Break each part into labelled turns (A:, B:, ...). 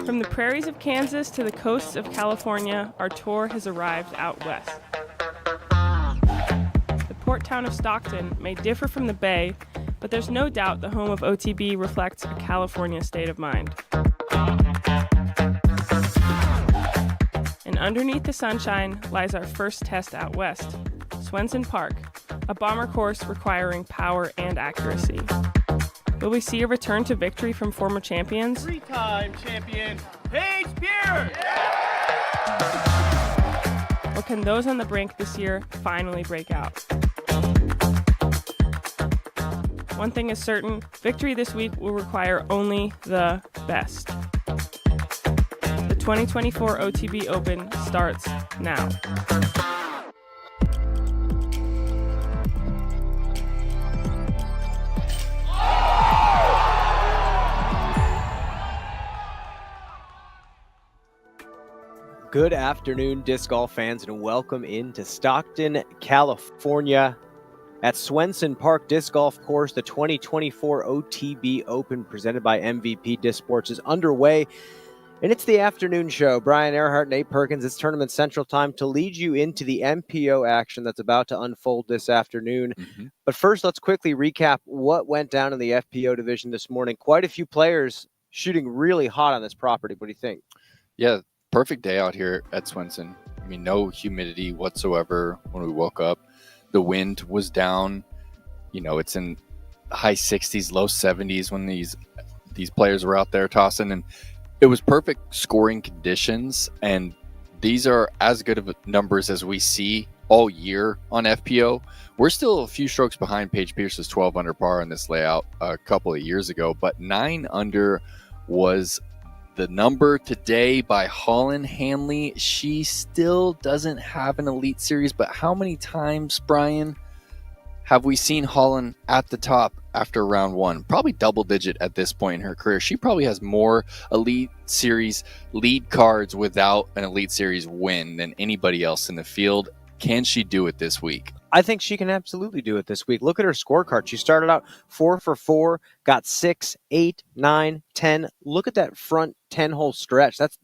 A: From the prairies of Kansas to the coasts of California, our tour has arrived out west. The port town of Stockton may differ from the Bay, but there's no doubt the home of OTB reflects a California state of mind. And underneath the sunshine lies our first test out west, Swenson Park, a bomber course requiring power and accuracy. Will we see a return to victory from former champions?
B: Three-time champion, Paige Pierce!
A: Or can those on the brink this year finally break out? One thing is certain, victory this week will require only the best. The 2024 OTB Open starts now.
C: Good afternoon, disc golf fans, and welcome into Stockton, California at Swenson Park Disc Golf Course. The 2024 OTB Open presented by MVP Disc Sports is underway, and it's the afternoon show. Brian Earhart, Nate Perkins, it's Tournament Central Time to lead you into the MPO action that's about to unfold this afternoon. But first, let's quickly recap what went down in the FPO division this morning. Quite a few players shooting really hot on this property. What do you think?
D: Yeah. Perfect day out here at Swenson. I mean, no humidity whatsoever when we woke up. The wind was down. You know, it's in high 60s, low 70s when these players were out there tossing, and it was perfect scoring conditions. And these are as good of numbers as we see all year on FPO. We're still a few strokes behind Paige Pierce's 12 under par on this layout a couple of years ago, but 9 under was the number today by Holland Hanley. She still doesn't have an Elite Series, but how many times, Brian, have we seen Holland at the top after round one? Probably double digit at this point in her career. She probably has more Elite Series lead cards without an Elite Series win than anybody else in the field. Can she do it this week?
C: I think she can absolutely do it this week. Look at her scorecard. She started out 4 for 4, got 6, 8, 9, 10. Look at that front 10-hole stretch. That's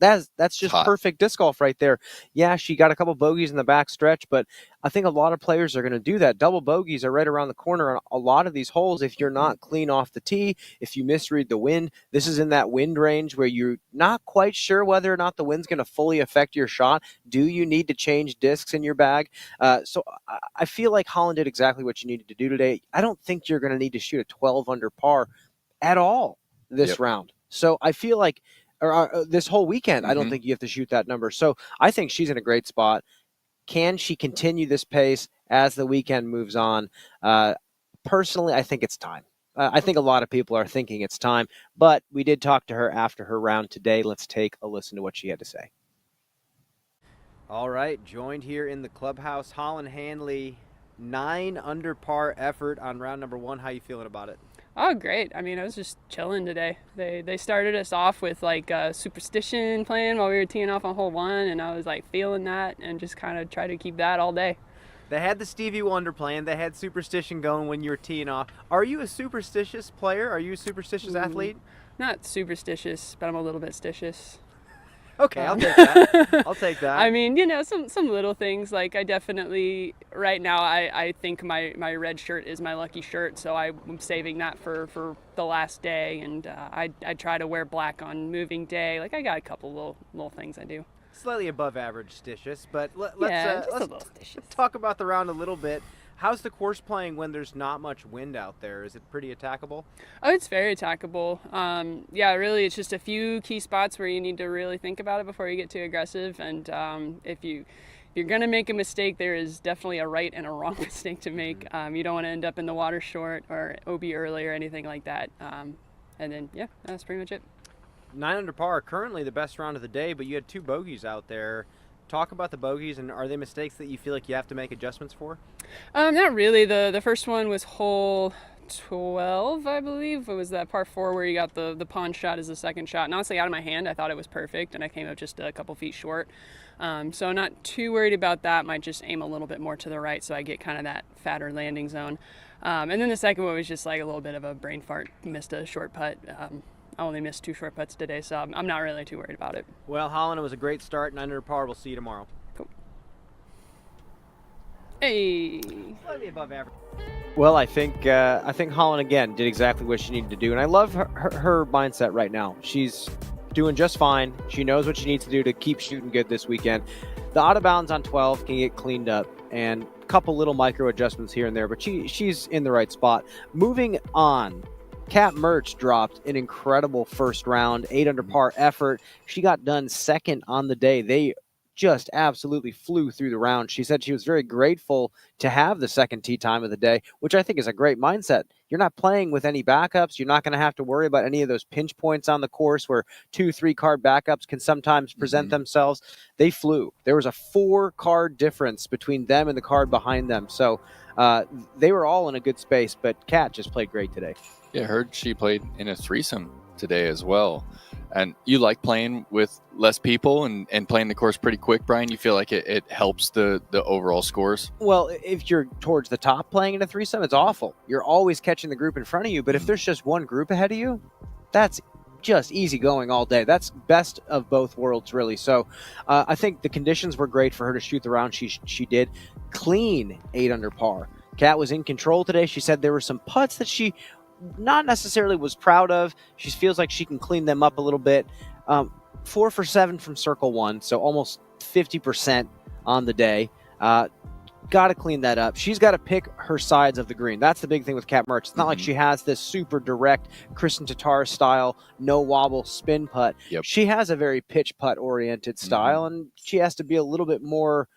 C: just
D: hot.
C: Perfect disc golf right there. Yeah, she got a couple bogeys in the back stretch, but I think a lot of players are going to do that. Double bogeys are right around the corner on a lot of these holes. If you're not clean off the tee, if you misread the wind, this is in that wind range where you're not quite sure whether or not the wind's going to fully affect your shot. Do you need to change discs in your bag? So I feel like Holland did exactly what you needed to do today. I don't think you're going to need to shoot a 12 under par at all this round. So I feel like this whole weekend, I don't think you have to shoot that number. So I think she's in a great spot. Can she continue this pace as the weekend moves on? Personally, I think it's time. I think a lot of people are thinking it's time, but we did talk to her after her round today. Let's take a listen to what she had to say. All right, joined here in the clubhouse, Holland Hanley, 9 under par effort on round number 1. How you feeling about it?
E: Oh, great. I mean, I was just chilling today. They started us off with like superstition playing while we were teeing off on hole 1, and I was like feeling that and just kind of try to keep that all day.
C: They had the Stevie Wonder playing. They had superstition going when you were teeing off. Are you a superstitious player? Are you a superstitious athlete?
E: Not superstitious, but I'm a little bit stitious.
C: Okay, I'll take that. I'll take that.
E: I mean, you know, some little things. Like I definitely, right now, I think my red shirt is my lucky shirt, so I'm saving that for the last day. And I try to wear black on moving day. Like I got a couple little things I do.
C: Slightly above average stitious, but let's talk about the round a little bit. How's the course playing when there's not much wind out there? Is it pretty attackable?
E: Oh, it's very attackable. Yeah, really, it's just a few key spots where you need to really think about it before you get too aggressive. And if you're going to make a mistake, there is definitely a right and a wrong mistake to make. You don't want to end up in the water short or OB early or anything like that. And then, yeah, that's pretty much it.
C: 9 under par, currently the best round of the day, but you had 2 bogeys out there. Talk about the bogeys, and are they mistakes that you feel like you have to make adjustments for?
E: Not really. The first one was hole 12, I believe. It was that par 4 where you got the pond shot as the second shot. And honestly, out of my hand, I thought it was perfect, and I came up just a couple feet short. So not too worried about that. Might just aim a little bit more to the right so I get kind of that fatter landing zone. And then the second one was just like a little bit of a brain fart. Missed a short putt only missed 2 short putts today, so I'm not really too worried about it.
C: Well, Holland, it was a great start, and under par. We'll see you tomorrow.
E: Cool. Hey.
C: Slightly above average. Well, I think Holland again did exactly what she needed to do, and I love her mindset right now. She's doing just fine. She knows what she needs to do to keep shooting good this weekend. The out of bounds on 12 can get cleaned up, and a couple little micro adjustments here and there, but she's in the right spot. Moving on, Kat Mertz dropped an incredible first round, 8 under par effort. She got done second on the day. They just absolutely flew through the round. She said she was very grateful to have the second tee time of the day, which I think is a great mindset. You're not playing with any backups. You're not going to have to worry about any of those pinch points on the course where 2-3 card backups can sometimes present themselves. They flew. There was a 4 card difference between them and the card behind them. So they were all in a good space, but Kat just played great today.
D: Yeah, I heard she played in a threesome today as well. And you like playing with less people and playing the course pretty quick, Brian? You feel like it helps the overall scores?
C: Well, if you're towards the top playing in a threesome, it's awful. You're always catching the group in front of you. But if there's just one group ahead of you, that's just easy going all day. That's best of both worlds, really. So I think the conditions were great for her to shoot the round she did. Clean 8 under par. Kat was in control today. She said there were some putts that she not necessarily was proud of. She feels like she can clean them up a little bit. 4 for 7 from circle 1, so almost 50% on the day. Got to clean that up. She's got to pick her sides of the green. That's the big thing with Kat Mertz. It's not like she has this super direct Kristen Tatar style, no wobble spin putt.
D: Yep.
C: She has a very pitch putt oriented style, and she has to be a little bit more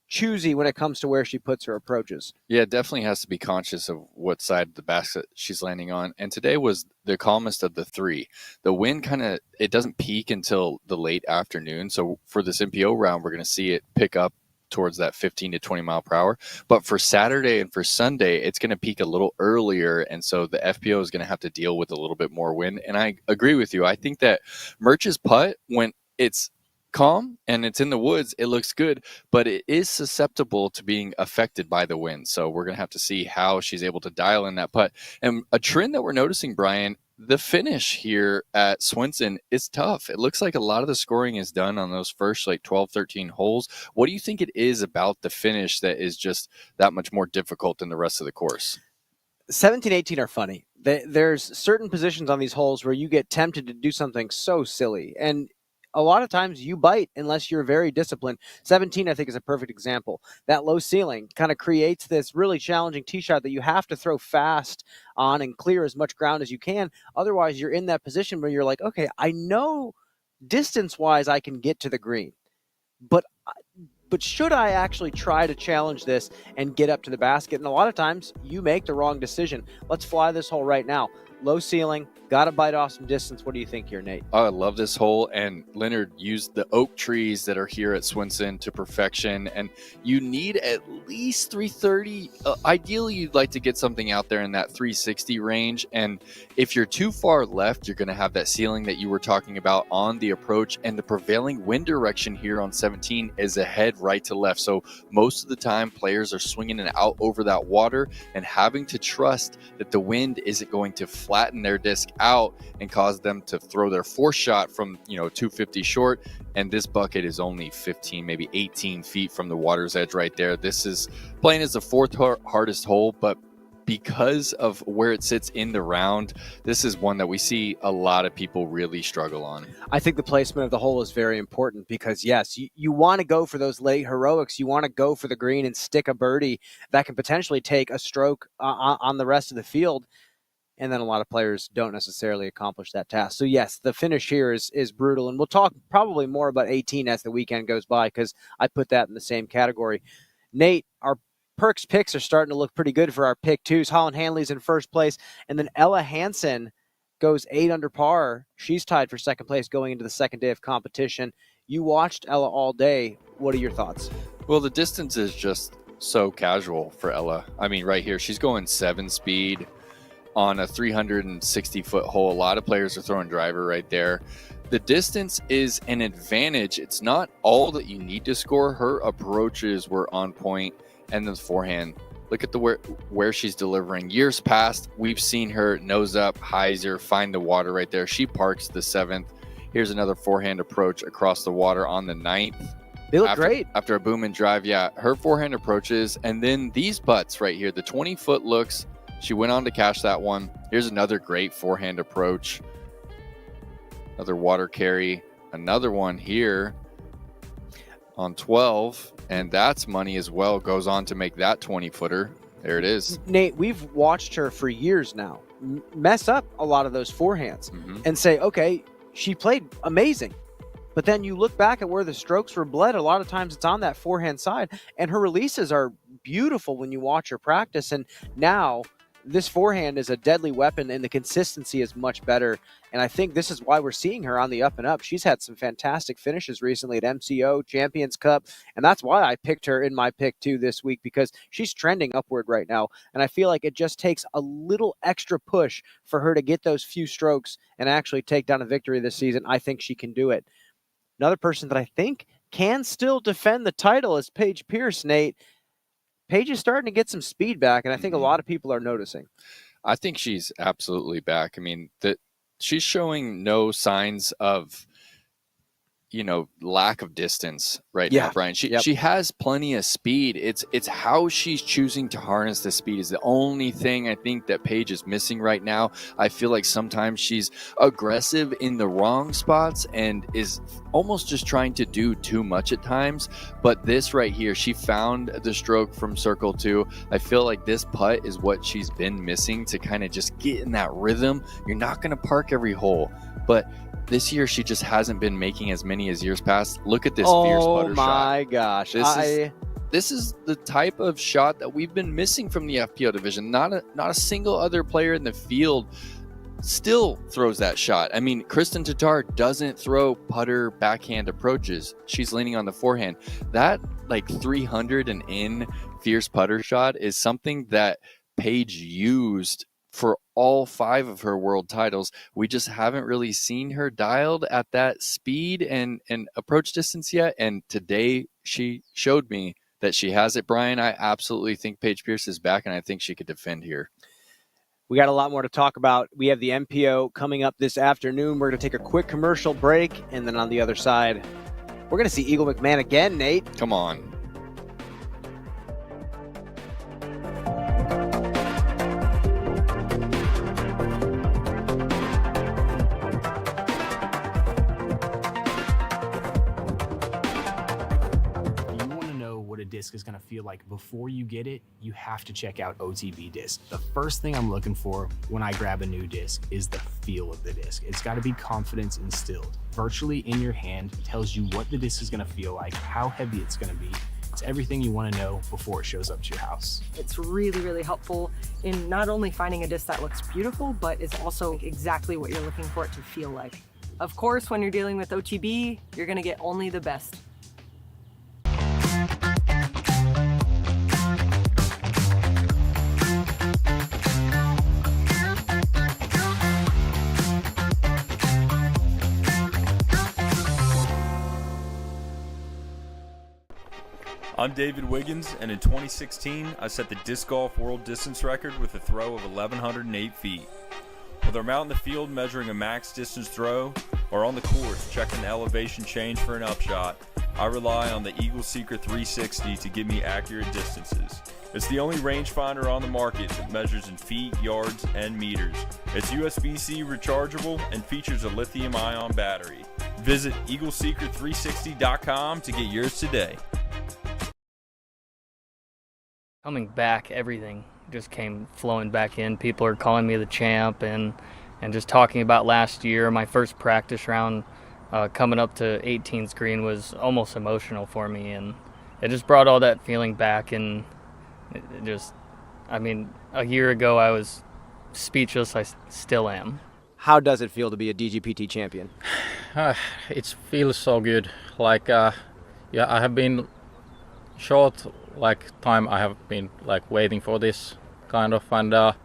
C: choosy when it comes to where she puts her approaches.
D: Yeah, definitely has to be conscious of what side of the basket she's landing on. And today was the calmest of the 3. The wind it doesn't peak until the late afternoon. So for this MPO round, we're going to see it pick up towards that 15 to 20 mile per hour. But for Saturday and for Sunday, it's going to peak a little earlier. And so the FPO is going to have to deal with a little bit more wind. And I agree with you. I think that Merch's putt, when it's calm and it's in the woods, it looks good, but it is susceptible to being affected by the wind. So we're going to have to see how she's able to dial in that putt. And a trend that we're noticing, Brian, the finish here at Swenson is tough. It looks like a lot of the scoring is done on those first 12, 13 holes. What do you think it is about the finish that is just that much more difficult than the rest of the course?
C: 17, 18 are funny. There's certain positions on these holes where you get tempted to do something so silly, and a lot of times you bite unless you're very disciplined. 17, I think, is a perfect example. That low ceiling kind of creates this really challenging tee shot that you have to throw fast on and clear as much ground as you can. Otherwise, you're in that position where you're like, okay, I know distance-wise I can get to the green, but should I actually try to challenge this and get up to the basket? And a lot of times you make the wrong decision. Let's fly this hole right now. Low ceiling, got to bite off some distance. What do you think here, Nate?
D: Oh, I love this hole, and Leonard used the oak trees that are here at Swenson to perfection, and you need at least 330. Ideally, you'd like to get something out there in that 360 range, and if you're too far left, you're going to have that ceiling that you were talking about on the approach, and the prevailing wind direction here on 17 is ahead right to left, so most of the time, players are swinging it out over that water and having to trust that the wind isn't going to flatten their disc out and cause them to throw their fourth shot from 250 short, and this bucket is only 15, maybe 18 feet from the water's edge right there. This is playing as the 4th hardest hole, but because of where it sits in the round, this is one that we see a lot of people really struggle on.
C: I think the placement of the hole is very important because, yes, you want to go for those late heroics. You want to go for the green and stick a birdie that can potentially take a stroke on the rest of the field. And then a lot of players don't necessarily accomplish that task. So, yes, the finish here is brutal. And we'll talk probably more about 18 as the weekend goes by because I put that in the same category. Nate, our Perks picks are starting to look pretty good for our pick twos. Holland Hanley's in first place. And then Ella Hansen goes 8 under par. She's tied for second place going into the second day of competition. You watched Ella all day. What are your thoughts?
D: Well, the distance is just so casual for Ella. I mean, right here, she's going 7 speed on a 360-foot hole. A lot of players are throwing driver right there. The distance is an advantage. It's not all that you need to score. Her approaches were on point, and the forehand Look at where she's delivering. Years past, we've seen her nose up, hyzer, find the water right there. She parks the 7th. Here's another forehand approach across the water on the 9th.
C: They look great.
D: After a boom and drive, yeah. Her forehand approaches, and then these putts right here, the 20-foot looks. She went on to cash that one. Here's another great forehand approach. Another water carry. Another one here on 12, and that's money as well. Goes on to make that 20-footer. There it is.
C: Nate, we've watched her for years now mess up a lot of those forehands and say, okay, she played amazing. But then you look back at where the strokes were bled. A lot of times it's on that forehand side, and her releases are beautiful when you watch her practice. And now this forehand is a deadly weapon, and the consistency is much better. And I think this is why we're seeing her on the up and up. She's had some fantastic finishes recently at MCO, Champions Cup, and that's why I picked her in my pick too this week, because she's trending upward right now. And I feel like it just takes a little extra push for her to get those few strokes and actually take down a victory this season. I think she can do it. Another person that I think can still defend the title is Paige Pierce, Nate. Paige is starting to get some speed back, and I think a lot of people are noticing.
D: I think she's absolutely back. I mean, she's showing no signs of, lack of distance right now, Brian. She has plenty of speed. It's how she's choosing to harness the speed is the only thing I think that Paige is missing right now. I feel like sometimes she's aggressive in the wrong spots and is almost just trying to do too much at times. But this right here, she found the stroke from circle 2. I feel like this putt is what she's been missing to kind of just get in that rhythm. You're not going to park every hole, but this year, she just hasn't been making as many as years past. Look at this fierce putter shot.
C: Oh my gosh.
D: This is the type of shot that we've been missing from the FPO division. Not a single other player in the field still throws that shot. I mean, Kristen Tatar doesn't throw putter backhand approaches. She's leaning on the forehand. That 300 and in fierce putter shot is something that Paige used for all 5 of her world titles. We just haven't really seen her dialed at that speed and approach distance yet. And today she showed me that she has it, Brian. I absolutely think Paige Pierce is back, and I think she could defend here.
C: We got a lot more to talk about. We have the MPO coming up this afternoon. We're going to take a quick commercial break, and then on the other side, we're going to see Eagle McMahon again, Nate.
D: Come on.
F: Disc is going to feel like before you get it, you have to check out OTB disc. The first thing I'm looking for when I grab a new disc is the feel of the disc. It's got to be confidence instilled. Virtually in your hand tells you what the disc is going to feel like, how heavy it's going to be. It's everything you want to know before it shows up to your house.
G: It's really, really helpful in not only finding a disc that looks beautiful, but is also exactly what you're looking for it to feel like. Of course, when you're dealing with OTB, you're going to get only the best.
H: I'm David Wiggins, and in 2016, I set the disc golf world distance record with a throw of 1,108 feet. Whether I'm out in the field measuring a max distance throw, or on the course checking the elevation change for an upshot, I rely on the Eagle Secret 360 to give me accurate distances. It's the only rangefinder on the market that measures in feet, yards, and meters. It's USB-C rechargeable and features a lithium-ion battery. Visit EagleSecret360.com to get yours today.
I: Coming back, everything just came flowing back in. People are calling me the champ and just talking about last year. My first practice round coming up to 18th green was almost emotional for me, and it just brought all that feeling back. And a year ago I was speechless. I still am.
C: How does it feel to be a DGPT champion?
J: It feels so good. I have been short time. I have been waiting for this kind of, and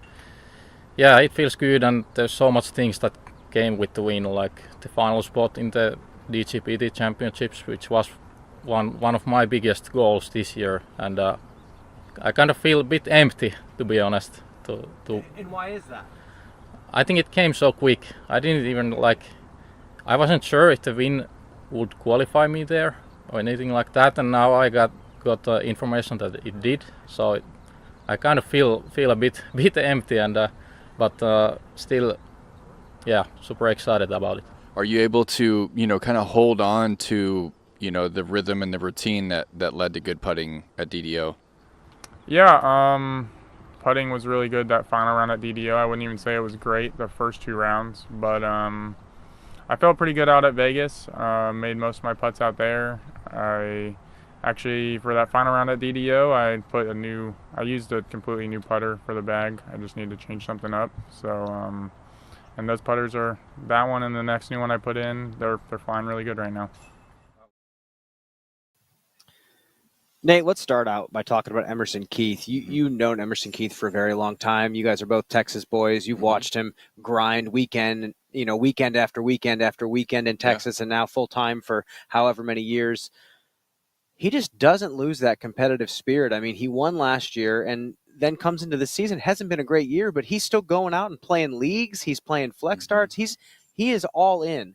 J: it feels good. And there's so much things that came with the win, like the final spot in the DGPT championships, which was one of my biggest goals this year, and I kind of feel a bit empty, to be honest.
C: And why is that?
J: I think it came so quick. I didn't even I wasn't sure if the win would qualify me there or anything like that, and now I got information that it did. So I kind of feel a bit empty, and but still, yeah, super excited about it.
D: Are you able to, kind of hold on to, the rhythm and the routine that led to good putting at DDO?
K: Yeah, putting was really good that final round at DDO. I wouldn't even say it was great the first 2 rounds, but I felt pretty good out at Vegas. Made most of my putts out there. I actually, for that final round at DDO, I used a completely new putter for the bag. I just need to change something up. So, and those putters are, that one and the next new one I put in, they're flying really good right now.
C: Nate, let's start out by talking about Emerson Keith. You've known Emerson Keith for a very long time. You guys are both Texas boys. You've watched him grind weekend after weekend after weekend in Texas, and now full time for however many years. He just doesn't lose that competitive spirit. I mean, he won last year and then comes into the season. Hasn't been a great year, but he's still going out and playing leagues. He's playing flex starts. He is all in.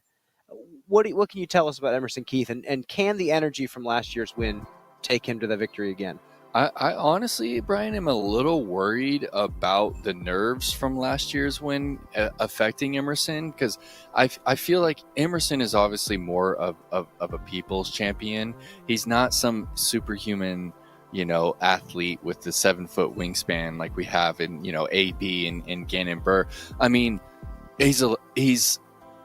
C: What can you tell us about Emerson Keith, and can the energy from last year's win take him to the victory again?
D: I honestly, Brian, am a little worried about the nerves from last year's win affecting Emerson, because I feel like Emerson is obviously more of a people's champion. He's not some superhuman, athlete with the 7-foot wingspan like we have in, AB and Gannon Burr. I mean, he's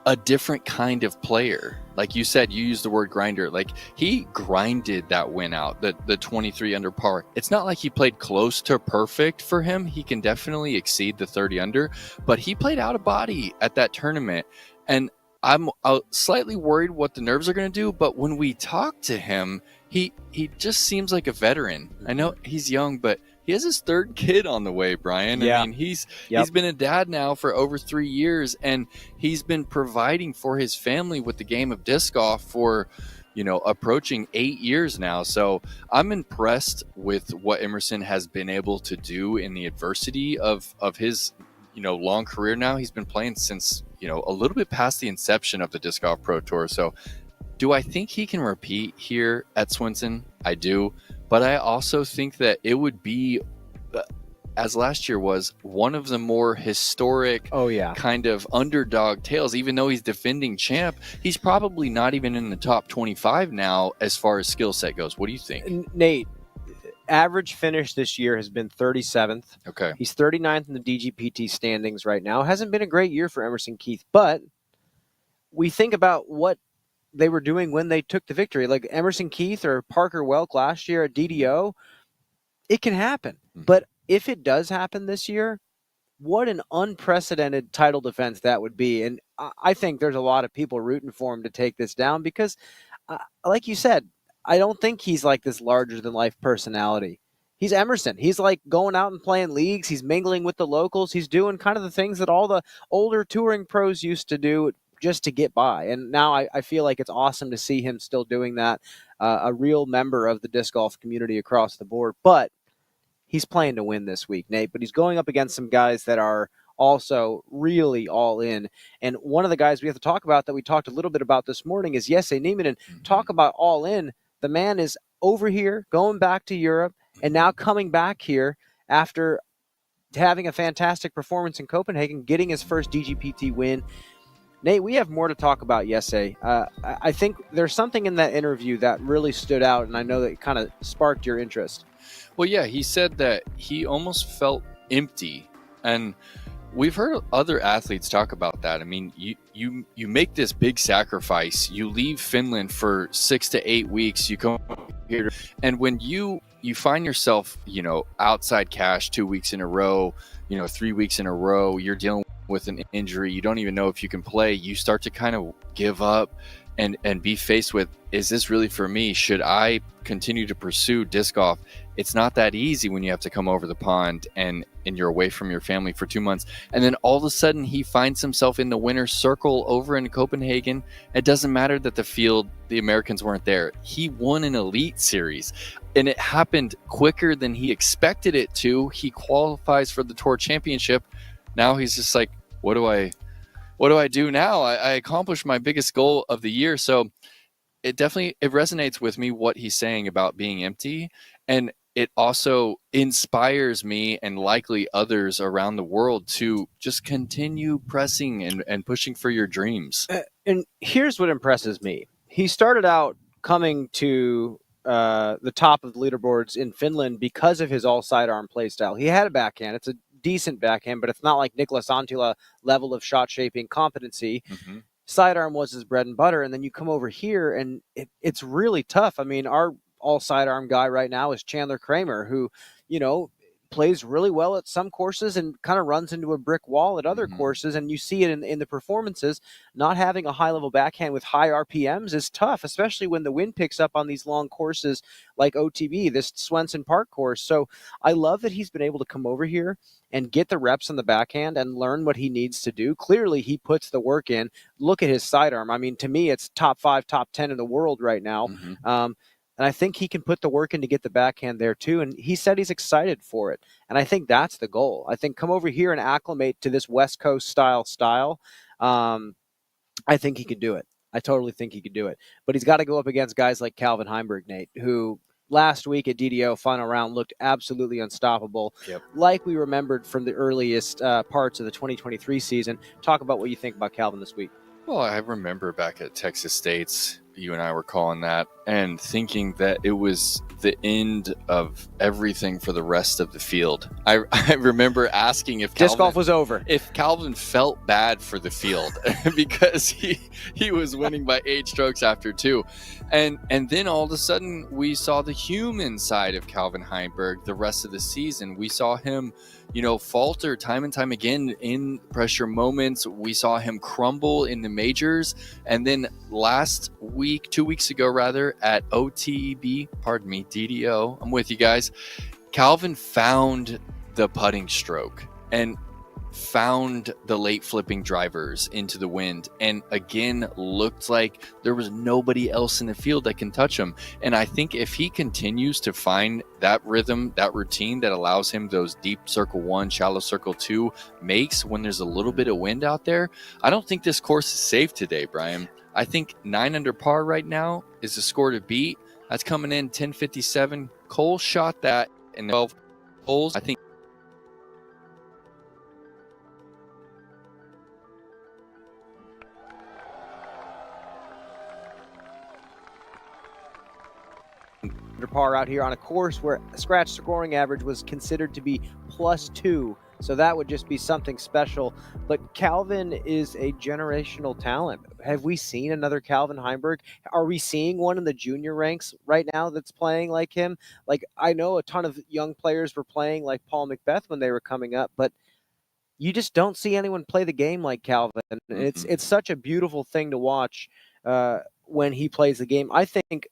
D: a different kind of player. Like you said, you used the word grinder. Like, he grinded that win out, the 23 under par. It's not like he played close to perfect for him. He can definitely exceed the 30 under, but he played out of body at that tournament. And I'm slightly worried what the nerves are going to do, but when we talk to him, he just seems like a veteran. I know he's young, but he has his 3rd kid on the way, Brian.
C: Yeah.
D: I mean, he's been a dad now for over 3 years, and he's been providing for his family with the game of disc golf for, approaching 8 years now. So I'm impressed with what Emerson has been able to do in the adversity of his, long career now. He's been playing since, a little bit past the inception of the Disc Golf Pro Tour. So do I think he can repeat here at Swenson? I do. But I also think that it would be, as last year was, one of the more historic kind of underdog tales. Even though he's defending champ, he's probably not even in the top 25 now as far as skill set goes. What do you think?
C: Nate, average finish this year has been 37th.
D: Okay.
C: He's 39th in the DGPT standings right now. Hasn't been a great year for Emerson Keith, but we think about what they were doing when they took the victory. Like Emerson Keith or Parker Welk last year at DDO, it can happen. But if it does happen this year, what an unprecedented title defense that would be. And I think there's a lot of people rooting for him to take this down because, like you said, I don't think he's like this larger-than-life personality. He's Emerson. He's like going out and playing leagues. He's mingling with the locals. He's doing kind of the things that all the older touring pros used to do just to get by. And now I feel like it's awesome to see him still doing that, a real member of the disc golf community across the board. But he's playing to win this week, Nate. But he's going up against some guys that are also really all in. And one of the guys we have to talk about that we talked a little bit about this morning is Jesse Niemann. And talk about all in. The man is over here, going back to Europe, and now coming back here after having a fantastic performance in Copenhagen, getting his first DGPT win. Nate, we have more to talk about Jesse. I think there's something in that interview that really stood out, and I know that it kind of sparked your interest.
D: Well, yeah, he said that he almost felt empty. And we've heard other athletes talk about that. I mean, you make this big sacrifice. You leave Finland for 6 to 8 weeks. You come here, and when you find yourself, outside cash 2 weeks in a row, 3 weeks in a row, you're dealing with an injury, you don't even know if you can play, you start to kind of give up and be faced with, is this really for me? Should I continue to pursue disc golf? It's not that easy when you have to come over the pond and and you're away from your family for 2 months. And then all of a sudden he finds himself in the winner's circle over in Copenhagen. It doesn't matter that the Americans weren't there. He won an elite series, and it happened quicker than he expected it to. He qualifies for the Tour Championship. Now he's just like, what do I do now? I accomplished my biggest goal of the year. So it resonates with me what he's saying about being empty. And it also inspires me and likely others around the world to just continue pressing and pushing for your dreams.
C: And here's what impresses me. He started out coming to the top of the leaderboards in Finland because of his all sidearm play style. He had a backhand. It's a decent backhand, but it's not like Nicholas Antila level of shot shaping competency. Mm-hmm. Sidearm was his bread and butter. And then you come over here and it's really tough. I mean, our all sidearm guy right now is Chandler Kramer, who, plays really well at some courses and kind of runs into a brick wall at other courses. And you see it in the performances. Not having a high level backhand with high RPMs is tough, especially when the wind picks up on these long courses like OTB, this Swenson Park course. So I love that he's been able to come over here and get the reps on the backhand and learn what he needs to do. Clearly, he puts the work in. Look at his sidearm. I mean, to me, it's top 5, top 10 in the world right now. And I think he can put the work in to get the backhand there too. And he said he's excited for it. And I think that's the goal. I think come over here and acclimate to this West Coast style. I think he could do it. I totally think he could do it. But he's got to go up against guys like Calvin Heimberg, Nate, who last week at DDO final round looked absolutely unstoppable. Yep. Like we remembered from the earliest parts of the 2023 season. Talk about what you think about Calvin this week.
D: Well, I remember back at Texas State's, you and I were calling that and thinking that it was the end of everything for the rest of the field. I remember asking if
C: disc golf was over,
D: if Calvin felt bad for the field because he was winning by 8 strokes after 2. And then all of a sudden we saw the human side of Calvin Heimberg the rest of the season. We saw him, falter time and time again in pressure moments. We saw him crumble in the majors. And then 2 weeks ago, at DDO, I'm with you guys. Calvin found the putting stroke and found the late flipping drivers into the wind, and again looked like there was nobody else in the field that can touch him. And I think if he continues to find that rhythm, that routine that allows him those deep circle 1, shallow circle 2 makes when there's a little bit of wind out there, I don't think this course is safe today, Brian. I think 9 under par right now is the score to beat. That's coming in 10:57. Cole shot that in 12 holes. I think
C: under par out here on a course where scratch scoring average was considered to be +2. So that would just be something special. But Calvin is a generational talent. Have we seen another Calvin Heimberg? Are we seeing one in the junior ranks right now that's playing like him? Like, I know a ton of young players were playing like Paul McBeth when they were coming up, but you just don't see anyone play the game like Calvin. And it's such a beautiful thing to watch when he plays the game. I think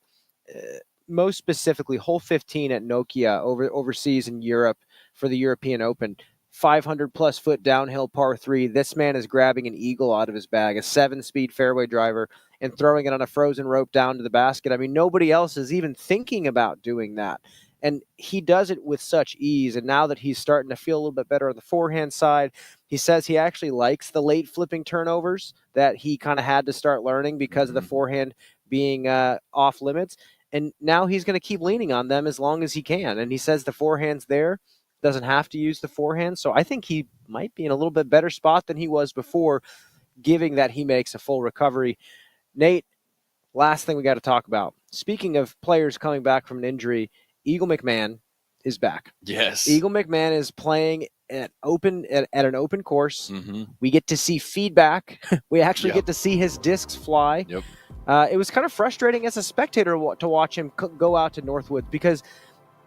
C: most specifically hole 15 at Nokia overseas in Europe for the European Open. 500 plus foot downhill par 3. This man is grabbing an eagle out of his bag, a 7-speed fairway driver, and throwing it on a frozen rope down to the basket. I mean, nobody else is even thinking about doing that. And he does it with such ease. And now that he's starting to feel a little bit better on the forehand side, he says he actually likes the late flipping turnovers that he kind of had to start learning because of the forehand being off limits. And now he's going to keep leaning on them as long as he can. And he says the forehand's there. Doesn't have to use the forehand. So I think he might be in a little bit better spot than he was before, giving that he makes a full recovery. Nate, last thing we got to talk about. Speaking of players coming back from an injury, Eagle McMahon is back.
D: Yes.
C: Eagle McMahon is playing at an open course. We get to see feedback. We actually get to see his discs fly.
D: Yep.
C: It was kind of frustrating as a spectator to watch him go out to Northwoods because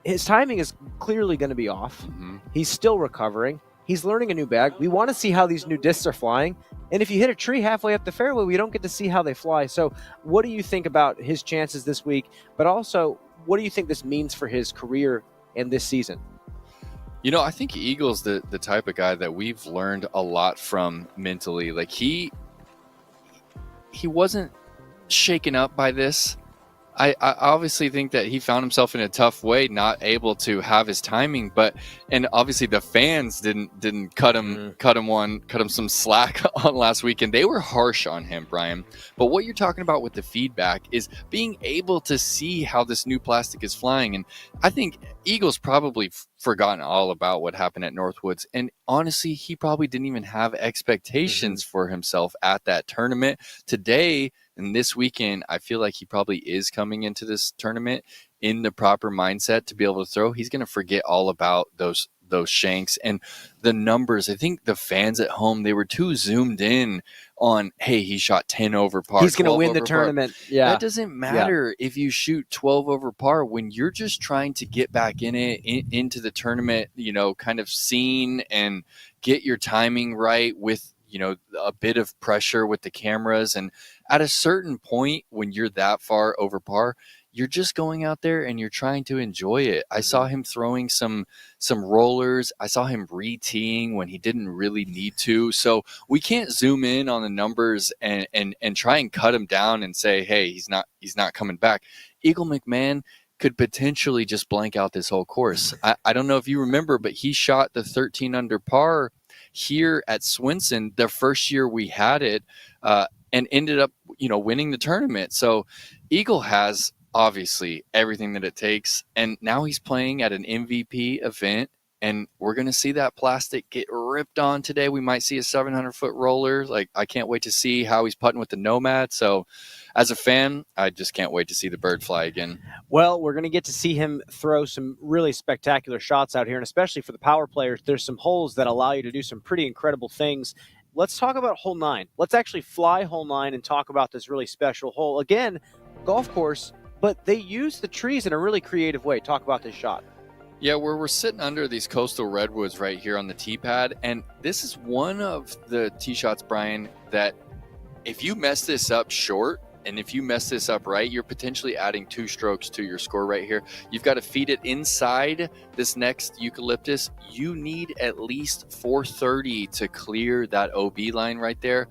C: his timing is clearly going to be off. He's still recovering. He's learning a new bag. We want to see how these new discs are flying. And if you hit a tree halfway up the fairway, we don't get to see how they fly. So what do you think about his chances this week? But also, what do you think this means for his career and this season?
D: You know, I think Eagle's the type of guy that we've learned a lot from mentally. Like he wasn't shaken up by this. I obviously think that he found himself in a tough way, not able to have his timing, and obviously the fans didn't cut him some slack on last weekend. They were harsh on him, Brian. But what you're talking about with the feedback is being able to see how this new plastic is flying. And I think Eagle's probably forgotten all about what happened at Northwoods. And honestly, he probably didn't even have expectations for himself at that tournament. Today, and this weekend, I feel like he probably is coming into this tournament in the proper mindset to be able to throw. He's going to forget all about those shanks and the numbers. I think the fans at home, they were too zoomed in on, hey, he shot 10 over par.
C: He's going to win the tournament. Yeah.
D: That doesn't matter if you shoot 12 over par when you're just trying to get back into the tournament, kind of scene and get your timing right with, a bit of pressure with the cameras. And at a certain point, when you're that far over par, you're just going out there and you're trying to enjoy it. I saw him throwing some rollers. I saw him re-teeing when he didn't really need to. So we can't zoom in on the numbers and try and cut him down and say, hey, he's not coming back. Eagle McMahon could potentially just blank out this whole course. I don't know if you remember, but he shot the 13 under par here at Swenson the first year we had it, and ended up, winning the tournament. So Eagle has obviously everything that it takes, and now he's playing at an MVP event, and we're going to see that plastic get ripped on today. We might see a 700-foot roller. Like, I can't wait to see how he's putting with the Nomad. So as a fan, I just can't wait to see the bird fly again.
C: Well, we're going to get to see him throw some really spectacular shots out here, and especially for the power players, there's some holes that allow you to do some pretty incredible things. Let's talk about hole 9. Let's actually fly hole 9 and talk about this really special hole. Again, golf course, but they use the trees in a really creative way. Talk about this shot.
D: Yeah, we're sitting under these coastal redwoods right here on the tee pad, and this is one of the tee shots, Brian, that if you mess this up short, and if you mess this up right, you're potentially adding 2 strokes to your score right here. You've got to feed it inside this next eucalyptus. You need at least 430 to clear that OB line right there.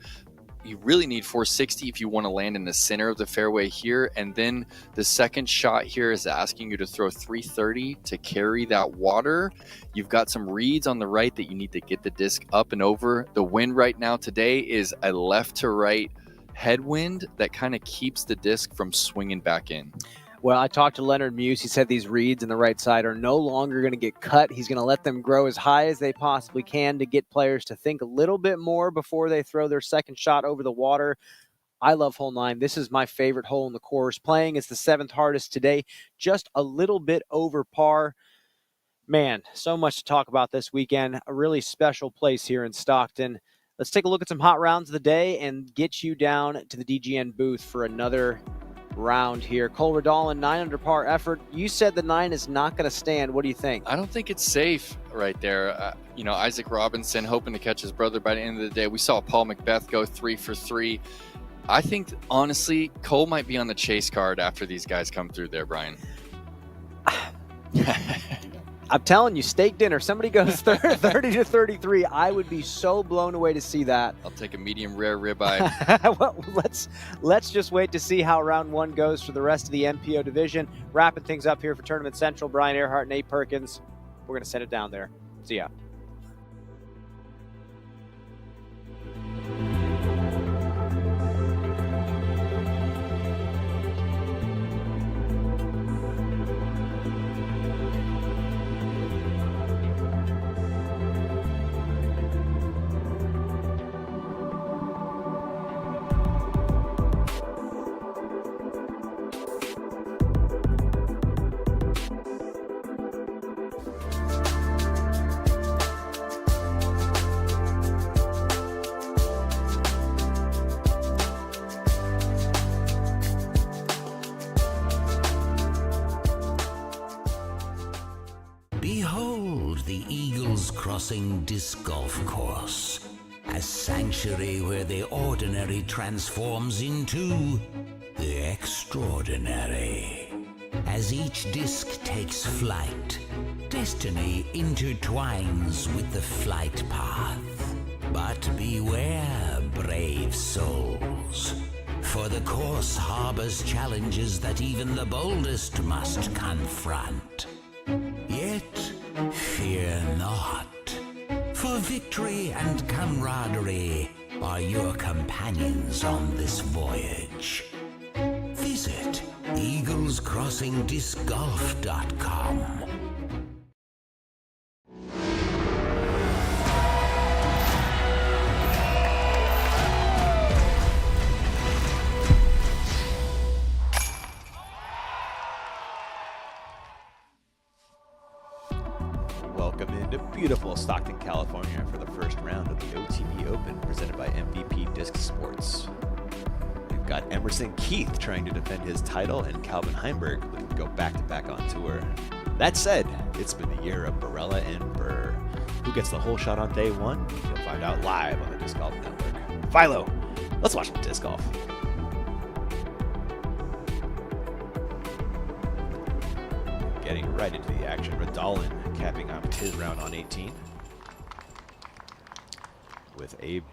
D: You really need 460 if you want to land in the center of the fairway here. And then the second shot here is asking you to throw 330 to carry that water. You've got some reeds on the right that you need to get the disc up and over. The wind right now today is a left to right headwind that kind of keeps the disc from swinging back in.
C: Well, I talked to Leonard Muse. He said these reeds on the right side are no longer going to get cut. He's going to let them grow as high as they possibly can to get players to think a little bit more before they throw their second shot over the water. I love hole 9. This is my favorite hole in the course. Playing is the 7th hardest today, just a little bit over par. Man, so much to talk about this weekend. A really special place here in Stockton. Let's take a look at some hot rounds of the day and get you down to the DGN booth for another round here. Cole Redallen, 9 under par effort. You said the 9 is not going to stand. What do you think?
D: I don't think it's safe right there. Isaac Robinson hoping to catch his brother by the end of the day. We saw Paul McBeth go 3 for 3. I think, honestly, Cole might be on the chase card after these guys come through there, Brian.
C: I'm telling you, steak dinner. Somebody goes 30 to 33. I would be so blown away to see that.
D: I'll take a medium rare ribeye.
C: Well, let's just wait to see how round 1 goes for the rest of the MPO division. Wrapping things up here for Tournament Central. Brian Earhart, Nate Perkins. We're going to send it down there. See ya.
L: Behold the Eagles Crossing Disc Golf Course, a sanctuary where the ordinary transforms into the extraordinary. As each disc takes flight, Destiny intertwines with the flight path. But beware, brave souls, for the course harbors challenges that even the boldest must confront. Yet, fear not, for victory and camaraderie are your companions on this voyage. Visit eaglescrossingdiscgolf.com.
M: Welcome into beautiful Stockton, California for the first round of the OTB Open presented by MVP Disc Sports. We've got Emerson Keith trying to defend his title and Calvin Heimberg looking to go back-to-back on tour. That said, it's been the year of Barella and Burr. Who gets the whole shot on day one? You'll find out live on the Disc Golf Network. Philo, let's watch some disc golf. Getting right into the action, Radalin capping off his round on 18 with Abe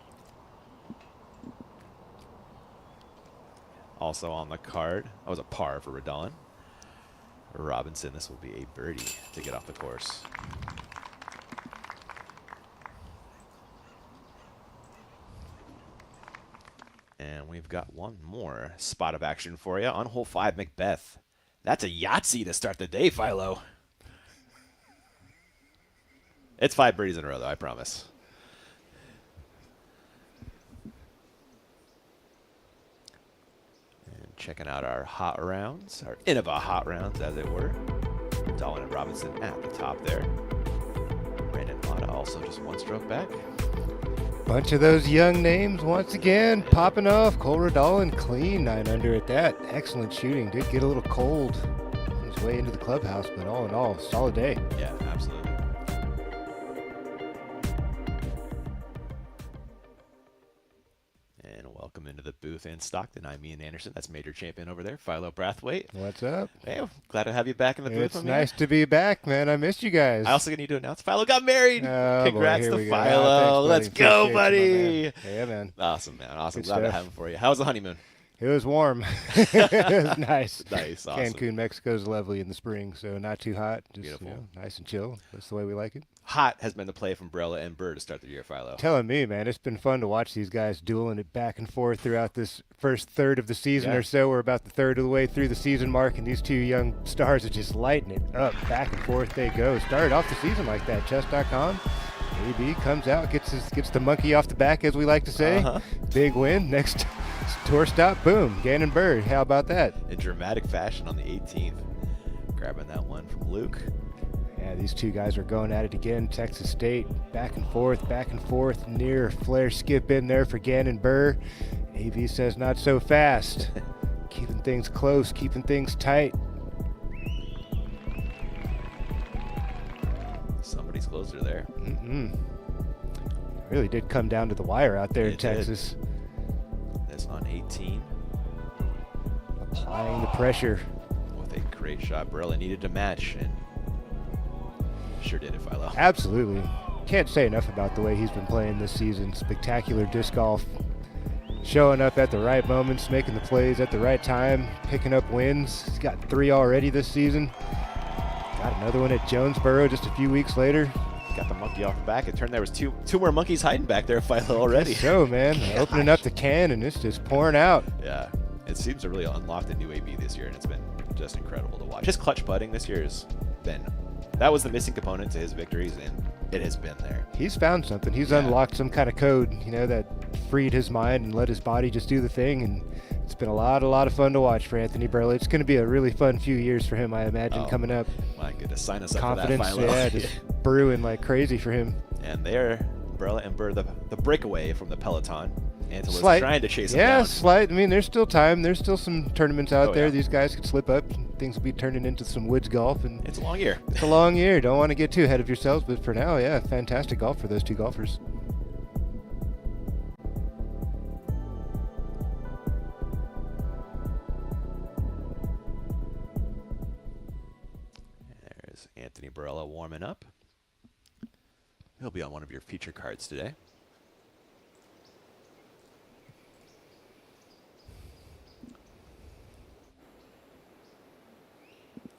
M: also on the card. That was a par for Radalin. Robinson, this will be a birdie to get off the course. And we've got one more spot of action for you on hole 5, McBeth. That's a Yahtzee to start the day, Philo. It's 5 birdies in a row, though, I promise. And checking out our hot rounds, our Innova hot rounds, as it were. Darwin and Robinson at the top there. Brandon Mata also just one stroke back.
N: Bunch of those young names once again popping off. Cole Radalin clean 9 under at that. Excellent shooting. Did get a little cold on his way into the clubhouse, but all in all, solid day.
M: Yeah, absolutely. And welcome into the booth in Stockton. I'm Ian Anderson. That's Major Champion over there, Philo Brathwaite.
N: What's up?
M: Hey, glad to have you back in the booth.
N: It's nice to be back, man. I missed you guys.
M: I also need to announce Philo got married.
N: Oh,
M: Congrats
N: boy,
M: to
N: here we
M: Philo.
N: go.
M: Let's
N: Appreciate
M: go,
N: you,
M: buddy.
N: Yeah, man.
M: Awesome, man. Awesome.
N: Good
M: Glad to
N: stuff.
M: have him for you. How was the honeymoon?
N: It was warm. It was nice.
M: Nice. Awesome.
N: Cancun, Mexico is lovely in the spring, so not too hot. Just,
M: Beautiful.
N: You know, nice and chill. That's the way we like it.
M: Hot has been the play from Barella and Burr to start the year, Philo.
N: Telling me, man, it's been fun to watch these guys dueling it back and forth throughout this first third of the season or so. We're about the third of the way through the season mark, and these two young stars are just lighting it up. Back and forth they go. Started off the season like that. Chess.com. AB comes out, gets the monkey off the back, as we like to say. Big win. Next tour stop, boom, Gannon Bird. How about that?
M: In dramatic fashion on the 18th. Grabbing that one from Luke.
N: Yeah, these two guys are going at it again. Texas State, back and forth, near flare skip in there for Gannon Burr. AV says not so fast. Keeping things close, keeping things tight.
M: Somebody's closer there.
N: Really did come down to the wire out there in Texas.
M: This on 18.
N: Applying the pressure.
M: With a great shot. Barella needed to match, and sure did it, Philo.
N: Absolutely. Can't say enough about the way he's been playing this season. Spectacular disc golf. Showing up at the right moments, making the plays at the right time, picking up wins. He's got 3 already this season. Got another one at Jonesboro just a few weeks later.
M: Got the monkey off the back. It turned there was two more monkeys hiding back there, Philo, already.
N: So, man, opening up the can and it's just pouring out.
M: Yeah, it seems to really unlock the new AB this year, and it's been just incredible to watch. His clutch putting this year has been, that was the missing component to his victories, and it has been there.
N: He's found something. He's unlocked some kind of code, you know, that freed his mind and let his body just do the thing, and it's been a lot of fun to watch for Anthony Burley. It's going to be a really fun few years for him, I imagine, coming up.
M: My goodness, sign us up
N: Confidence,
M: for that, Philo.
N: yeah, just brewing like crazy for him.
M: And there, Barella and Burr, the breakaway from the peloton. Anthony was
N: Slight.
M: trying to chase him
N: Yeah,
M: down.
N: slight. I mean, there's still time. There's still some tournaments out there.
M: Yeah.
N: These guys could slip up. Things will be turning into some woods golf. And
M: it's a long year.
N: It's a long year. Don't want to get too ahead of yourselves, but for now, yeah, fantastic golf for those two golfers.
M: There's Anthony Barella warming up. He'll be on one of your feature cards today.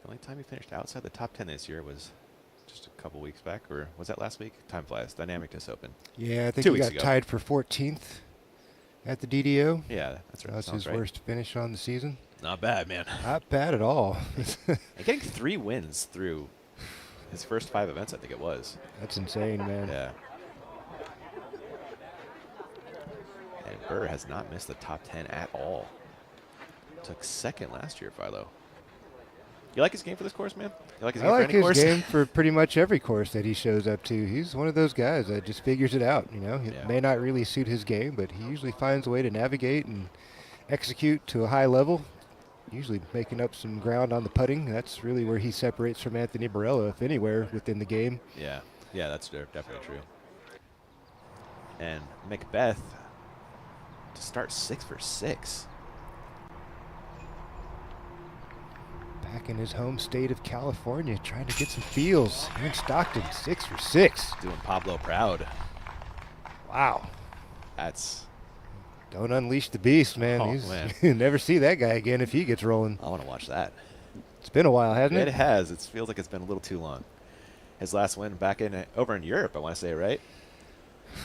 M: The only time he finished outside the top 10 this year was just a couple weeks back, or was that last week? Time flies. Dynamic Disc Open.
N: Yeah, I think
M: 2
N: he
M: weeks
N: got
M: ago.
N: tied for 14th at the DDO.
M: Yeah, that's right.
N: That's
M: Sounds
N: his
M: right.
N: worst finish on the season.
M: Not bad, man.
N: Not bad at all.
M: And getting 3 wins through his first 5 events, I think it was.
N: That's insane, man.
M: Yeah. And Burr has not missed the top 10 at all. Took second last year, Philo. You like his game for this course, man? You like his game
N: I
M: for
N: like
M: any
N: his
M: course?
N: game for pretty much every course that he shows up to. He's one of those guys that just figures it out, you know. It may not really suit his game, but he usually finds a way to navigate and execute to a high level, usually making up some ground on the putting. That's really where he separates from Anthony Barella, if anywhere, within the game.
M: Yeah, that's definitely true. And McBeth to start 6 for 6.
N: Back in his home state of California, trying to get some feels. Here in Stockton, 6 for 6.
M: Doing Pablo proud.
N: Wow.
M: That's...
N: Don't unleash the beast, man.
M: Oh,
N: He's
M: man.
N: you never see that guy again if he gets rolling.
M: I want to watch that.
N: It's been a while, hasn't it?
M: It has. It feels like it's been a little too long. His last win back over in Europe, I want to say, right?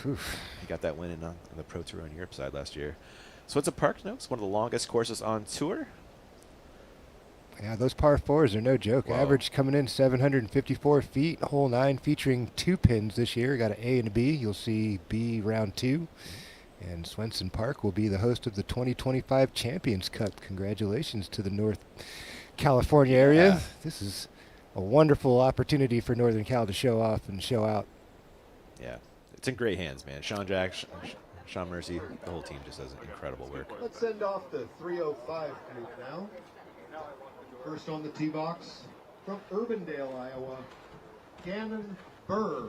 N: Oof.
M: He got that win in the Pro Tour on Europe side last year. So it's a Park Notes, one of the longest courses on tour.
N: Yeah, those par 4s are no joke.
M: Whoa.
N: Average coming in 754 feet. Hole 9 featuring 2 pins this year. Got an A and a B. You'll see B round 2. And Swenson Park will be the host of the 2025 Champions Cup. Congratulations to the North California area.
M: Yeah.
N: This is a wonderful opportunity for Northern Cal to show off and show out.
M: Yeah, it's in great hands, man. Sean Jack, Sean Mercy, the whole team just does incredible work.
O: Let's send off the 305 group now. First on the tee box, from Urbandale, Iowa, Gannon Burr.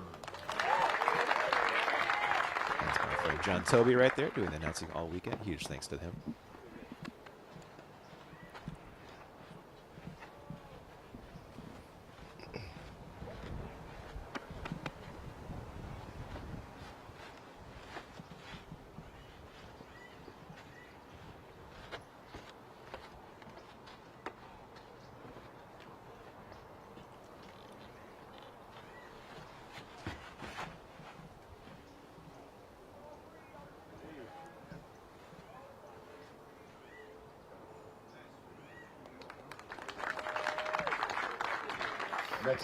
M: That's my friend John Toby right there doing the announcing all weekend. Huge thanks to him.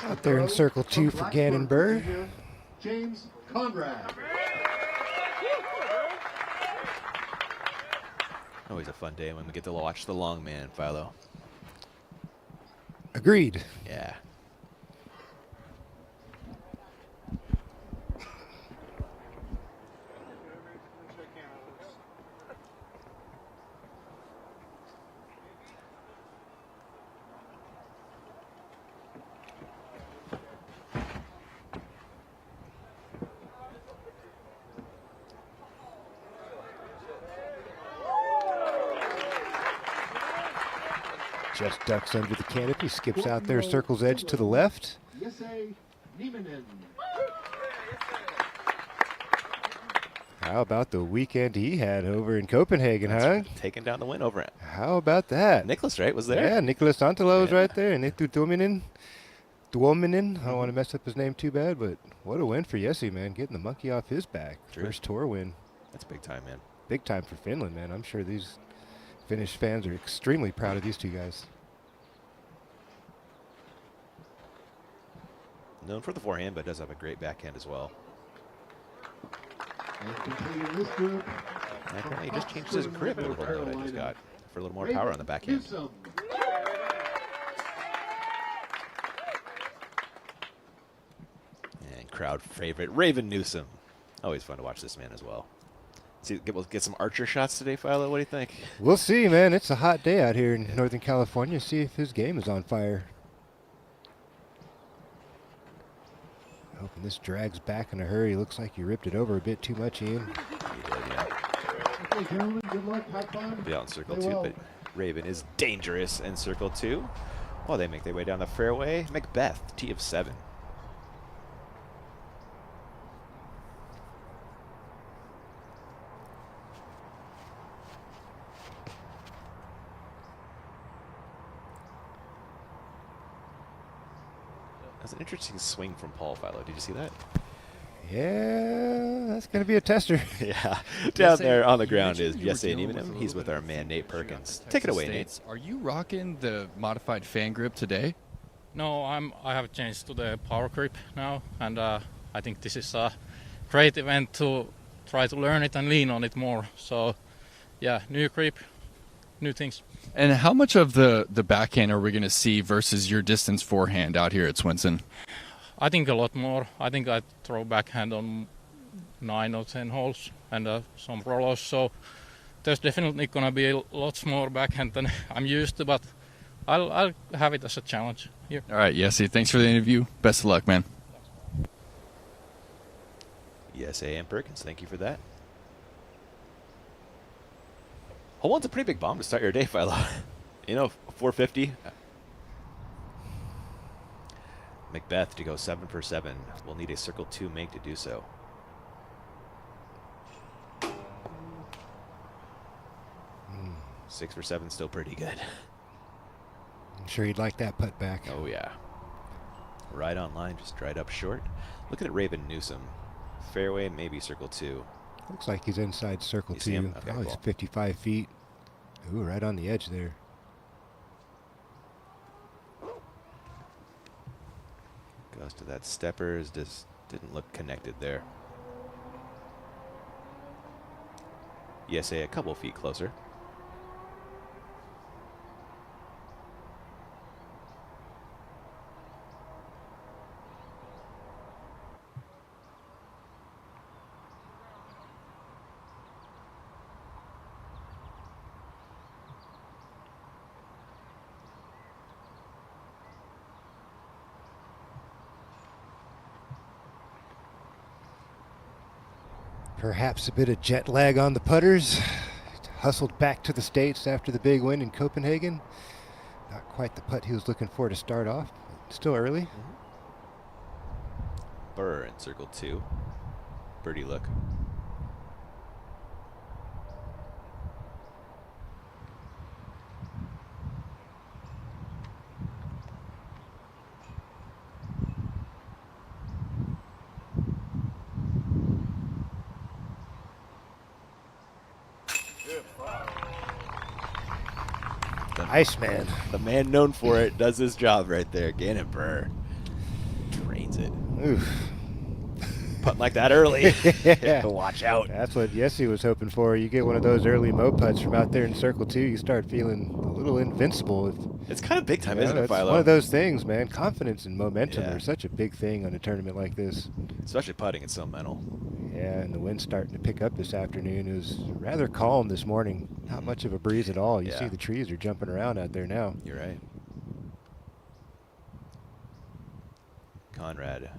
N: Out there in circle 2 for Gannon Burr.
O: James Conrad.
M: Always a fun day when we get to watch the long man, Philo.
N: Agreed.
M: Yeah.
N: Just ducks under the canopy, skips out there, circles edge to the left.
O: Jesse Nieminen.
N: How about the weekend he had over in Copenhagen, huh?
M: Taking down the win over it.
N: How about that?
M: Nicholas, right, was there?
N: Yeah, Nicholas Antelo was right there. Nitu Tuominen. I don't want to mess up his name too bad, but what a win for Jesse, man. Getting the monkey off his back.
M: True.
N: First tour win.
M: That's big time, man.
N: Big time for Finland, man. I'm sure these Finnish fans are extremely proud of these two guys.
M: Known for the forehand, but does have a great backhand as well.
O: And completing this group,
M: And apparently he just changed his grip a little note I just got for a little more power on the backhand.
O: Newsome.
M: And crowd favorite, Raven Newsom. Always fun to watch this man as well. See, we'll get some archer shots today, Philo. What do you think?
N: We'll see, man. It's a hot day out here in Northern California. See if his game is on fire. Hoping this drags back in a hurry. Looks like you ripped it over a bit too much, Ian.
M: He did, yeah.
O: Okay, gentlemen, good luck. Have fun.
M: Be out in circle
O: Stay
M: 2,
O: well.
M: but Raven is dangerous in circle 2. While they make their way down the fairway, McBeth, tee of 7. That's an interesting swing from Paul Philo. Did you see that?
N: Yeah, that's going to be a tester.
M: Yeah. Down there on the ground is Jesse Niemann. He's with our man, Nate Perkins. Take it away, Nate.
D: Are you rocking the modified fan grip today?
J: No, I have changed to the power grip now, and I think this is a great event to try to learn it and lean on it more. So, yeah, new grip, new things.
D: And how much of the backhand are we going to see versus your distance forehand out here at Swenson?
J: I think a lot more. I think I throw backhand on 9 or 10 holes and some rollers. So there's definitely going to be lots more backhand than I'm used to, but I'll have it as a challenge here.
D: All right, Jesse, thanks for the interview. Best of luck, man.
M: Yes, A.M. Perkins, thank you for that. Hole one's a pretty big bomb to start your day, Philo. You know, 450. McBeth to go 7 for 7. We'll need a circle 2 make to do so. Mm. 6 for 7, still pretty good.
N: I'm sure he'd like that putt back.
M: Oh, yeah. Right on line, just dried up short. Looking at Raven Newsom. Fairway, maybe circle 2.
N: Looks like he's inside circle
M: You see
N: 2.
M: him? Okay,
N: He's
M: cool.
N: 55 feet. Ooh, right on the edge there.
M: Goes to that steppers, just didn't look connected there. Yes, a couple feet closer.
N: Perhaps a bit of jet lag on the putters. Hustled back to the States after the big win in Copenhagen. Not quite the putt he was looking for to start off. Still early.
M: Burr in circle 2. Birdie look.
N: Iceman.
M: The man known for it does his job right there. Gannon Burr drains it.
N: Oof.
M: Putting like that early.
N: Yeah.
M: Watch out.
N: That's what Jesse was hoping for. You get one of those early mo putts from out there in circle 2, you start feeling a little invincible.
M: It's kind of big time, isn't it,
N: It's
M: Philo?
N: one of those things, man. Confidence and momentum
M: Yeah.
N: are such a big thing on a tournament like this.
M: Especially putting, it's so mental.
N: Yeah, and the wind's starting to pick up this afternoon. It was rather calm this morning. Not much of a breeze at all. You
M: Yeah.
N: see the trees are jumping around out there now.
M: You're right. Conrad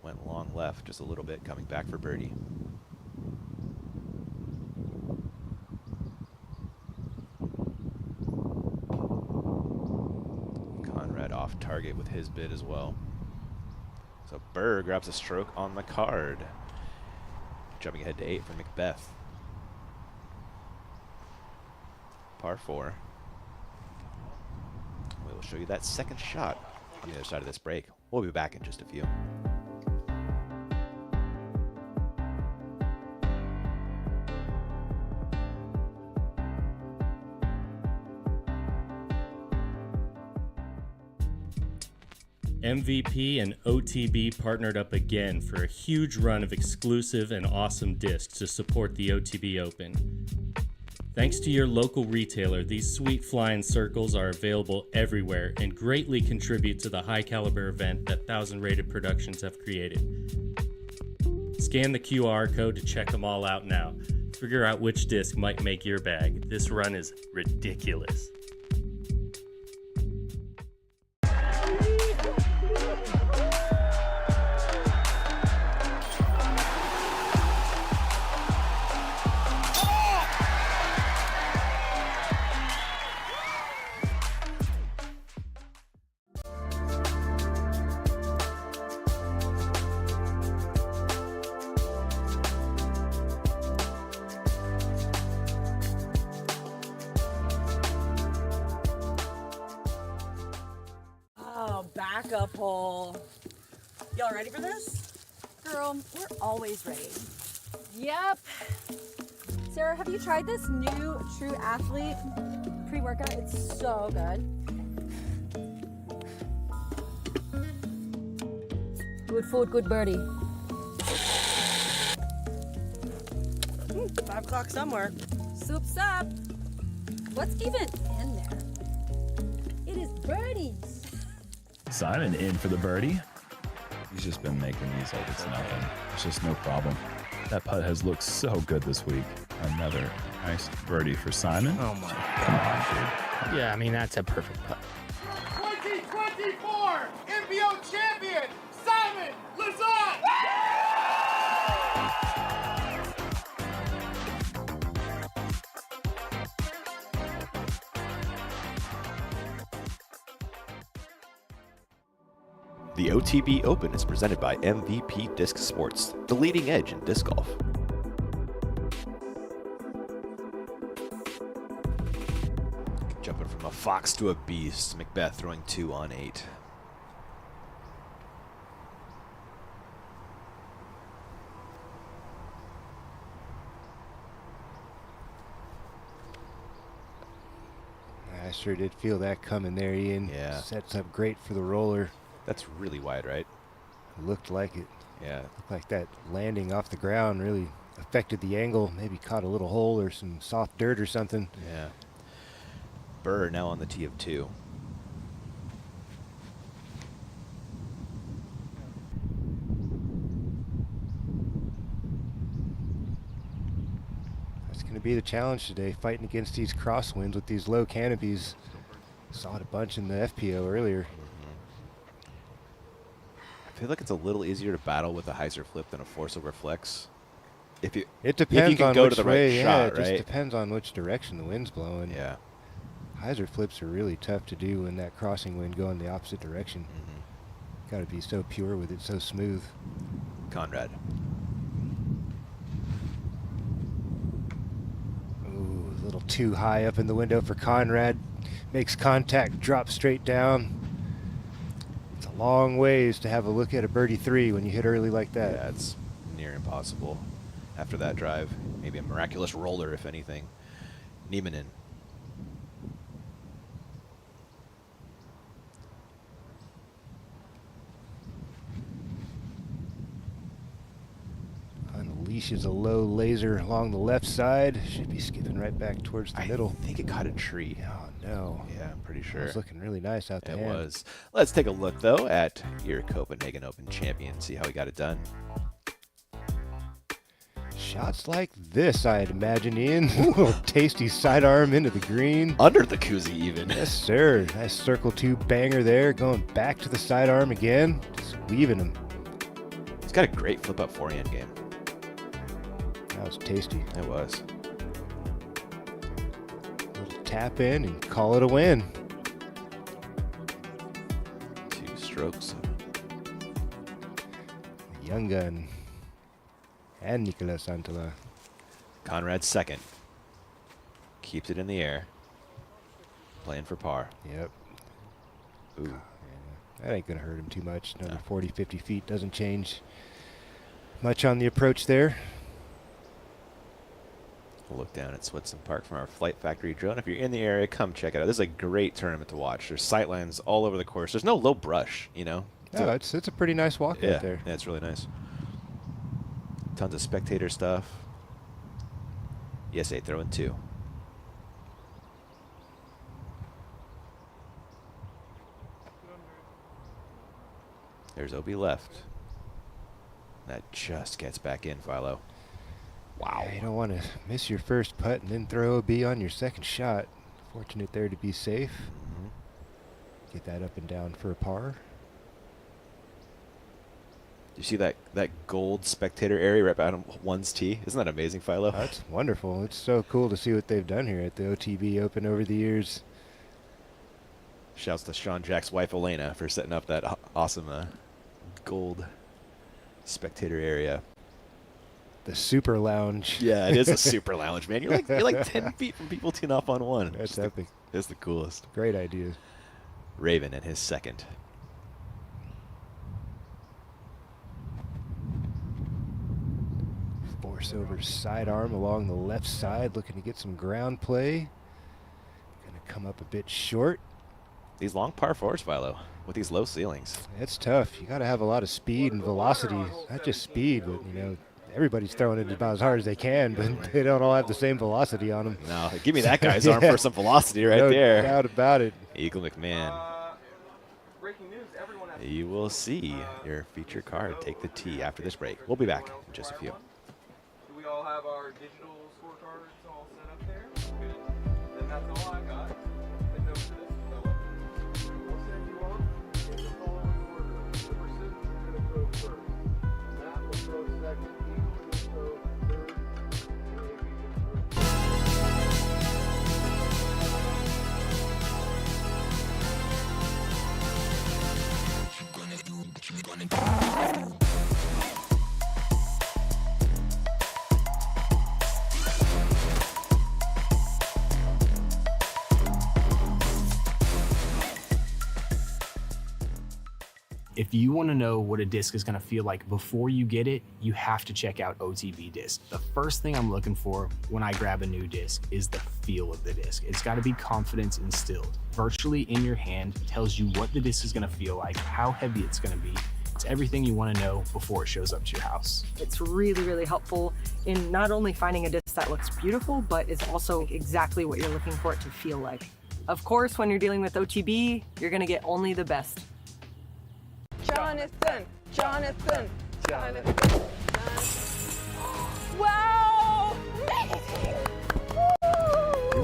M: went long left just a little bit, coming back for birdie. Conrad off target with his bid as well. So Burr grabs a stroke on the card. Jumping ahead to 8 for McBeth. Par 4. We will show you that second shot on the other side of this break. We'll be back in just a few.
P: MVP and OTB partnered up again for a huge run of exclusive and awesome discs to support the OTB Open. Thanks to your local retailer, these sweet flying circles are available everywhere and greatly contribute to the high caliber event that 1,000 Rated Productions have created. Scan the QR code to check them all out now. Figure out which disc might make your bag. This run is ridiculous.
Q: backup hole. Y'all ready for this?
R: Girl, we're always ready.
S: Yep. Sarah, have you tried this new True Athlete pre-workout? It's so good. Good food, good birdie.
Q: 5 o'clock somewhere.
S: Soup's up. What's even in there? It is birdies.
T: Simon in for the birdie. He's just been making these like it's nothing. It's just no problem. That putt has looked so good this week. Another nice birdie for Simon.
I: Oh my.
T: Come on, dude.
I: Yeah, I mean, that's a perfect putt.
B: 2024 MPO champion, Simon Lazat!
M: The OTB Open is presented by MVP Disc Sports, the leading edge in disc golf. Jumping from a fox to a beast, McBeth throwing 2 on 8.
N: I sure did feel that coming there, Ian.
M: Yeah.
N: Sets up great for the roller.
M: That's really wide, right?
N: Looked like it.
M: Yeah.
N: Looked like that landing off the ground really affected the angle. Maybe caught a little hole or some soft dirt or something.
M: Yeah. Burr now on the tee of 2.
N: That's going to be the challenge today, fighting against these crosswinds with these low canopies. Saw it a bunch in the FPO earlier.
M: I feel like it's a little easier to battle with a hyzer flip than a force over flex. It
N: Depends
M: if you can
N: on
M: go
N: which
M: to the
N: way,
M: right
N: yeah,
M: shot,
N: it just
M: right?
N: depends on which direction the wind's blowing.
M: Yeah.
N: Hyzer flips are really tough to do when that crossing wind going the opposite direction. Got to be so pure with it, so smooth.
M: Conrad.
N: Ooh, a little too high up in the window for Conrad. Makes contact, drops straight down. It's a long ways to have a look at a birdie 3 when you hit early like that.
M: Yeah, it's near impossible after that drive. Maybe a miraculous roller, if anything. Niemanen.
N: Unleashes a low laser along the left side. Should be skipping right back towards the middle.
M: I think it caught a tree.
N: Oh, no.
M: Yeah, I'm pretty sure.
N: It was looking really nice out there.
M: It was. Let's take a look, though, at your Copenhagen Open champion, see how he got it done.
N: Shots like this, I'd imagine, Ian. Little tasty sidearm into the green.
M: Under the koozie, even.
N: Yes, sir. Nice circle 2 banger there. Going back to the sidearm again. Just weaving them.
M: He's got a great flip-up forehand game.
N: That was tasty.
M: It was.
N: Little tap in and call it a win.
M: 2 strokes.
N: Young gun. And Nicolas Santola.
M: Conrad's second. Keeps it in the air. Playing for par.
N: Yep.
M: Ooh.
N: Yeah, that ain't going to hurt him too much. Another 40, 50 feet doesn't change much on the approach there.
M: We'll look down at Switson Park from our Flight Factory drone. If you're in the area, come check it out. This is a great tournament to watch. There's sightlines all over the course. There's no low brush, you know.
N: No, it's a pretty nice walk out there.
M: Yeah, it's really nice. Tons of spectator stuff. Yes, 8 throwing 2. There's OB left. That just gets back in, Philo. Wow.
N: Yeah, you don't want to miss your first putt and then throw a B on your second shot. Fortunate there to be safe. Get that up and down for a par.
M: You see that gold spectator area right behind one's tee? Isn't that amazing, Philo?
N: That's wonderful. It's so cool to see what they've done here at the OTB Open over the years.
M: Shouts to Sean Jack's wife, Elena, for setting up that awesome gold spectator area.
N: The super lounge.
M: Yeah, it is a super lounge, man. You're like 10 feet from people teeing off on one.
N: That's epic.
M: It's the coolest.
N: Great idea.
M: Raven in his second.
N: Force over sidearm along the left side, looking to get some ground play. Gonna come up a bit short.
M: These long par fours, Philo, with these low ceilings.
N: It's tough. You got to have a lot of speed and velocity. Not just speed, but, you know, everybody's throwing it about as hard as they can, but they don't all have the same velocity on them.
M: No, give me that guy's arm for some velocity right there.
N: No doubt about it.
M: Eagle McMahon. You will see your feature card take the tee after this break. We'll be back in just a few.
B: Do we all have our digital scorecards all set up there? Good. Then that's all I got. Take notes of this, Philip. We'll send you on in the following order. Emerson is going to throw first. Matt will throw second. Eagle will throw third. And Amy will throw
F: If you want to know what a disc is going to feel like before you get it, you have to check out OTB disc. The first thing I'm looking for when I grab a new disc is the feel of the disc. It's got to be confidence instilled. Virtually in your hand tells you what the disc is going to feel like, how heavy it's going to be. It's everything you want to know before it shows up to your house.
G: It's really, really helpful in not only finding a disc that looks beautiful, but is also exactly what you're looking for it to feel like. Of course, when you're dealing with OTB, you're going to get only the best.
Q: Jonathan! Jonathan!
S: Wow!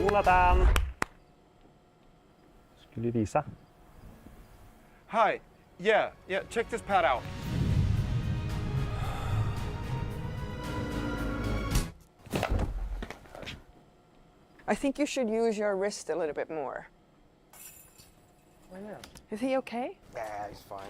U: Jonathan! Skulle du visa?
B: Hi. Yeah, check this pad out.
Q: I think you should use your wrist a little bit more.
B: Why not?
Q: Is he okay?
B: Yeah, he's fine.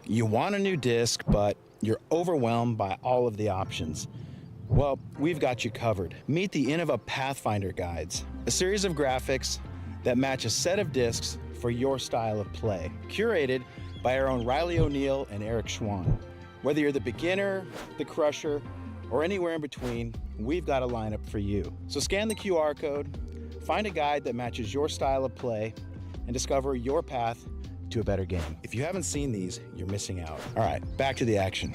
V: You want a new disc, but you're overwhelmed by all of the options. Well, we've got you covered. Meet the Innova Pathfinder Guides, a series of graphics that match a set of discs for your style of play, curated by our own Riley O'Neill and Eric Schwann. Whether you're the beginner, the crusher, or anywhere in between, we've got a lineup for you. So scan the QR code, find a guide that matches your style of play, and discover your path to a better game. If you haven't seen these, you're missing out. All right, back to the action.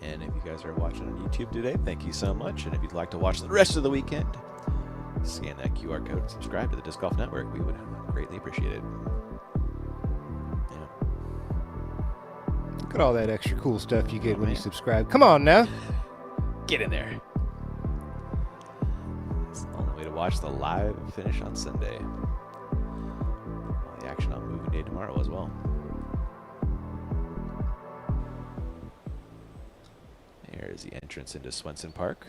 M: And if you guys are watching on YouTube today, thank you so much. And if you'd like to watch the rest of the weekend, scan that QR code and subscribe to the Disc Golf Network. We would greatly appreciate it. Yeah.
N: Look at all that extra cool stuff you get when you subscribe. Come on now.
M: Get in there. It's the only way to watch the live finish on Sunday. All the action on moving day tomorrow as well. There's the entrance into Swenson Park.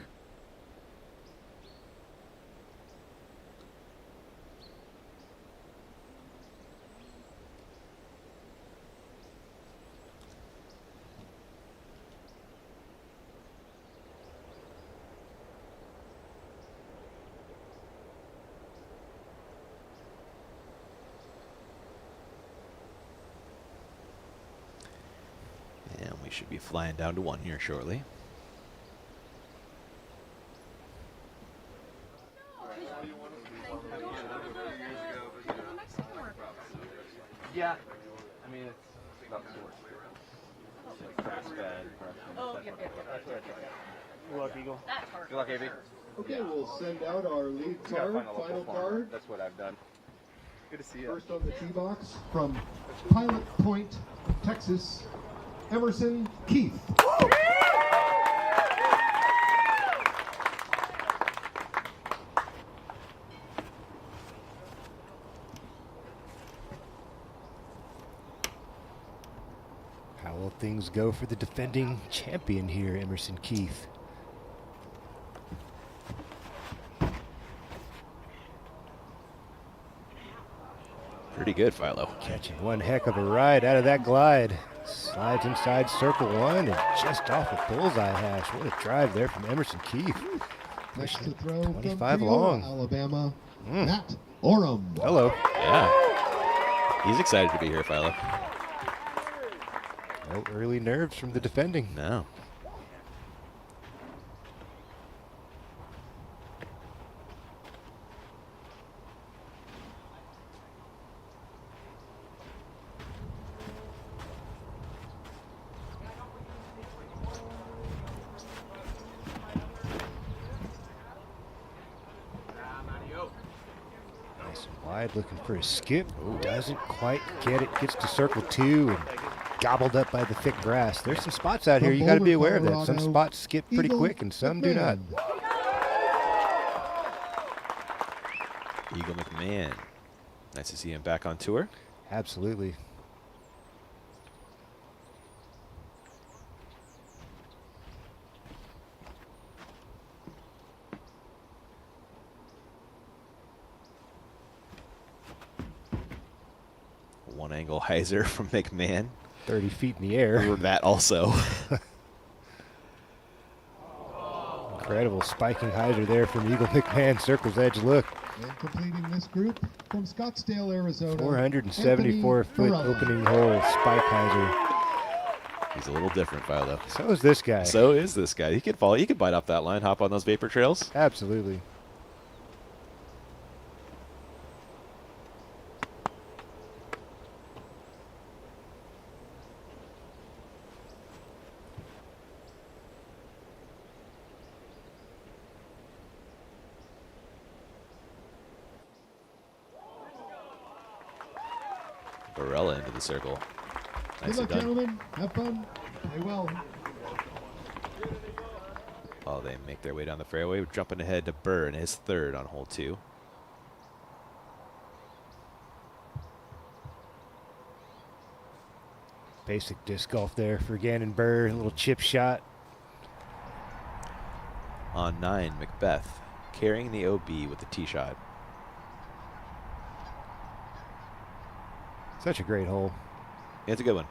M: should be flying down to 1 here shortly.
B: Yeah. I mean, it's about
Q: Oh, yep.
B: Good luck, Eagle. Good luck, AB.
O: Okay, we'll send out our lead
B: We gotta
O: card,
B: find a local
O: final
B: farmer.
O: card.
B: That's what I've done. Good to see you.
O: First on the tee box from Pilot Point, Texas, Emerson Keith.
N: How will things go for the defending champion here, Emerson Keith?
M: Pretty good, Philo.
N: Catching one heck of a ride out of that glide. Slides inside circle 1 and just off a bullseye hash. What a drive there from Emerson Keith.
O: Next to
N: Pushing
O: throw
N: 25
O: from Peoria,
N: long.
O: Alabama, Matt Oram.
N: Hello.
M: Yeah. He's excited to be here, Philo.
N: No early nerves from the defending.
M: No.
N: Nice and wide, looking for a skip. Doesn't quite get it. Gets to circle 2 and gobbled up by the thick grass. There's some spots out here. You got to be aware of that. Some spots skip pretty quick and some do not.
M: Eagle McMahon. Nice to see him back on tour.
N: Absolutely.
M: One angle hyzer from McMahon.
N: 30 feet in the air.
M: Over that also.
N: Incredible spiking hyzer there from Eagle McMahon. Circle's edge look.
O: And completing this group from Scottsdale, Arizona.
N: 474-foot opening hole spike hyzer.
M: He's a little different, Philo.
N: So is this guy.
M: So is this guy. He could fall. He could bite off that line, hop on those vapor trails.
N: Absolutely.
M: Barella into the circle.
O: Good
M: Nicely
O: luck,
M: done.
O: gentlemen. Have fun. Play well.
M: Oh, they make their way down the fairway, jumping ahead to Burr in his 3rd on hole 2.
N: Basic disc golf there for Gannon Burr. A little chip shot.
M: On 9, McBeth carrying the OB with the tee shot.
N: Such a great hole.
M: Yeah, it's a good one.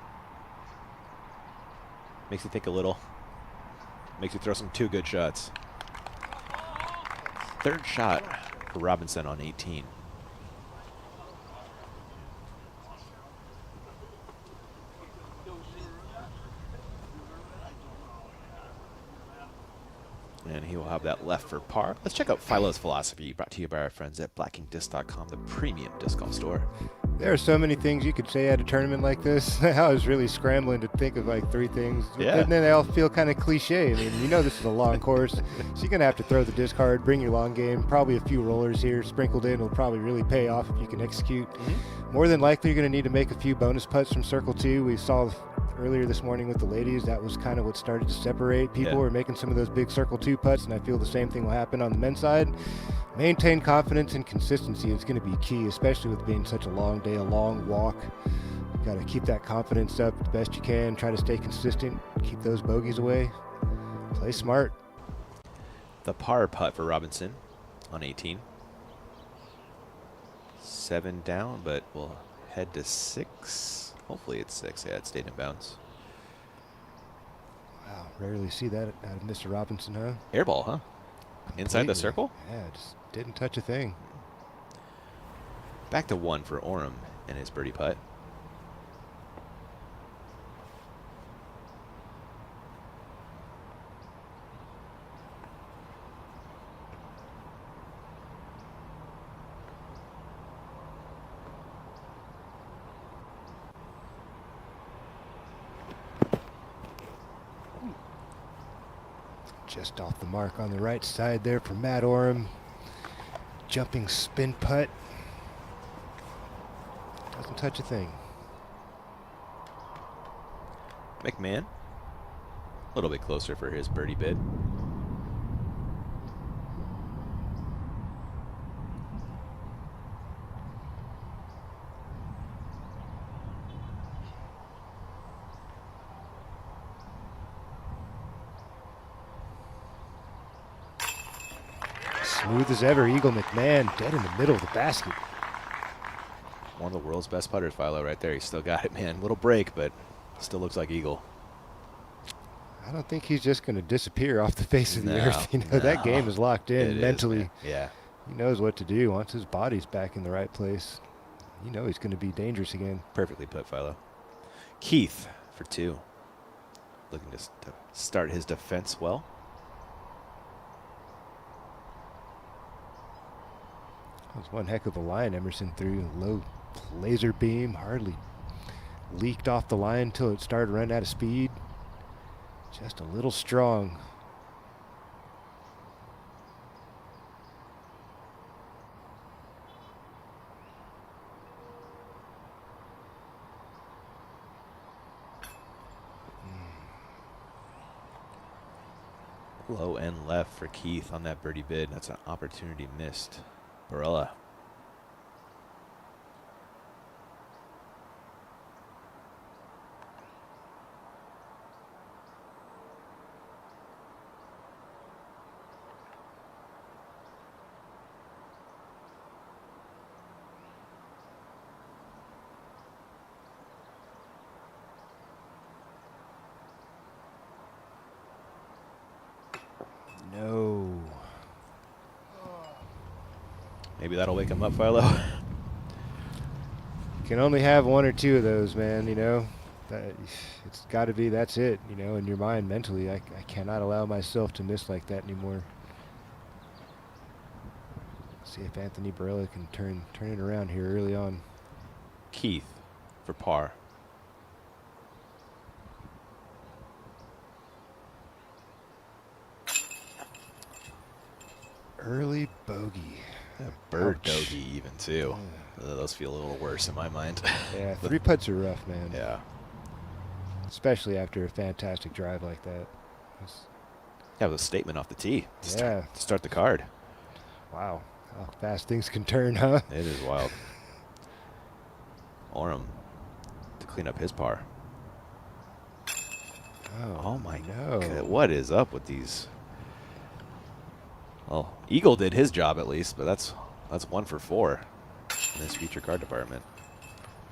M: Makes you think a little. Makes you throw some 2 good shots. 3rd shot for Robinson on 18. And he will have that left for par. Let's check out Philo's Philosophy, brought to you by our friends at blackingdisc.com, the premium disc golf store.
N: There are so many things you could say at a tournament like this. I was really scrambling to think of like 3 things.
M: Yeah.
N: And then they all feel kind of cliche. I mean, you know this is a long course, so you're going to have to throw the disc hard, bring your long game, probably a few rollers here sprinkled in will probably really pay off if you can execute. More than likely, you're going to need to make a few bonus putts from circle 2. We saw earlier this morning with the ladies, that was kind of what started to separate. People were making some of those big circle 2 putts, and I feel the same thing will happen on the men's side. Maintain confidence and consistency is going to be key, especially with being such a long day, a long walk. You got to keep that confidence up the best you can. Try to stay consistent. Keep those bogeys away. Play smart.
M: The par putt for Robinson on 18. 7 down, but we'll head to 6. Hopefully it's 6. Yeah, it stayed in bounds.
N: Wow, rarely see that out of Mr. Robinson, huh?
M: Airball, huh? Inside the circle?
N: Yeah, just didn't touch a thing.
M: Back to 1 for Oram and his birdie putt.
N: Just off the mark on the right side there for Matt Oram. Jumping spin putt. Doesn't touch a thing.
M: McMahon, a little bit closer for his birdie bid.
N: Smooth as ever, Eagle McMahon dead in the middle of the basket.
M: One of the world's best putters, Philo, right there. He's still got it, man. Little break, but still looks like Eagle.
N: I don't think he's just going to disappear off the face of the earth. You know, that game is locked in mentally.
M: Yeah.
N: He knows what to do. Once his body's back in the right place, you know he's going to be dangerous again.
M: Perfectly put, Philo. Keith for 2. Looking to start his defense well.
N: That was one heck of a line Emerson threw. Low laser beam, hardly leaked off the line until it started running out of speed. Just a little strong.
M: Low end left for Keith on that birdie bid. That's an opportunity missed. Barella.
N: No.
M: Maybe that'll wake him up, Philo.
N: Can only have 1 or 2 of those, man, you know. It's got to be, that's it, you know, in your mind mentally. I cannot allow myself to miss like that anymore. See if Anthony Barella can turn it around here early on.
M: Keith for par.
N: Early bogey.
M: Bird
N: Ouch.
M: bogey even too. Those feel a little worse in my mind.
N: Yeah, 3 putts are rough, man.
M: Yeah.
N: Especially after a fantastic drive like that.
M: That was a statement off the tee.
N: Yeah.
M: To start the card.
N: Wow. How fast things can turn, huh?
M: It is wild. Oram to clean up his par.
N: Oh
M: my
N: no.
M: God. What is up with these? Well, Eagle did his job at least, but that's 1 for 4 in this feature card department.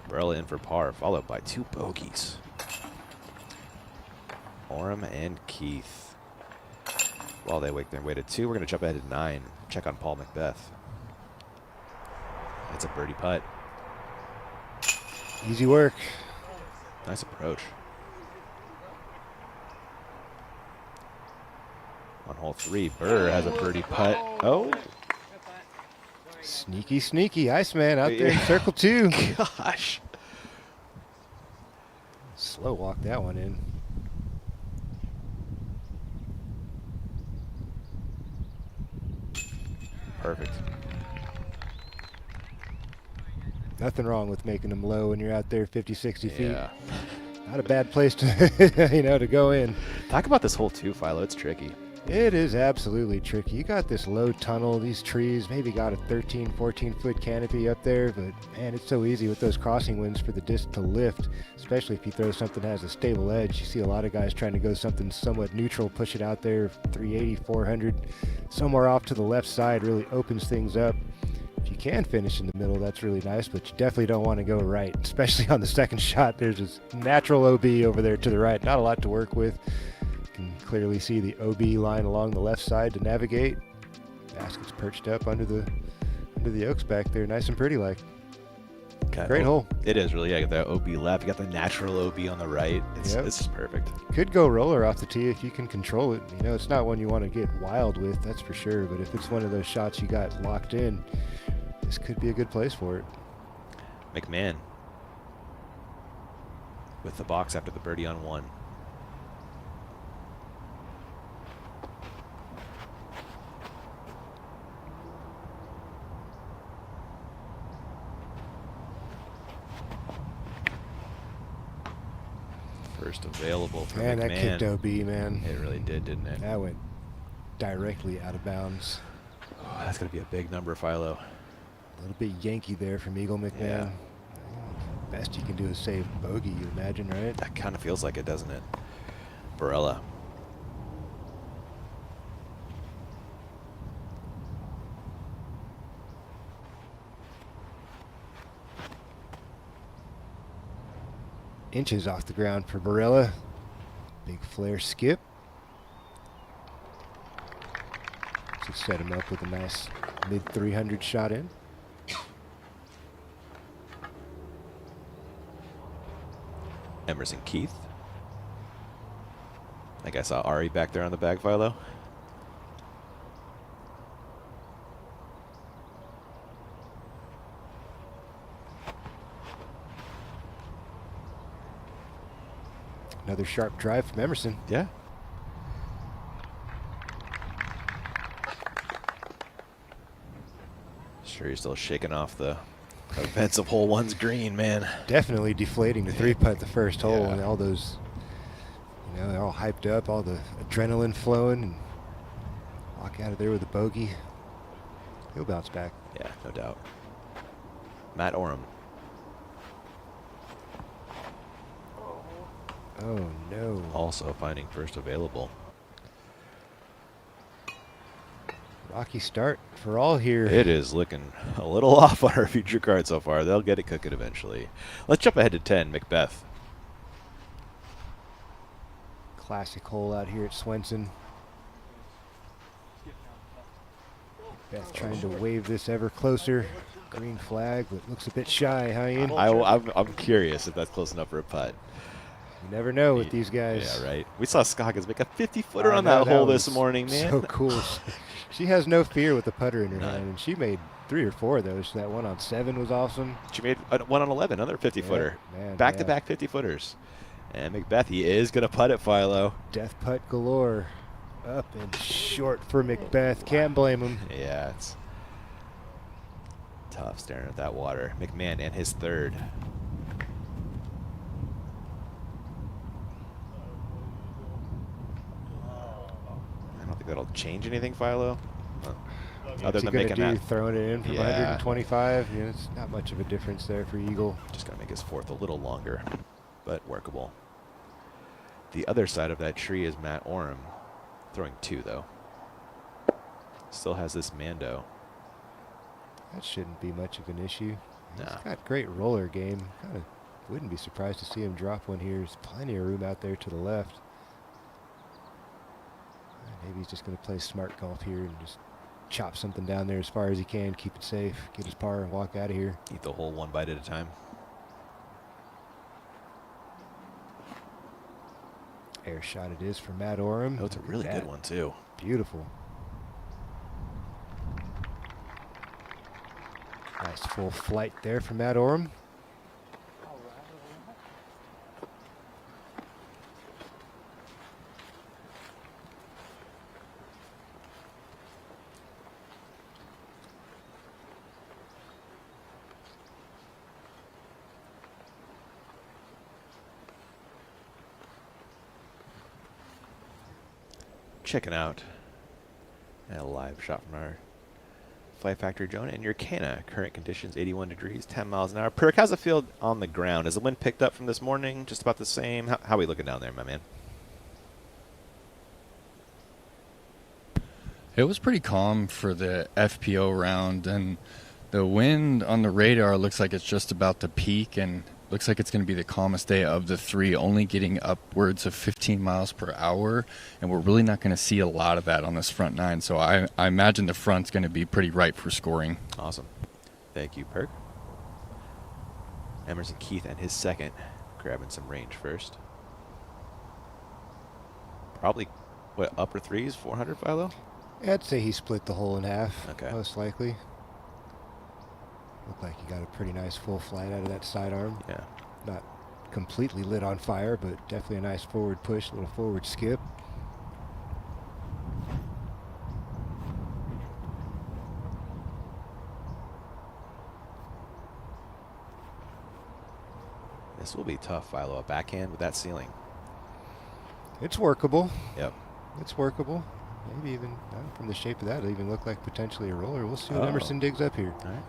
M: Barella in for par, followed by 2 bogeys. Oram and Keith. While they wait their way to 2, we're going to jump ahead to 9. Check on Paul McBeth. It's a birdie putt.
N: Easy work.
M: Nice approach. On hole 3, Burr has a birdie putt. Oh.
N: Sneaky Iceman out there in circle 2.
M: Gosh.
N: Slow walk that one in.
M: Perfect.
N: Nothing wrong with making them low when you're out there 50, 60 feet.
M: Yeah.
N: Not a bad place to, you know, to go in.
M: Talk about this hole too, Philo. It's tricky.
N: It is absolutely tricky. You got this low tunnel, these trees, maybe got a 13, 14-foot canopy up there, but man, it's so easy with those crossing winds for the disc to lift, especially if you throw something that has a stable edge. You see a lot of guys trying to go something somewhat neutral, push it out there, 380, 400, somewhere off to the left side really opens things up. If you can finish in the middle, that's really nice, but you definitely don't want to go right, especially on the second shot. There's this natural OB over there to the right, not a lot to work with. You can clearly see the OB line along the left side to navigate. Basket's perched up under the oaks back there, nice and pretty like. Great hole.
M: It is really. Yeah, you got that OB left. You got the natural OB on the right. It's just perfect.
N: Could go roller off the tee if you can control it. You know, it's not one you want to get wild with, that's for sure. But if it's one of those shots you got locked in, this could be a good place for it.
M: McMahon with the box after the birdie on 1. First available for
N: Man,
M: McMahon.
N: that kicked OB, man.
M: It really did, didn't it?
N: That went directly out of bounds.
M: Oh, that's going to be a big number, Philo.
N: A little bit Yankee there from Eagle McMahon.
M: Yeah.
N: Best you can do is save bogey, you imagine, right?
M: That kind of feels like it, doesn't it? Barella.
N: Inches off the ground for Barella. Big flare skip. To set him up with a nice mid 300 shot in.
M: Emerson Keith. I think I saw Ari back there on the bag, Philo.
N: Another sharp drive from Emerson.
M: Yeah. Sure, you're still shaking off the events of hole one's green, man.
N: Definitely deflating the 3-putt the first hole, and all those, you know, they're all hyped up, all the adrenaline flowing, and walk out of there with a bogey. He'll bounce back.
M: Yeah, no doubt. Matt Oram.
N: Oh, no.
M: Also finding first available.
N: Rocky start for all here.
M: It is looking a little off on our future card so far. They'll get it cooking eventually. Let's jump ahead to 10, McBeth.
N: Classic hole out here at Swenson. Beth trying to wave this ever closer. Green flag, but looks a bit shy, huh, Ian?
M: I'm curious if that's close enough for a putt.
N: You never know with these guys.
M: Yeah, right. We saw Scoggins make a 50-footer on that hole this morning, man.
N: So cool. She has no fear with the putter in her hand, and she made 3 or 4 of those. That one on 7 was awesome.
M: She made one on 11, another 50-footer.
N: Yeah,
M: Back-to-back 50-footers. And McBeth, he is going to putt it, Philo.
N: Death putt galore. Up and short for McBeth. Can't blame him.
M: Yeah, it's tough staring at that water. McMahon and his third. I don't think that'll change anything, Philo. Other than making that.
N: Throwing it in from 125. Yeah, it's not much of a difference there for Eagle.
M: Just got to make his fourth a little longer, but workable. The other side of that tree is Matt Oram. Throwing 2, though. Still has this Mando.
N: That shouldn't be much of an issue.
M: Nah.
N: He's got great roller game. Kind of wouldn't be surprised to see him drop one here. There's plenty of room out there to the left. Maybe he's just going to play smart golf here and just chop something down there as far as he can, keep it safe, get his par, and walk out of here.
M: Eat the hole one bite at a time.
N: Air shot it is for Matt Oram.
M: Oh, it's a really good one, too.
N: Beautiful. Nice full flight there for Matt Oram.
M: Checking out a live shot from our Flight Factory drone and your Cana. Current conditions 81 degrees, 10 miles an hour. Perk, how's the field on the ground? Is the wind picked up from this morning? Just about the same? How are we looking down there, my man?
D: It was pretty calm for the FPO round, and the wind on the radar looks like it's just about to peak, and looks like it's going to be the calmest day of the 3, only getting upwards of 15 miles per hour, and we're really not going to see a lot of that on this front 9, so I imagine the front's going to be pretty ripe for scoring.
M: Awesome. Thank you, Perk. Emerson Keith and his second, grabbing some range first. Probably, what, upper 3s, 400, Philo?
N: I'd say he split the hole in half,
M: most
N: likely. Looked like he got a pretty nice full flight out of that sidearm.
M: Yeah.
N: Not completely lit on fire, but definitely a nice forward push, a little forward skip.
M: This will be tough, Philo. A backhand with that ceiling.
N: It's workable.
M: Yep.
N: It's workable. Maybe even from the shape of that, it'll even look like potentially a roller. We'll see what Emerson digs up here.
M: All right.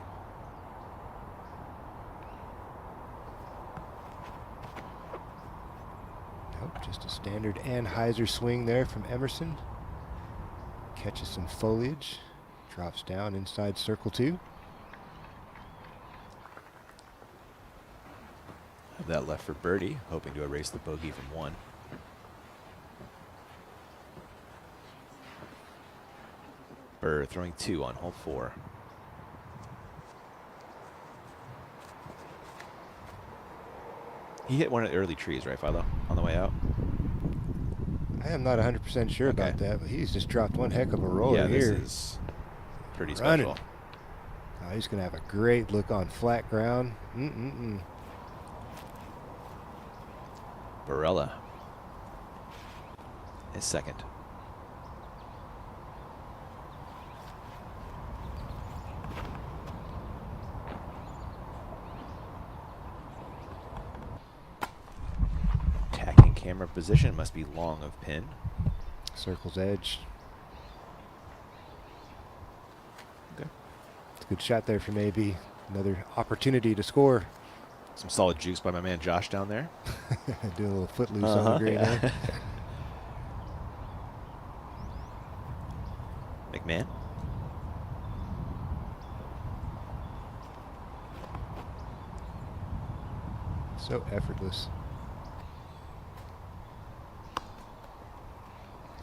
N: Nope, just a standard Anheuser swing there from Emerson. Catches some foliage. Drops down inside circle 2.
M: Have that left for birdie, hoping to erase the bogey from 1. Burr throwing 2 on hole 4. He hit one of the early trees, right, Philo, on the way out?
N: I am not 100% sure about that, but he's just dropped one heck of a roller here.
M: This is pretty
N: Running.
M: special.
N: Oh, he's going to have a great look on flat ground.
M: Barella is second. Tacking camera position must be long of pin.
N: Circle's edge.
M: Okay.
N: It's a good shot there from AB. Another opportunity to score.
M: Some solid juice by my man Josh down there.
N: Doing a little footloose on the green there.
M: McMahon.
N: So effortless.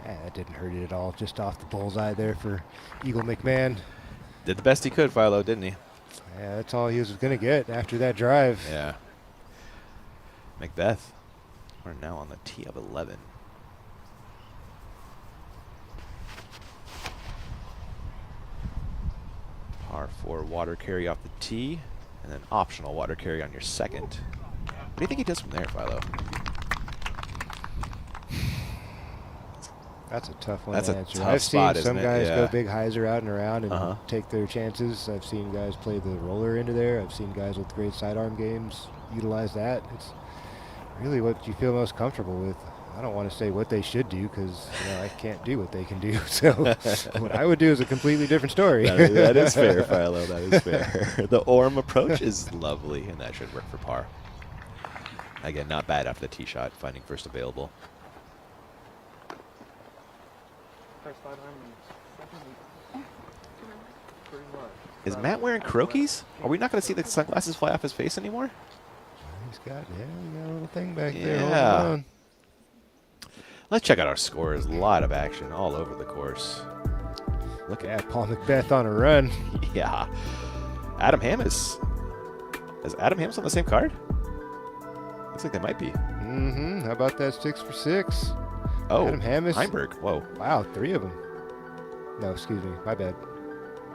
N: That didn't hurt it at all. Just off the bullseye there for Eagle McMahon.
M: Did the best he could, Philo, didn't he?
N: Yeah, that's all he was going to get after that drive.
M: Yeah. McBeth. We're now on the tee of 11. Par 4 water carry off the tee, and then optional water carry on your second. What do you think he does from there, Philo?
N: That's a tough one
M: That's
N: to
M: a
N: answer.
M: tough
N: I've
M: spot,
N: seen some
M: isn't it?
N: guys
M: Yeah.
N: go big hyzer out and around and take their chances. I've seen guys play the roller into there. I've seen guys with great sidearm games utilize that. It's really what you feel most comfortable with. I don't want to say what they should do because I can't do what they can do. So what I would do is a completely different story.
M: That is fair, Philo. That is fair. The Orm approach is lovely, and that should work for par. Again, not bad after the tee shot, finding first available. Is Matt wearing croquis? Are we not going to see the sunglasses fly off his face anymore?
N: He's got, he got a little thing back there. Holding
M: Yeah.
N: on.
M: Let's check out our scores. A lot of action all over the course. Look
N: at Paul McBeth on a run.
M: Yeah. Adam Hammis. Is Adam Hammis on the same card? Looks like they might be.
N: How about that 6 for 6?
M: Oh,
N: Adam Hammis.
M: Heimberg. Whoa.
N: Wow, 3 of them. No, excuse me. My bad.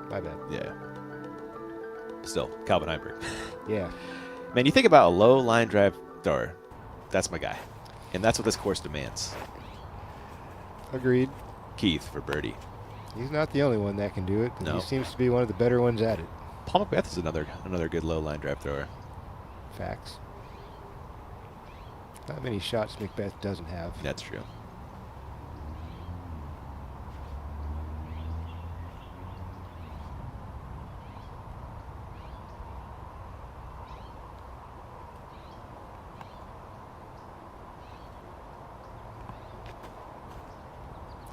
N: My bad.
M: Yeah. Still, Calvin Heimberg.
N: Yeah.
M: Man, you think about a low line drive thrower. That's my guy. And that's what this course demands.
N: Agreed.
M: Keith for birdie.
N: He's not the only one that can do it, but
M: No.
N: he seems to be one of the better ones at it.
M: Paul McBeth is another good low line drive thrower.
N: Facts. Not many shots McBeth doesn't have.
M: That's true.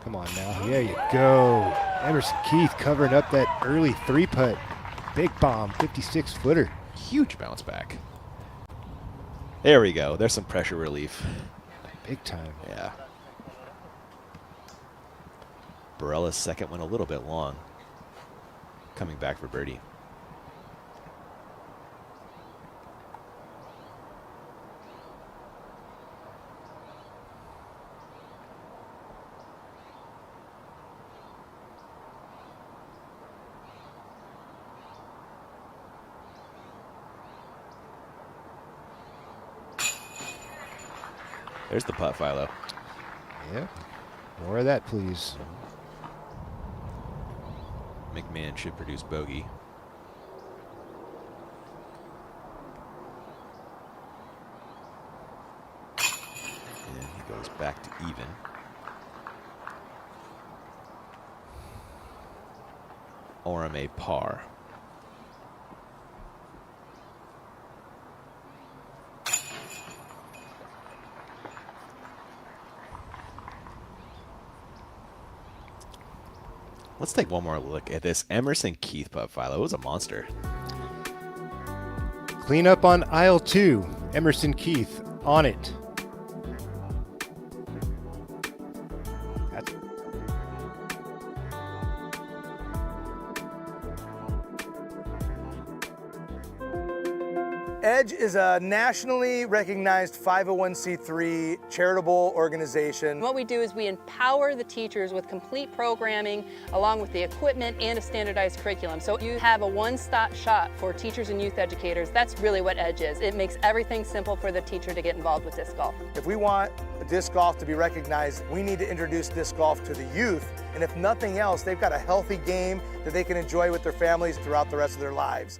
N: Come on now. There you go. Emerson Keith covering up that early 3-putt. Big bomb, 56-footer.
M: Huge bounce back. There we go. There's some pressure relief.
N: Big time.
M: Yeah. Barella's second went a little bit long. Coming back for birdie. There's the putt, Philo.
N: Yep. More of that, please.
M: McMahon should produce bogey. And he goes Goes back to even. Oram a par. Let's take one more look at this Emerson Keith putt, Philo. It was a monster.
N: Clean up on aisle 2. Emerson Keith on it.
A: EDGE is a nationally recognized 501c3 charitable organization.
E: What we do is we empower the teachers with complete programming along with the equipment and a standardized curriculum. So you have a one-stop shop for teachers and youth educators. That's really what EDGE is. It makes everything simple for the teacher to get involved with disc golf.
A: If we want disc golf to be recognized, we need to introduce disc golf to the youth. And if nothing else, they've got a healthy game that they can enjoy with their families throughout the rest of their lives.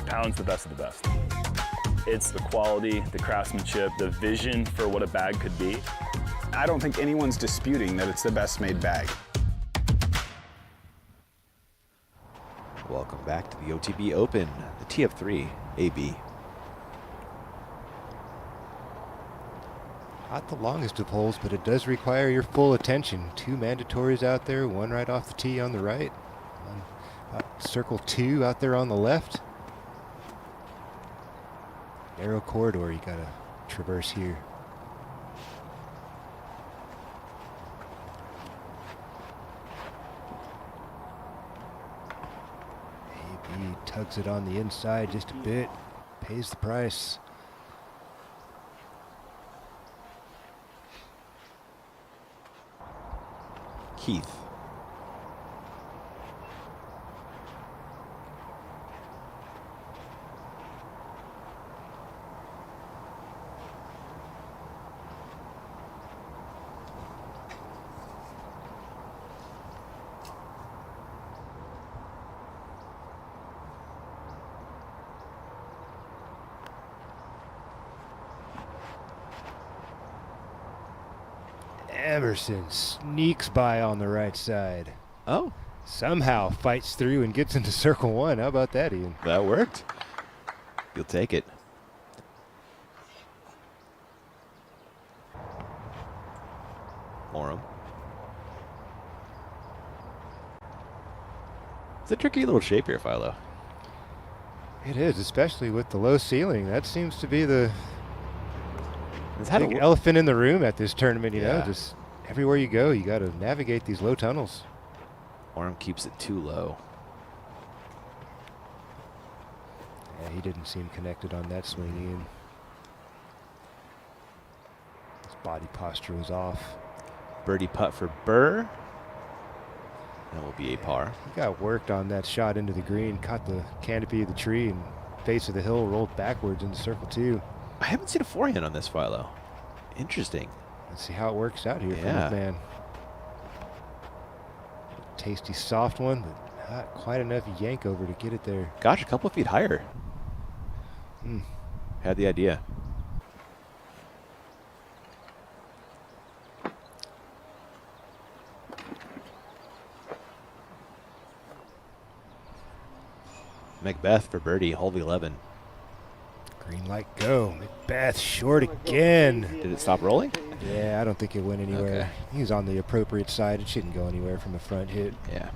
W: Pound's the best of the best. It's the quality, the craftsmanship, the vision for what a bag could be.
X: I don't think anyone's disputing that it's the best made bag.
M: Welcome back to the OTB Open, the T of 3, AB.
N: Not the longest of holes, but it does require your full attention. 2 mandatories out there, 1 right off the tee on the right. Circle 2 out there on the left. Narrow corridor you gotta traverse here. AB tugs it on the inside just a bit, pays the price.
M: Keith.
N: Emerson sneaks by on the right side.
M: Oh.
N: Somehow fights through and gets into circle 1. How about that, Ian?
M: That worked. You'll take it. Oram. It's a tricky little shape here, Philo.
N: It is, especially with the low ceiling. That seems to be the big
M: a
N: elephant in the room at this tournament, you know.
M: Yeah.
N: Just everywhere you go, you got to navigate these low tunnels.
M: Oram keeps it too low.
N: Yeah, he didn't seem connected on that swing, Ian. His body posture was off.
M: Birdie putt for Burr. That will be a par.
N: He got worked on that shot into the green, caught the canopy of the tree and face of the hill, rolled backwards into circle 2.
M: I haven't seen a forehand on this Philo. Interesting.
N: Let's see how it works out here for
M: Yeah.
N: McMahon. Tasty soft one, but not quite enough yank over to get it there.
M: Gosh, a couple of feet higher. had the idea. McBeth for birdie, hole 11.
N: Green light, go. McBeth short again.
M: Did it stop rolling?
N: Yeah, I don't think it went anywhere.
M: Okay.
N: He was on the appropriate side. It shouldn't go anywhere from a front hit.
M: Yeah.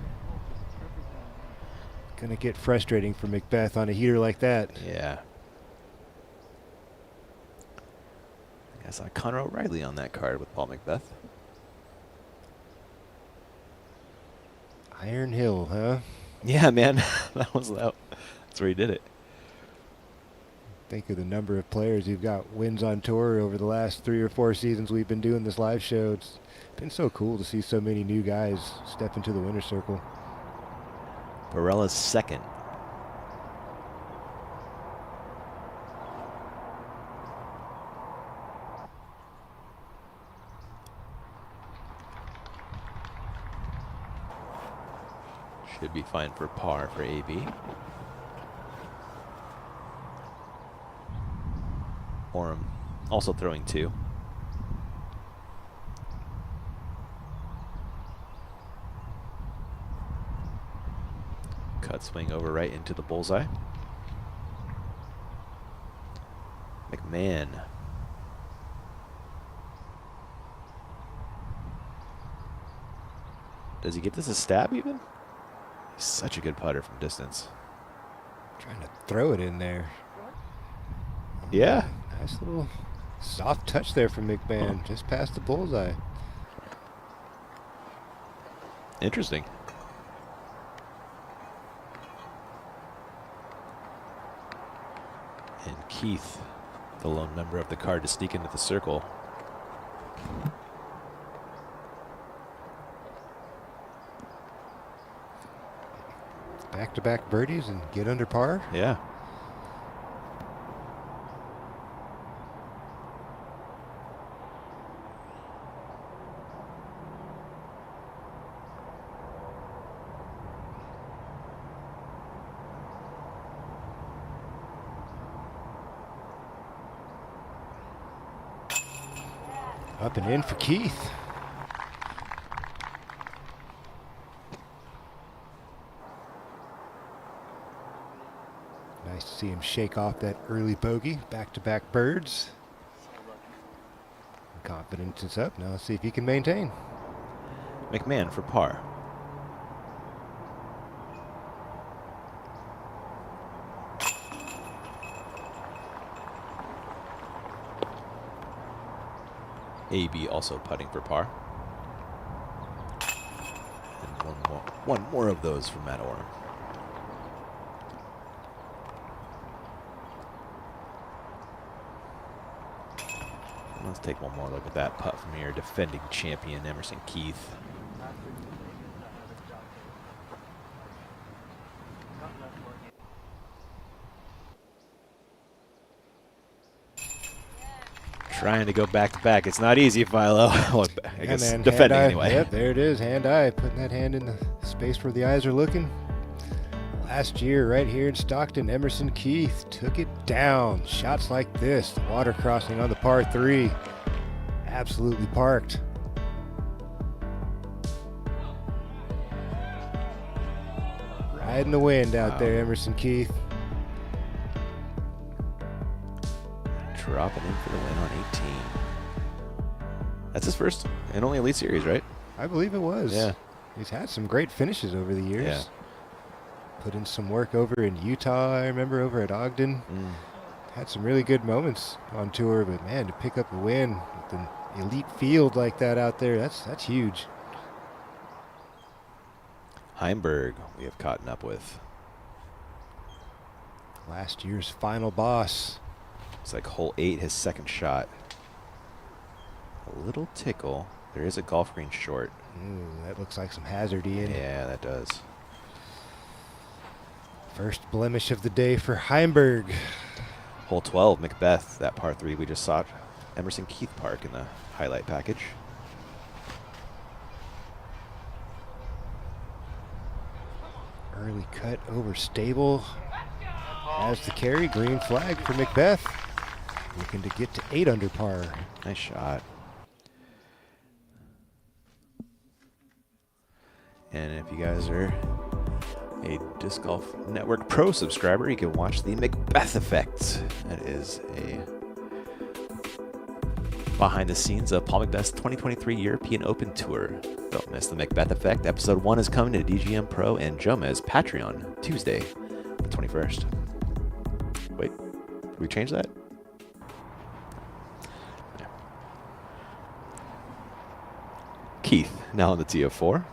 N: Gonna get frustrating for McBeth on a heater like that.
M: Yeah. I saw Connor O'Reilly on that card with Paul McBeth.
N: Iron Hill, huh?
M: Yeah, man. That's where he did it.
N: Think of the number of players who've got wins on tour over the last 3 or 4 seasons we've been doing this live show. It's been so cool to see so many new guys step into the winner's circle.
M: Barella's second. Should be fine for par for AB. Oram also throwing 2. Cut swing over right into the bullseye. McMahon. Does he get this a stab even? He's such a good putter from distance.
N: Trying to throw it in there.
M: Yeah.
N: Nice little soft touch there from McMahon, just past the bullseye.
M: Interesting. And Keith, the lone member of the card to sneak into the circle.
N: Back-to-back birdies and get under par.
M: Yeah.
N: Up and in for Keith. Nice to see him shake off that early bogey. Back-to-back birds. Confidence is up. Now let's see if he can maintain.
M: McMahon for par. AB also putting for par. And one more of those from Matt Oram. Let's take one more look at that putt from your defending champion, Emerson Keith. Trying to go back to back. It's not easy, Philo. Well, I guess
N: man,
M: defending
N: hand-eye.
M: anyway.
N: Yep, there it is, hand-eye. Putting that hand in the space where the eyes are looking. Last year, right here in Stockton, Emerson Keith took it down. Shots like this, the water crossing on the par 3. Absolutely parked. Riding the wind out there, Emerson Keith.
M: Dropping in for the win on 18. That's his first and only Elite Series, right?
N: I believe it was.
M: Yeah.
N: He's had some great finishes over the years.
M: Yeah.
N: Put in some work over in Utah, I remember, over at Ogden. Had some really good moments on tour, but man, to pick up a win with an elite field like that out there, that's huge.
M: Heimberg, we have caught up with.
N: Last year's final boss.
M: It's like hole 8, his second shot. A little tickle. There is a golf green short.
N: That looks like some hazardy in.
M: Yeah, that does.
N: First blemish of the day for Heimberg.
M: Hole 12, McBeth, that par 3 we just saw at Emerson Keith Park in the highlight package.
N: Early cut over stable. Has the carry, green flag for McBeth. Looking to get to 8 under par.
M: Nice shot. And if you guys are a Disc Golf Network Pro subscriber, you can watch the McBeth Effect. That is a behind the scenes of Paul McBeth's 2023 European Open Tour. Don't miss the McBeth Effect. Episode 1 is coming to DGM Pro and Jomez Patreon Tuesday, the 21st. Wait, did we change that? Yeah. Keith, now on the tee of 4.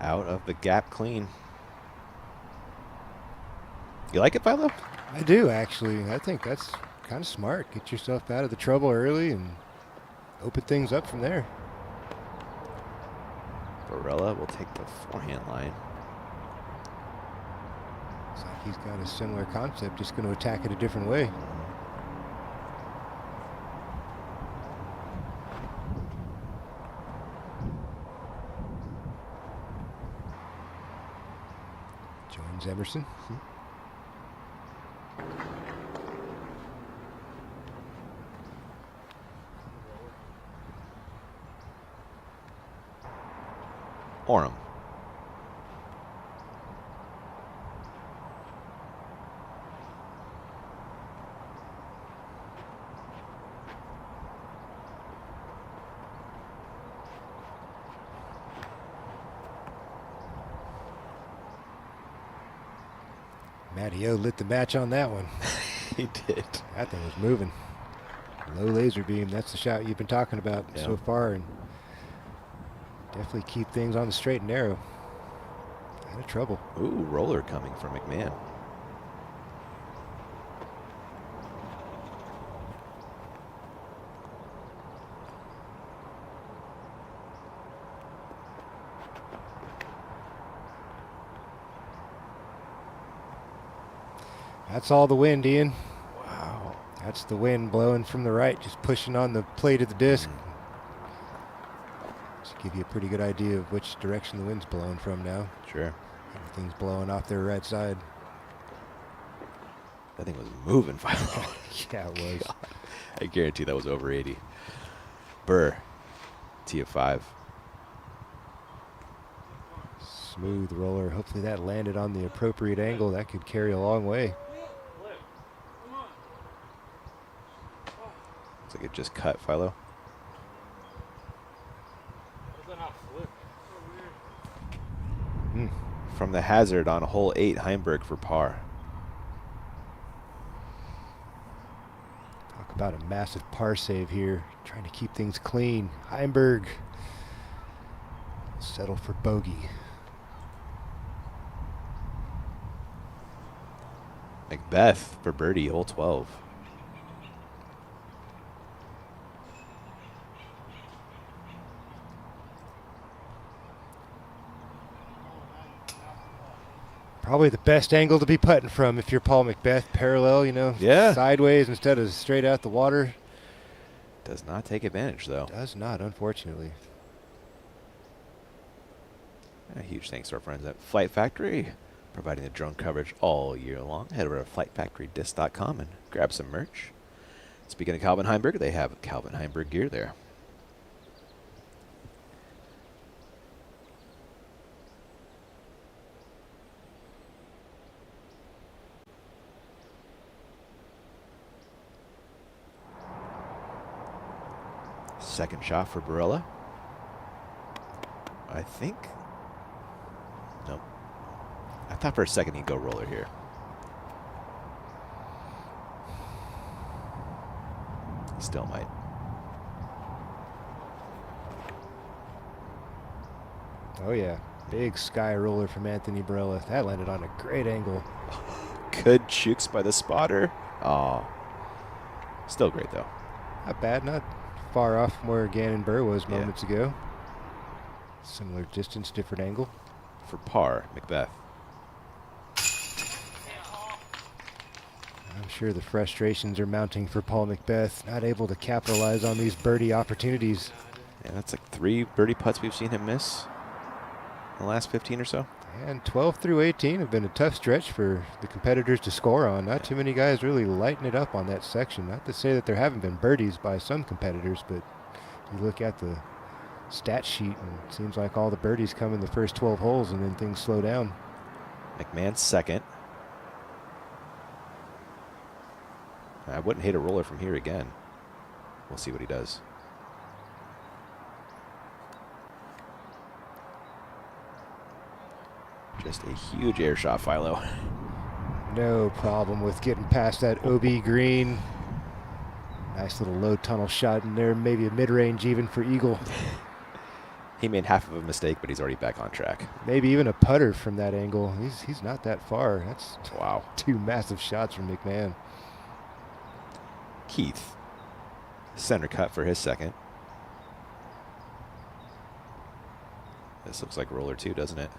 M: Out of the gap clean. You like it, Philo?
N: I do, actually. I think that's kind of smart. Get yourself out of the trouble early and open things up from there.
M: Barella will take the forehand line.
N: Looks like he's got a similar concept, just going to attack it a different way. Joins Emerson.
M: Oram.
N: Matty O lit the match on that one.
M: He did.
N: That thing was moving. Low laser beam, that's the shot you've been talking about so far. And definitely keep things on the straight and narrow. Out of trouble.
M: Ooh, roller coming from McMahon.
N: That's all the wind, Ian. Wow. That's the wind blowing from the right, just pushing on the plate of the disc. Just give you a pretty good idea of which direction the wind's blowing from now.
M: Sure.
N: Everything's blowing off their right side.
M: That thing was moving, Philo.
N: Yeah, it was.
M: God. I guarantee that was over 80. Burr, tee of 5.
N: Smooth roller. Hopefully that landed on the appropriate angle. That could carry a long way.
M: Looks like it just cut, Philo. From the hazard on hole 8, Heimberg for par.
N: Talk about a massive par save here. Trying to keep things clean. Heimberg settle for bogey.
M: McBeth for birdie, hole 12.
N: Probably the best angle to be putting from if you're Paul McBeth. Parallel, you know, sideways instead of straight out the water.
M: Does not take advantage, though.
N: Does not, unfortunately.
M: A huge thanks to our friends at Flight Factory, providing the drone coverage all year long. Head over to flightfactorydisc.com and grab some merch. Speaking of Calvin Heimberg, they have Calvin Heimberg gear there. Second shot for Barella. I think. Nope. I thought for a second he'd go roller here. He still might.
N: Oh, yeah. Big sky roller from Anthony Barella. That landed on a great angle.
M: Good chooks by the spotter. Oh. Still great, though.
N: Not bad. Not far off from where Gannon Burr was moments ago. Similar distance, different angle.
M: For par, McBeth.
N: sure the frustrations are mounting for Paul McBeth, not able to capitalize on these birdie opportunities.
M: Yeah, that's like 3 birdie putts we've seen him miss in the last 15 or so.
N: And 12 through 18 have been a tough stretch for the competitors to score on. Not too many guys really lighting it up on that section. Not to say that there haven't been birdies by some competitors, but you look at the stat sheet and it seems like all the birdies come in the first 12 holes and then things slow down.
M: McMahon second. I wouldn't hit a roller from here again. We'll see what he does. Just a huge air shot, Philo.
N: No problem with getting past that OB green. Nice little low tunnel shot in there, maybe a mid-range even for Eagle.
M: He made half of a mistake, but he's already back on track.
N: Maybe even a putter from that angle. He's not that far. That's
M: wow.
N: 2 massive shots from McMahon.
M: Keith, center cut for his second. This looks like roller too, doesn't it?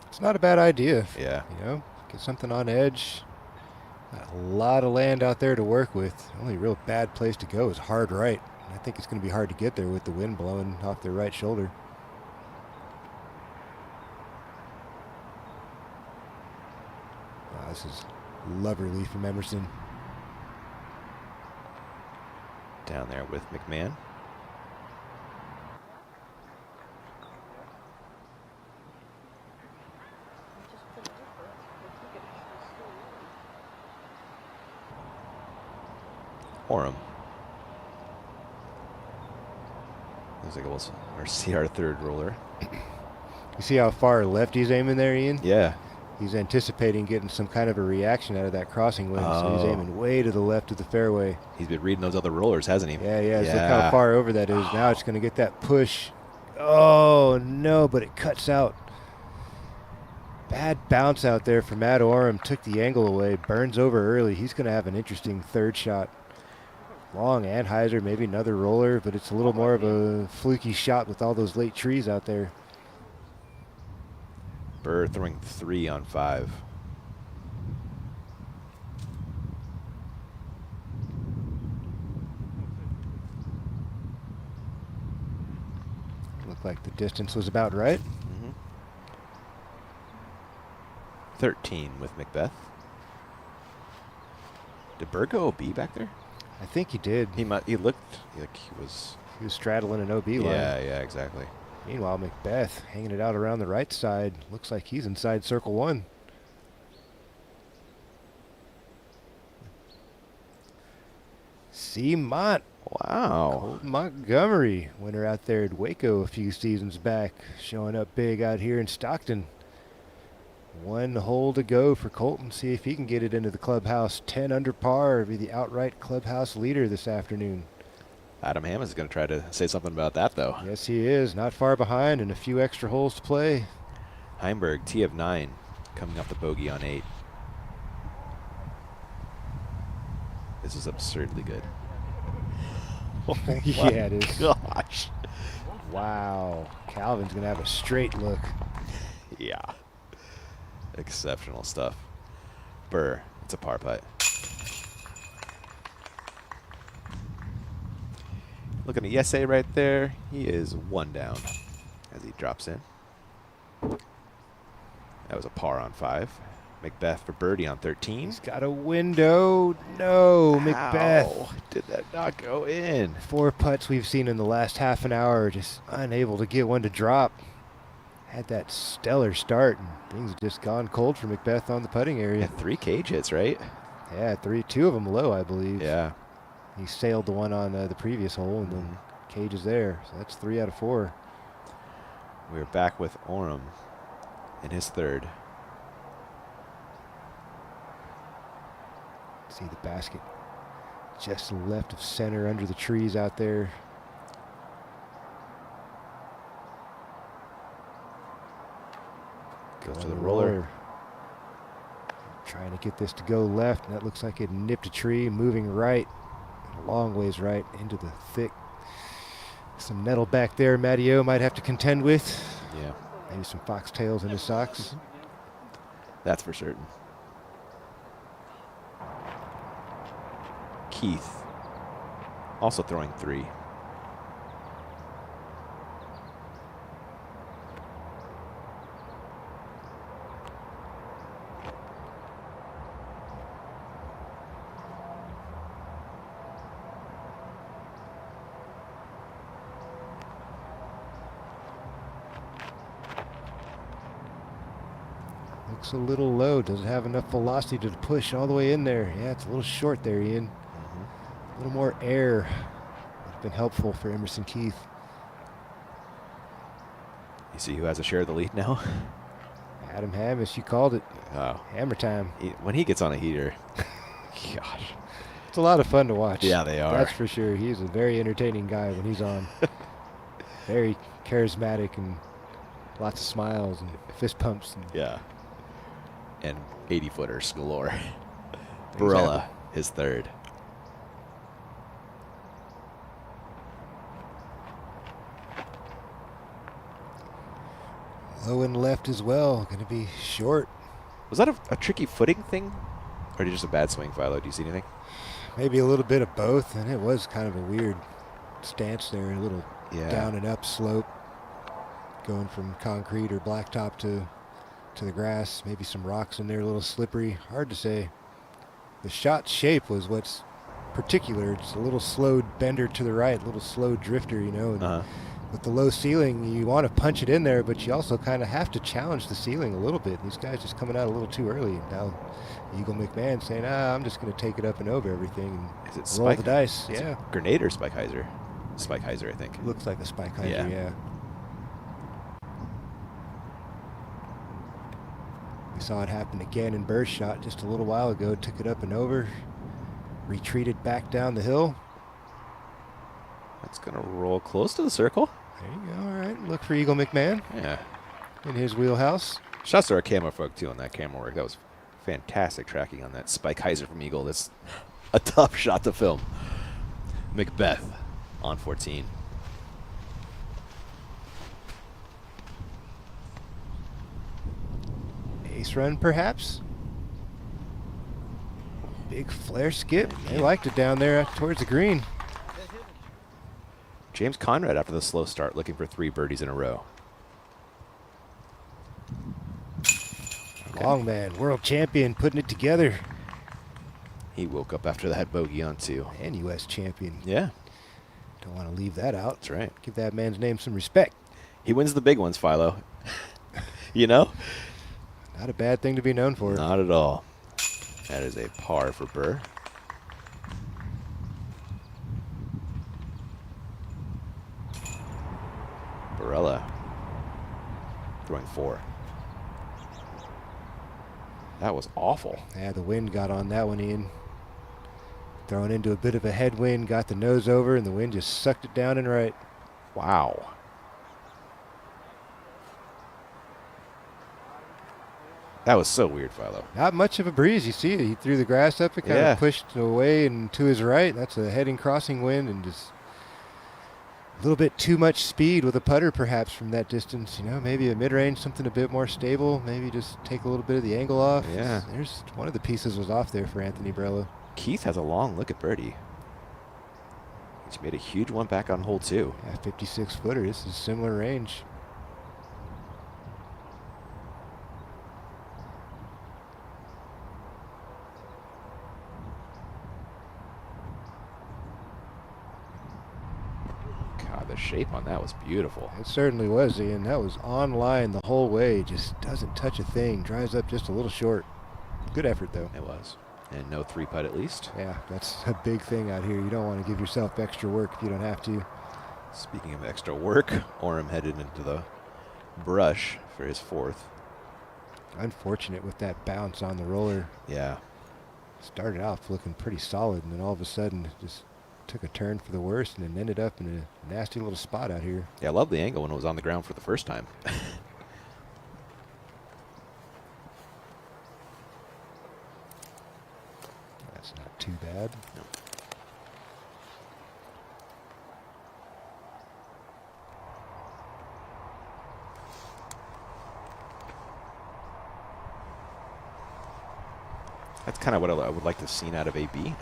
N: It's not a bad idea.
M: Yeah.
N: You know, get something on edge. Got a lot of land out there to work with. Only real bad place to go is hard right. And I think it's going to be hard to get there with the wind blowing off their right shoulder. Wow, this is loverly from Emerson.
M: Down there with McMahon. Oram. Looks like we'll see our third roller.
N: You see how far left he's aiming there, Ian?
M: Yeah.
N: He's anticipating getting some kind of a reaction out of that crossing wind, so he's aiming way to the left of the fairway.
M: He's been reading those other rollers, hasn't he?
N: Yeah, yeah. Look how far over that is. Now it's going to get that push. Oh, no, but it cuts out. Bad bounce out there for Matt Oram. Took the angle away. Burns over early. He's going to have an interesting third shot. Long Anheuser, maybe another roller, but it's a little more of a fluky shot with all those late trees out there.
M: Burr throwing 3 on 5.
N: Looked like the distance was about right.
M: 13 with McBeth. Did Burr go OB back there?
N: I think he did.
M: He looked like he was
N: straddling an OB line.
M: Yeah, yeah, exactly.
N: Meanwhile, McBeth hanging it out around the right side. Looks like he's inside circle 1. C. Mont.
M: Wow.
N: Colton Montgomery, winner out there at Waco a few seasons back, showing up big out here in Stockton. 1 hole to go for Colton. See if he can get it into the clubhouse. 10 under par, be the outright clubhouse leader this afternoon.
M: Adam Hammond is going to try to say something about that, though.
N: Yes, he is. Not far behind and a few extra holes to play.
M: Heimberg, T of 9, coming off the bogey on 8. This is absurdly good.
N: Yeah, it is.
M: Gosh.
N: Wow. Calvin's going to have a straight look.
M: Yeah. Exceptional stuff. Burr, it's a par putt. Looking at Yesay right there. He is 1 down as he drops in. That was a par on 5. McBeth for birdie on 13.
N: He's got a window. No,
M: How
N: McBeth.
M: did that not go in?
N: 4 putts we've seen in the last half an hour, just unable to get one to drop. Had that stellar start, and things have just gone cold for McBeth on the putting area.
M: Yeah, 3 cage hits, right?
N: Yeah, 2 of them low, I believe.
M: Yeah.
N: He sailed the one on the previous hole, and then cage is there. So that's 3 out of 4.
M: We're back with Oram in his third.
N: See the basket just left of center under the trees out there.
M: Goes to the roller.
N: Trying to get this to go left, and that looks like it nipped a tree, moving right, a long ways right into the thick. Some nettle back there Matty O might have to contend with.
M: Yeah.
N: Maybe some foxtails in his socks.
M: That's for certain. Keith, also throwing 3.
N: Looks a little low. Doesn't have enough velocity to push all the way in there. Yeah, it's a little short there, Ian. A little more air would have been helpful for Emerson Keith.
M: You see who has a share of the lead now?
N: Adam Hammis, you called it.
M: Oh.
N: Hammer time.
M: When he gets on a heater, gosh.
N: It's a lot of fun to watch.
M: Yeah, they are.
N: That's for sure. He's a very entertaining guy when he's on. Very charismatic and lots of smiles and fist pumps. And
M: yeah. And 80-footers galore. Barella, his 3rd.
N: Low and left as well. Going to be short.
M: Was that a tricky footing thing? Or just a bad swing, Philo? Do you see anything?
N: Maybe a little bit of both. And it was kind of a weird stance there. A little down and up slope. Going from concrete or blacktop to the grass. Maybe some rocks in there, a little slippery. Hard to say. The shot shape was what's particular. It's a little slowed bender to the right, a little slow drifter, you know. And with the low ceiling, you want to punch it in there, but you also kind of have to challenge the ceiling a little bit. These guys just coming out a little too early. Now, Eagle McMahon saying, I'm just going to take it up and over everything and
M: Is it
N: roll the dice.
M: Is
N: Yeah.
M: it Grenade or Spikeheiser? Spikeheiser, I think.
N: Looks like a Spikeheiser, yeah. We saw it happen again in Burr's shot just a little while ago. Took it up and over, retreated back down the hill.
M: That's going to roll close to the circle.
N: There you go. All right. Look for Eagle McMahon.
M: Yeah.
N: In his wheelhouse.
M: Shouts to our camera folk, too, on that camera work. That was fantastic tracking on that Spikeheiser from Eagle. That's a tough shot to film. McBeth on 14.
N: Ace run, perhaps. Big flare skip. They liked it down there towards the green.
M: James Conrad after the slow start looking for 3 birdies in a row.
N: Long man, world champion, putting it together.
M: He woke up after that bogey on 2.
N: And U.S. champion.
M: Yeah.
N: Don't want to leave that out.
M: That's right.
N: Give that man's name some respect.
M: He wins the big ones, Philo. You know?
N: Not a bad thing to be known for.
M: Not at all. That is a par for Burr. Barella throwing 4. That was awful.
N: Yeah, the wind got on that one, Ian. Throwing into a bit of a headwind, got the nose over, and the wind just sucked it down and right.
M: Wow. That was so weird, Philo.
N: Not much of a breeze. You see it. He threw the grass up. It kind of pushed away and to his right. That's a heading crossing wind and just a little bit too much speed with a putter perhaps from that distance. You know, maybe a mid-range, something a bit more stable. Maybe just take a little bit of the angle off.
M: Yeah.
N: There's one of the pieces was off there for Anthony Brello.
M: Keith has a long look at birdie. He's made a huge one back on hole 2.
N: Yeah, 56-footer. This is similar range.
M: God, the shape on that was beautiful.
N: It certainly was, Ian. That was on line the whole way. Just doesn't touch a thing. Drives up just a little short. Good effort, though.
M: It was. And no 3-putt at least.
N: Yeah, that's a big thing out here. You don't want to give yourself extra work if you don't have to.
M: Speaking of extra work, Orem headed into the brush for his 4th.
N: Unfortunate with that bounce on the roller.
M: Yeah.
N: Started off looking pretty solid, and then all of a sudden just took a turn for the worse and then ended up in a nasty little spot out here.
M: Yeah, I love the angle when it was on the ground for the first time.
N: That's not too bad.
M: No. That's kind of what I would like to have seen out of AB.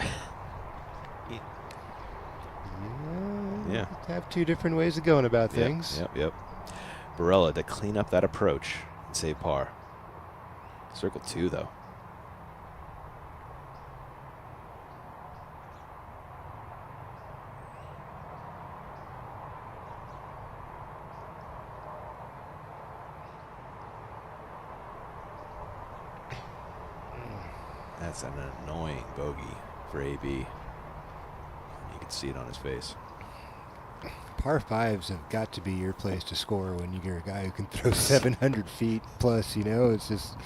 M: Yeah.
N: Have two different ways of going about things.
M: Yep. Barella to clean up that approach and save par. Circle 2, though. That's an annoying bogey for AB. You can see it on his face.
N: Par 5s have got to be your place to score when you're a guy who can throw 700 feet plus, you know. It's just,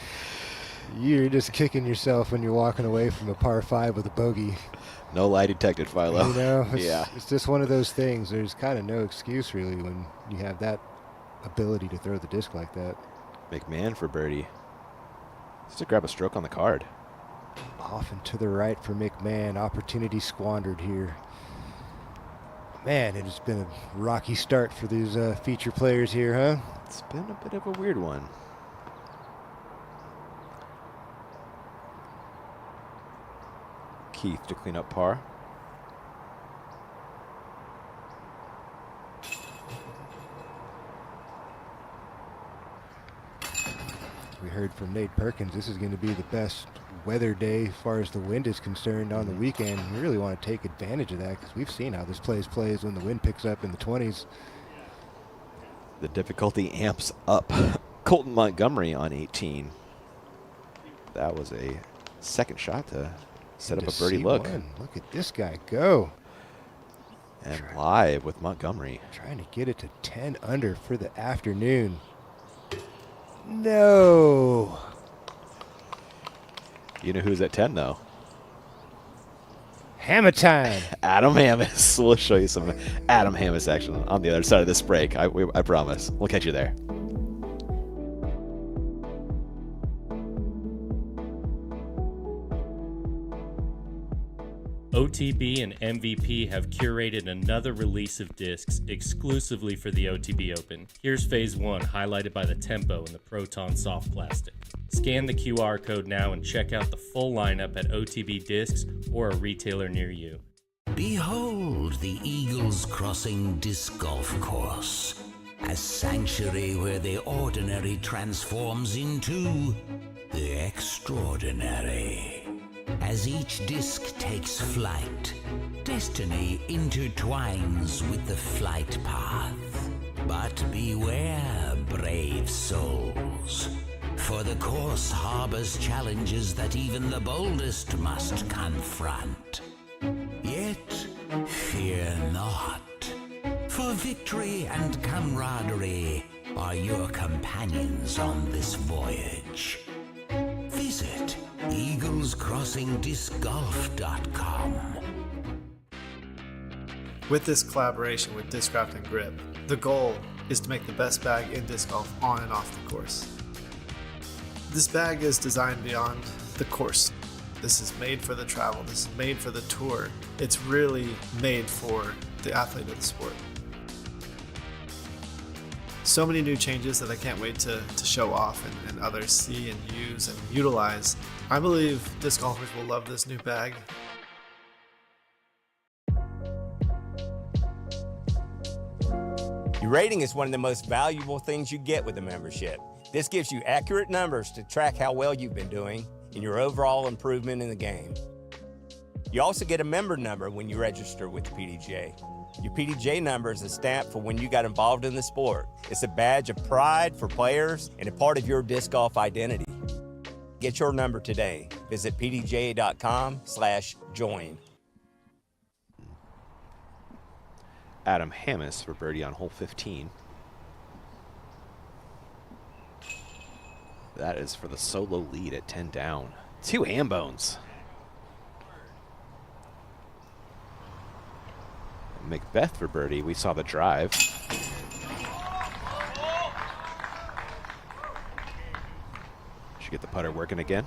N: you're just kicking yourself when you're walking away from a par 5 with a bogey.
M: No lie detected, Philo.
N: You know, it's just one of those things. There's kind of no excuse, really, when you have that ability to throw the disc like that.
M: McMahon for birdie. Just to grab a stroke on the card.
N: Off and to the right for McMahon. Opportunity squandered here. Man, it has been a rocky start for these feature players here, huh?
M: It's been a bit of a weird one. Keith to clean up par.
N: We heard from Nate Perkins this is going to be the best weather day as far as the wind is concerned on the weekend. We really want to take advantage of that because we've seen how this place plays when the wind picks up in the 20s.
M: The difficulty amps up. Colton Montgomery on 18. That was a second shot to set up a birdie look.
N: Look at this guy go.
M: And live with Montgomery.
N: Trying to get it to 10 under for the afternoon. No.
M: You know who's at 10, though?
N: Hammer time.
M: Adam Hammis. We'll show you some Adam Hammis action on the other side of this break. I promise. We'll catch you there.
P: OTB and MVP have curated another release of discs exclusively for the OTB Open. Here's Phase 1, highlighted by the Tempo and the Proton Soft Plastic. Scan the QR code now and check out the full lineup at OTB Discs or a retailer near you.
C: Behold the Eagles Crossing Disc Golf Course, a sanctuary where the ordinary transforms into the extraordinary. As each disc takes flight, destiny intertwines with the flight path. But beware, brave souls, for the course harbors challenges that even the boldest must confront. Yet, fear not, for victory and camaraderie are your companions on this voyage. Visit eaglescrossingdiscgolf.com.
H: With this collaboration with Discraft and Grip, the goal is to make the best bag in disc golf on and off the course. This bag is designed beyond the course. This is made for the travel. This is made for the tour. It's really made for the athlete of the sport. So many new changes that I can't wait to show off and others see and use and utilize. I believe disc golfers will love this new bag.
K: Your rating is one of the most valuable things you get with a membership. This gives you accurate numbers to track how well you've been doing and your overall improvement in the game. You also get a member number when you register with the PDGA. Your PDJ number is a stamp for when you got involved in the sport. It's a badge of pride for players and a part of your disc golf identity. Get your number today. Visit pdja.com/join.
M: Adam Hammis for birdie on hole 15. That is for the solo lead at 10 down. 2 ham bones. McBeth for birdie. We saw the drive. Should get the putter working again.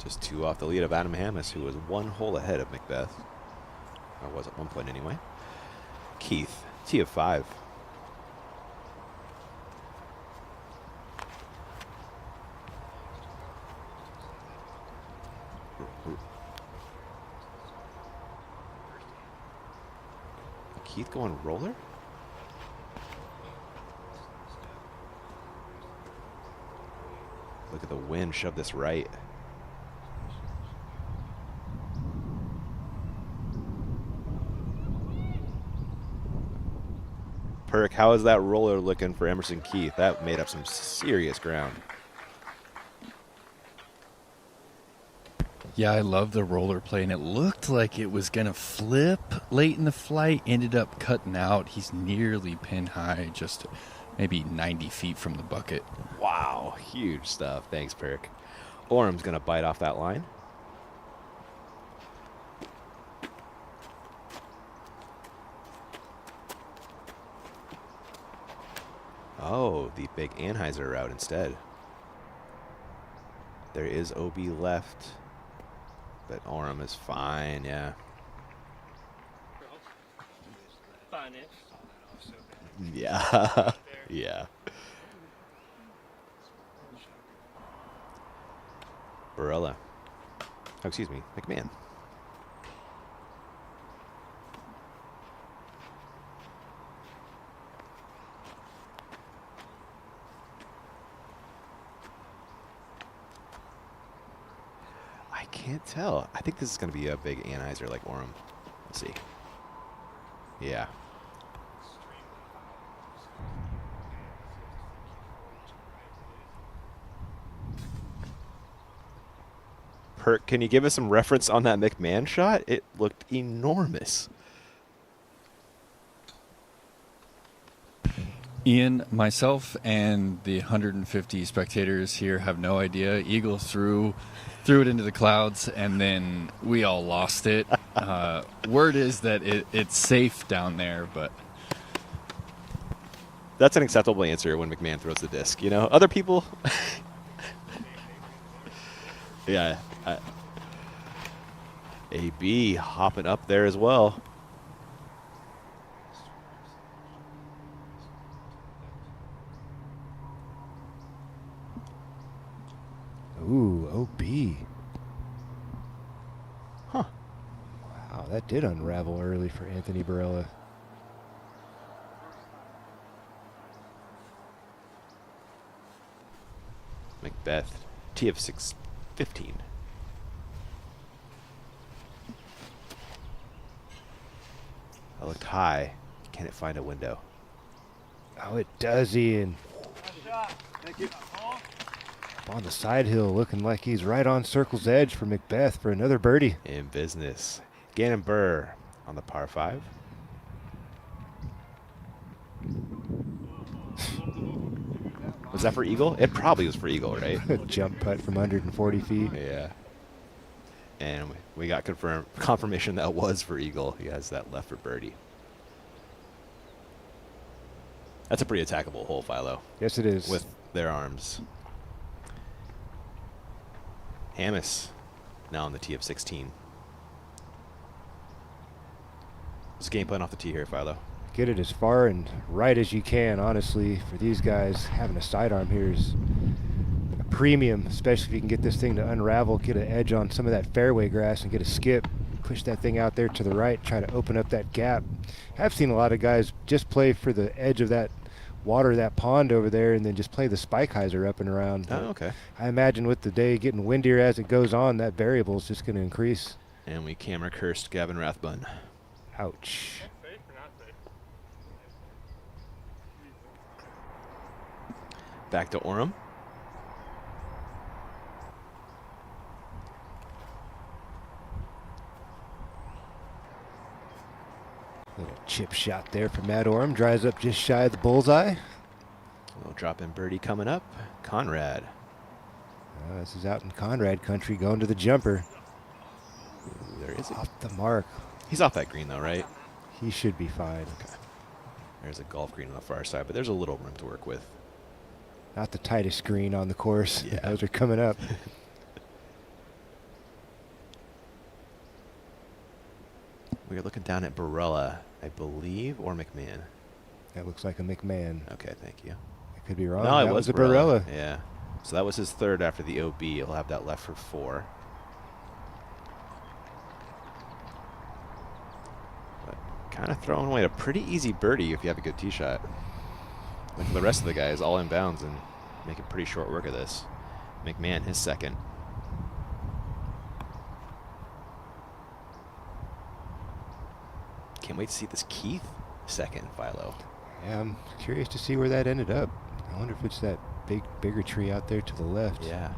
M: Just 2 off the lead of Adam Hammis, who was 1 hole ahead of McBeth. Or was at one point anyway. Keith, tee of 5. Keith going roller? Look at the wind shove this right. Perk, how is that roller looking for Emerson Keith? That made up some serious ground.
D: Yeah, I love the roller play, and it looked like it was going to flip late in the flight. Ended up cutting out. He's nearly pin high, just maybe 90 feet from the bucket.
M: Wow, huge stuff. Thanks, Perk. Orem's going to bite off that line. Oh, the big Anheuser route instead. There is OB left, but Orem is fine, yeah. Yeah, yeah. Barella. Oh, excuse me, McMahon. I can't tell. I think this is going to be a big Anheuser like Orem. Let's see. Yeah. Perk, can you give us some reference on that McMahon shot? It looked enormous.
D: Ian, myself, and the 150 spectators here have no idea. Eagle threw it into the clouds, and then we all lost it. Word is that it's safe down there, but
M: that's an acceptable answer when McMahon throws the disc. You know, other people. Yeah. AB hopping up there as well.
N: Ooh, OB.
M: Huh.
N: Wow, that did unravel early for Anthony Barella.
M: McBeth, TF 615. I looked high. Can it find a window?
N: Oh, it does, Ian.
B: Thank you.
N: On the side hill, looking like he's right on circle's edge for McBeth for another birdie.
M: In business. Gannon Burr on the par 5. Was that for Eagle? It probably was for Eagle, right?
N: Jump putt from 140 feet.
M: Yeah. And we got confirmation that was for Eagle. He has that left for birdie. That's a pretty attackable hole, Philo.
N: Yes, it is.
M: With their arms. Hammis now on the tee of 16. What's the game plan off the tee here, Philo?
N: Get it as far and right as you can, honestly. For these guys, having a sidearm here is a premium, especially if you can get this thing to unravel, get an edge on some of that fairway grass and get a skip, push that thing out there to the right, try to open up that gap. I've seen a lot of guys just play for the edge of that water, that pond over there, and then just play the spike hyzer up and around.
M: Oh, okay.
N: I imagine with the day getting windier as it goes on, that variable is just going to increase.
M: And we camera cursed Gavin Rathbun.
N: Ouch.
M: Back to Orem.
N: Little chip shot there from Matt Orem. Dries up just shy of the bullseye.
M: A little drop-in birdie coming up. Conrad.
N: This is out in Conrad country, going to the jumper.
M: Ooh, there is
N: off the mark.
M: He's off that green though, right?
N: He should be fine.
M: Okay. There's a golf green on the far side, but there's a little room to work with.
N: Not the tightest green on the course.
M: Yeah.
N: Those are coming up.
M: We are looking down at Barella, I believe, or McMahon.
N: That looks like a McMahon.
M: Okay, thank you.
N: I could be wrong.
M: No,
N: that
M: it was
N: a Barella.
M: Yeah. So that was his third after the OB. He'll have that left for 4. But Kind of throwing away a pretty easy birdie if you have a good tee shot. Like the rest of the guys, all inbounds and making pretty short work of this. McMahon, his second. Can't wait to see this Keith second, Philo.
N: Yeah, I'm curious to see where that ended up. I wonder if it's that bigger tree out there to the left.
M: Yeah.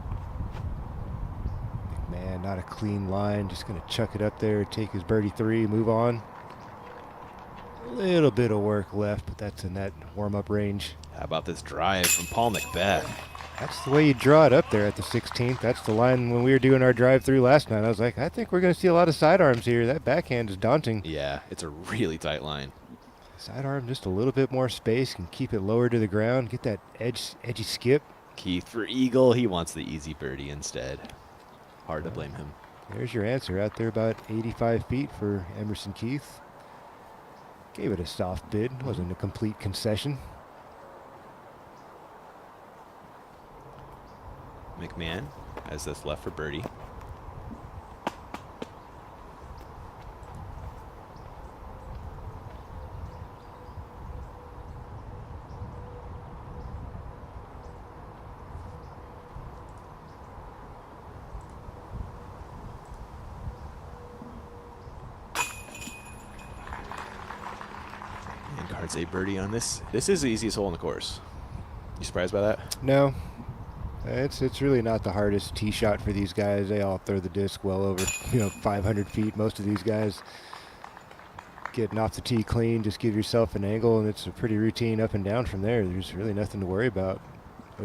N: Man, not a clean line. Just going to chuck it up there, take his birdie 3, move on. A little bit of work left, but that's in that warm-up range.
M: How about this drive from Paul McBeth?
N: That's the way you draw it up there at the 16th. That's the line when we were doing our drive-through last night. I was like, I think we're going to see a lot of sidearms here. That backhand is daunting.
M: Yeah, it's a really tight line.
N: Sidearm, just a little bit more space, can keep it lower to the ground, get that edgy skip.
M: Keith for eagle. He wants the easy birdie instead. Hard to blame him.
N: There's your answer out there, about 85 feet for Emerson Keith. Gave it a soft bid. Wasn't a complete concession.
M: McMahon has this left for birdie. And cards a birdie on this. This is the easiest hole in the course. You surprised by that?
N: No. It's really not the hardest tee shot for these guys. They all throw the disc well over 500 feet. Most of these guys getting off the tee clean, just give yourself an angle, and it's a pretty routine up and down from there. There's really nothing to worry about.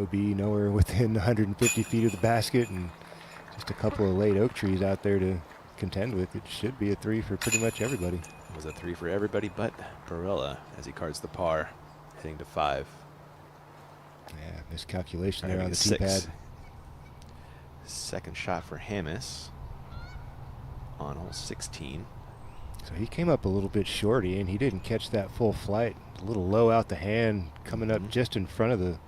N: OB nowhere within 150 feet of the basket, and just a couple of late oak trees out there to contend with. It should be a 3 for pretty much everybody.
M: It was a 3 for everybody but Barilla as he cards the par, heading to 5.
N: Yeah, miscalculation there on the tee pad.
M: Second shot for Hammis on hole 16.
N: So he came up a little bit shorty, and he didn't catch that full flight. A little low out the hand, coming up just in front of the...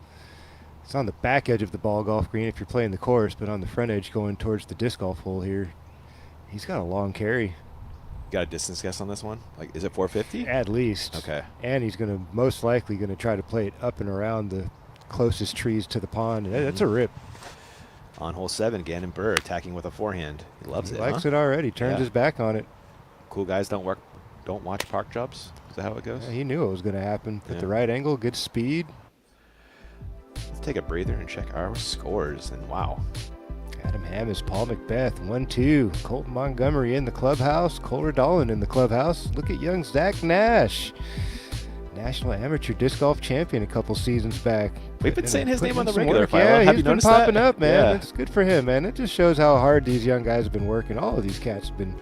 N: It's on the back edge of the ball golf green if you're playing the course, but on the front edge going towards the disc golf hole here. He's got a long carry.
M: Got a distance guess on this one? Like, is it 450?
N: At least.
M: Okay.
N: And he's going to most likely going to try to play it up and around the closest trees to the pond. That's a rip.
M: On hole 7, Gannon Burr attacking with a forehand. He loves it.
N: Likes it already. Turns his back on it.
M: Cool guys don't watch park jobs. Is that how it goes?
N: Yeah, he knew it was going to happen. At the right angle, good speed.
M: Let's take a breather and check our scores. And wow.
N: Adam Hammis, Paul McBeth, 1-2. Colton Montgomery in the clubhouse. Cole Dolan in the clubhouse. Look at young Zach Nash. National Amateur Disc Golf Champion a couple seasons back.
M: We've been saying his name on the regular.
N: Yeah,
M: Have
N: he's
M: you
N: been
M: noticed
N: popping
M: that?
N: up, man.
M: Yeah.
N: It's good for him, man. It just shows how hard these young guys have been working. All of these cats have been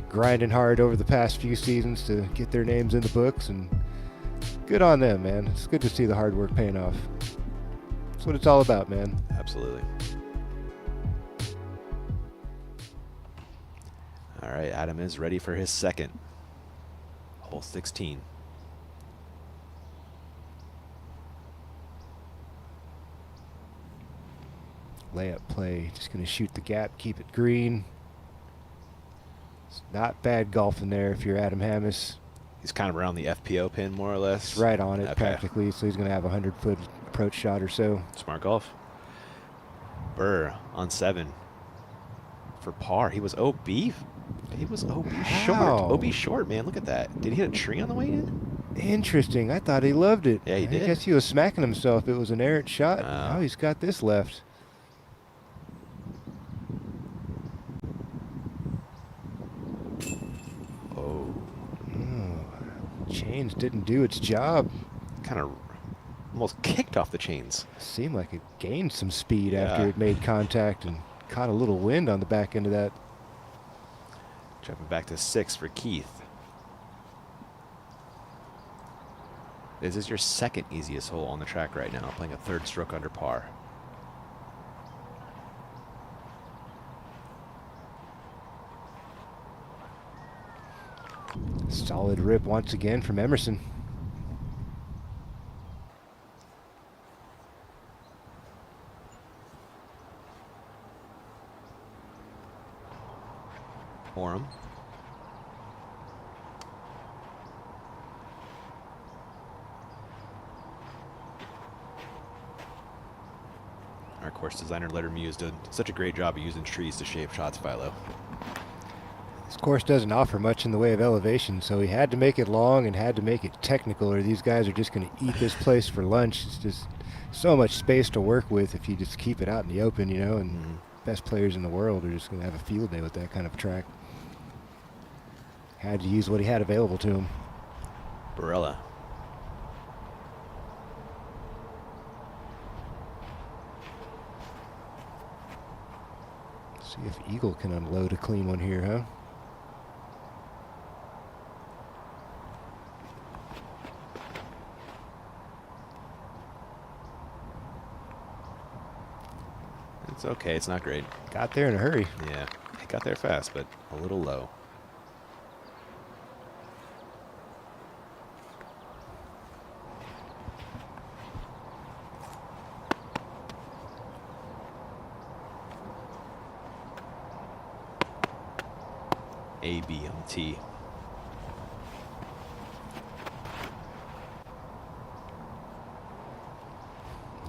N: grinding hard over the past few seasons to get their names in the books, and good on them, man. It's good to see the hard work paying off. That's what it's all about, man.
M: Absolutely. All right, Adam is ready for his second. Hole 16.
N: Layup play, just going to shoot the gap, keep it green. It's not bad golf in there if you're Adam Hammis.
M: He's kind of around the FPO pin, more or less.
N: It's right on it, practically, so he's going to have a 100-foot approach shot or so.
M: Smart golf. Burr on 7 for par. He was OB. He was OB short. OB short, man. Look at that. Did he hit a tree on the way in?
N: Interesting. I thought he loved it.
M: Yeah, he did.
N: I guess he was smacking himself. It was an errant shot. Now he's got this left. Chains didn't do its job.
M: Kind of almost kicked off the chains.
N: Seemed like it gained some speed after it made contact and caught a little wind on the back end of that.
M: Jumping back to 6 for Keith. This is your second easiest hole on the track right now, playing a 3rd stroke under par.
N: Solid rip once again from Emerson.
M: Orem. course designer Lettermuse has done such a great job of using trees to shape shots, Philo.
N: This course doesn't offer much in the way of elevation, so he had to make it long and had to make it technical, or these guys are just going to eat this place for lunch. It's just so much space to work with if you just keep it out in the open, you know, and best players in the world are just going to have a field day with that kind of track. Had to use what he had available to him.
M: Barella.
N: See if Eagle can unload a clean one here, huh?
M: It's okay. It's not great.
N: Got there in a hurry.
M: Yeah, he got there fast, but a little low. AB on the tee.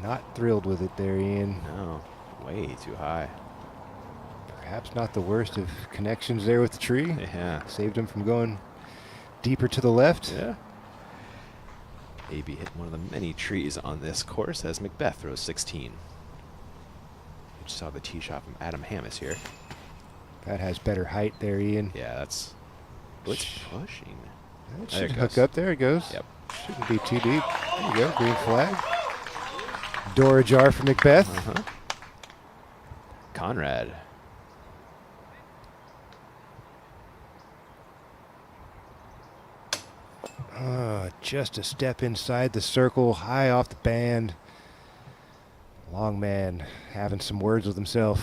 N: Not thrilled with it there, Ian.
M: No, way too high.
N: Perhaps not the worst of connections there with the tree.
M: Yeah.
N: Saved him from going deeper to the left.
M: Yeah. AB hit one of the many trees on this course as McBeth throws 16. You just saw the tee shot from Adam Hammis here.
N: That has better height there, Ian.
M: Yeah, that's Blitz pushing.
N: That should hook up. There it goes.
M: Yep.
N: Shouldn't be too deep. There you go. Green flag. Door ajar for McBeth.
M: Conrad.
N: Just a step inside the circle, high off the band. Long man having some words with himself.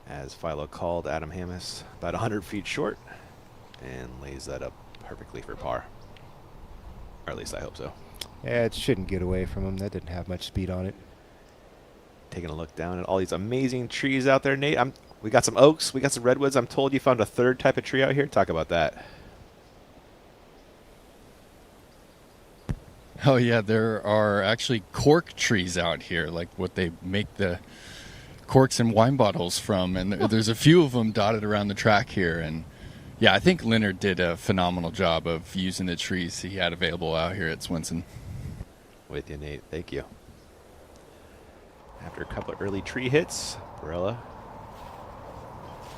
M: As Philo called Adam Hammis about 100 feet short and lays that up perfectly for par. Or at least I hope so.
N: Yeah, it shouldn't get away from him. That didn't have much speed on it.
M: Taking a look down at all these amazing trees out there, Nate. We got some oaks, we got some redwoods. I'm told you found a third type of tree out here. Talk about that.
D: Oh yeah, there are actually cork trees out here, like what they make the corks and wine bottles from, and there's a few of them dotted around the track here. And yeah, I think Leonard did a phenomenal job of using the trees he had available out here at Swenson.
M: With you, Nate. Thank you. After a couple of early tree hits, Barella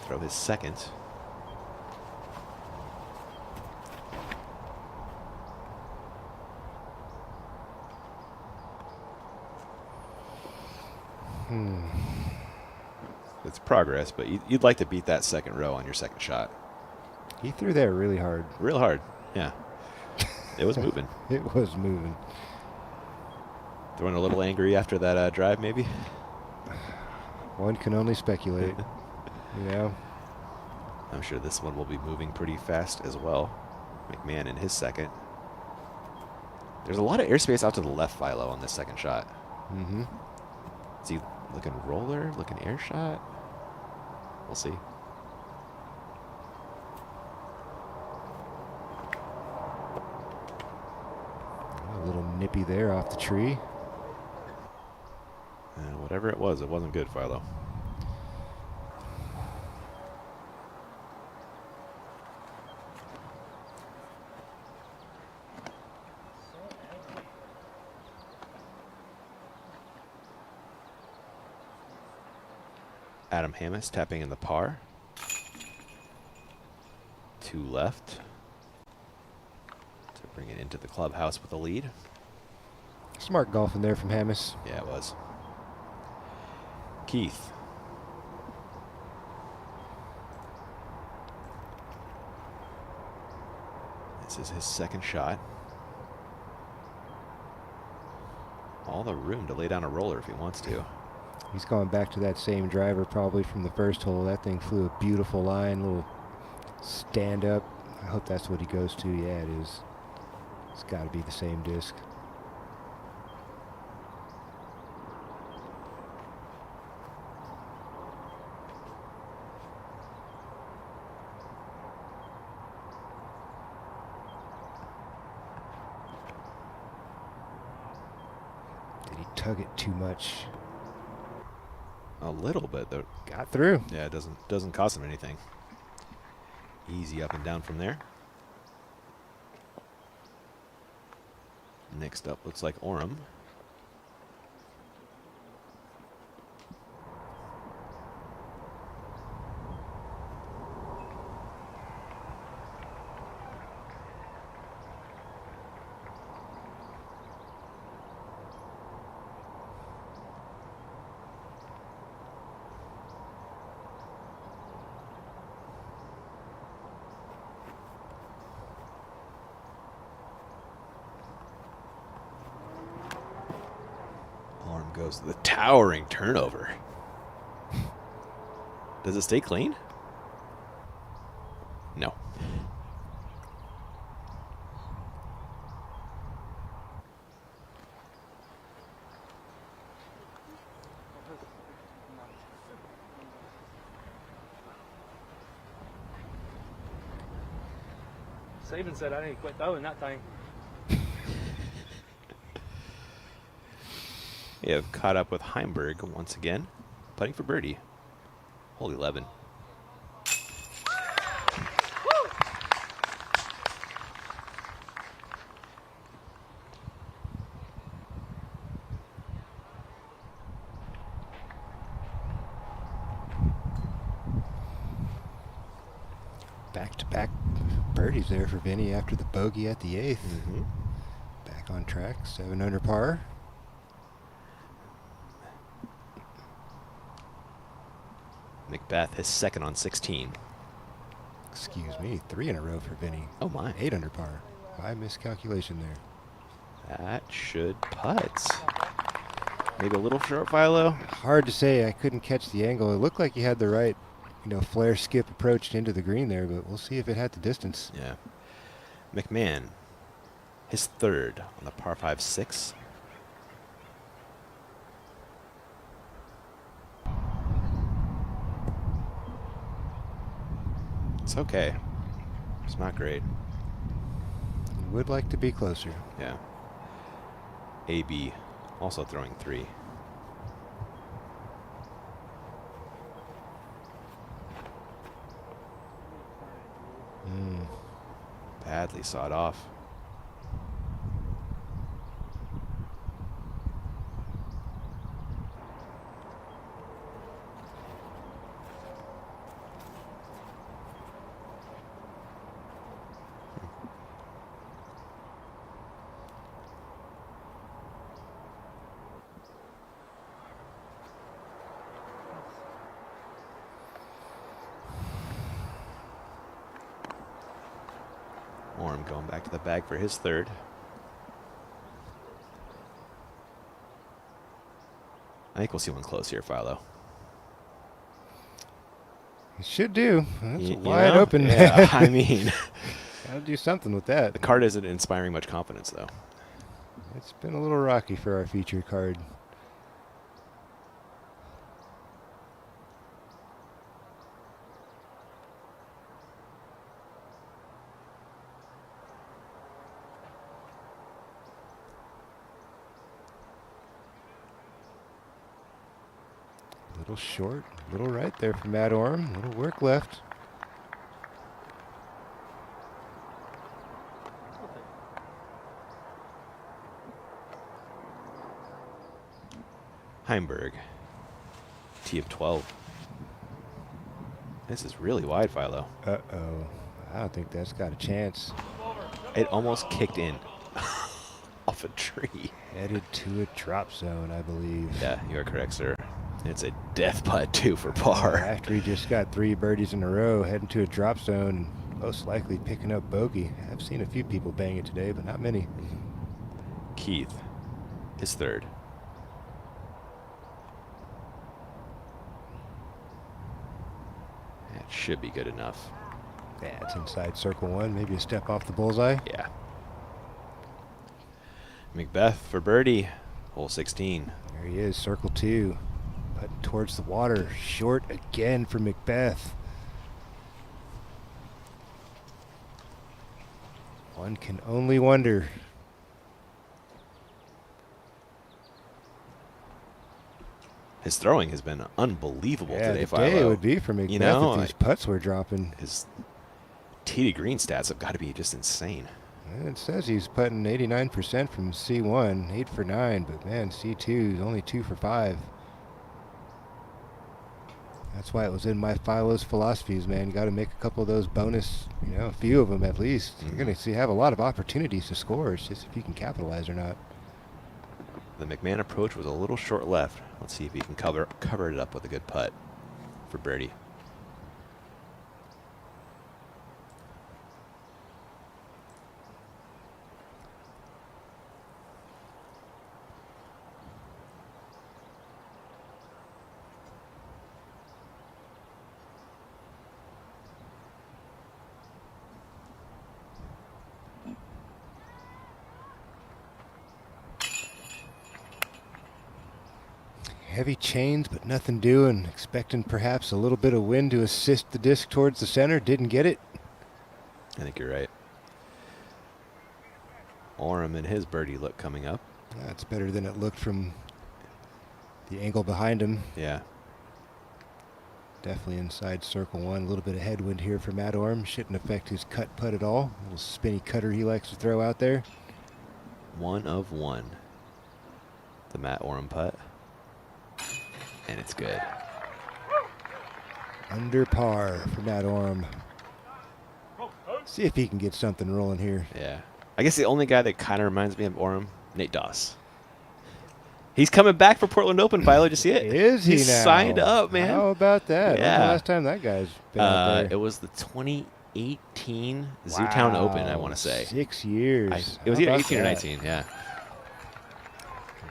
M: throw his second. It's progress, but you'd like to beat that second row on your second shot.
N: He threw that really hard.
M: Real hard, yeah. It was moving.
N: It was moving.
M: Throwing a little angry after that drive, maybe?
N: One can only speculate, you know.
M: I'm sure this one will be moving pretty fast as well. McMahon in his second. There's a lot of airspace out to the left, Philo, on this second shot.
N: Mm-hmm.
M: Is he looking roller, looking air shot? We'll see.
N: A little nippy there off the tree.
M: Whatever it wasn't good, Philo. Adam Hammis tapping in the par. 2 left to bring it into the clubhouse with a lead.
N: Smart golfing there from Hammis.
M: Yeah, it was. Keith. This is his second shot. All the room to lay down a roller if he wants to.
N: He's going back to that same driver probably from the first hole. That thing flew a beautiful line, little stand up. I hope that's what he goes to. Yeah, it is. It's got to be the same disc. Did he tug it too much?
M: A little bit, though.
N: Got through.
M: Yeah, it doesn't cost him anything. Easy up and down from there. Next up looks like Orem. Goes to the towering turnover. Does it stay clean? No.
J: Saban said I need to quit throwing that thing.
M: We have caught up with Heimberg once again, putting for birdie. Hole 11.
N: Back-to-back birdies there for Vinny after the bogey at the 8th. Back on track, 7 under par.
M: McBeth is second on 16.
N: Excuse me, 3 in a row for Vinny.
M: Oh my.
N: 8 under par. My miscalculation there.
M: That should putt. Maybe a little short, Philo.
N: Hard to say. I couldn't catch the angle. It looked like he had the right, flare skip approach into the green there, but we'll see if it had the distance.
M: Yeah. McMahon, his third on the par 5-6. It's okay. It's not great.
N: Would like to be closer.
M: Yeah. AB also throwing 3. Badly sawed off. Orem going back to the bag for his third. I think we'll see one close here, Philo.
N: It should do. That's
M: You
N: wide
M: know?
N: open.
M: Yeah, I mean.
N: Gotta do something with that.
M: The card isn't inspiring much confidence, though.
N: It's been a little rocky for our feature card. Little short, little right there for Matt Orem. Little work left.
M: Heimberg, T of 12. This is really wide, Philo.
N: Uh-oh. I don't think that's got a chance.
M: It almost kicked in off a tree.
N: Headed to a drop zone, I believe.
M: Yeah, you are correct, sir. It's a death putt, too, for par.
N: After he just got 3 birdies in a row, heading to a drop zone, most likely picking up bogey. I've seen a few people bang it today, but not many.
M: Keith, his third. That should be good enough.
N: Yeah, it's inside circle 1, maybe a step off the bullseye.
M: Yeah. McBeth for birdie, hole 16.
N: There he is, circle 2. Putting towards the water, short again for McBeth. One can only wonder.
M: His throwing has been unbelievable today,
N: the day it would be for McBeth
M: You know,
N: if these putts were dropping.
M: His tee to green stats have got to be just insane.
N: It says he's putting 89% from C1, 8 for 9, but man, C2 is only 2 for 5. That's why it was in my Philo's philosophies, man. You got to make a couple of those bonus, you know, a few of them at least. You're going to have a lot of opportunities to score. It's just if you can capitalize or not.
M: The McMahon approach was a little short left. Let's see if he can cover it up with a good putt for birdie.
N: Heavy chains, but nothing doing. Expecting perhaps a little bit of wind to assist the disc towards the center. Didn't get it.
M: I think you're right. Oram and his birdie look coming up.
N: That's better than it looked from the angle behind him.
M: Yeah.
N: Definitely inside circle one. A little bit of headwind here for Matt Oram. Shouldn't affect his cut putt at all. A little spinny cutter he likes to throw out there.
M: 1 of 1. The Matt Oram putt. And it's good.
N: Under par for Matt Oram. See if he can get something rolling here.
M: Yeah. I guess the only guy that kind of reminds me of Oram, Nate Doss. He's coming back for Portland Open, Philo. Did you see it?
N: Is he
M: He's
N: now?
M: signed up, man.
N: How about that?
M: Yeah.
N: When's the last time that guy's been out there?
M: It was the 2018 Zootown Open, I want to say.
N: 6 years.
M: It was
N: How
M: either
N: about
M: 18 or
N: that?
M: 19, yeah.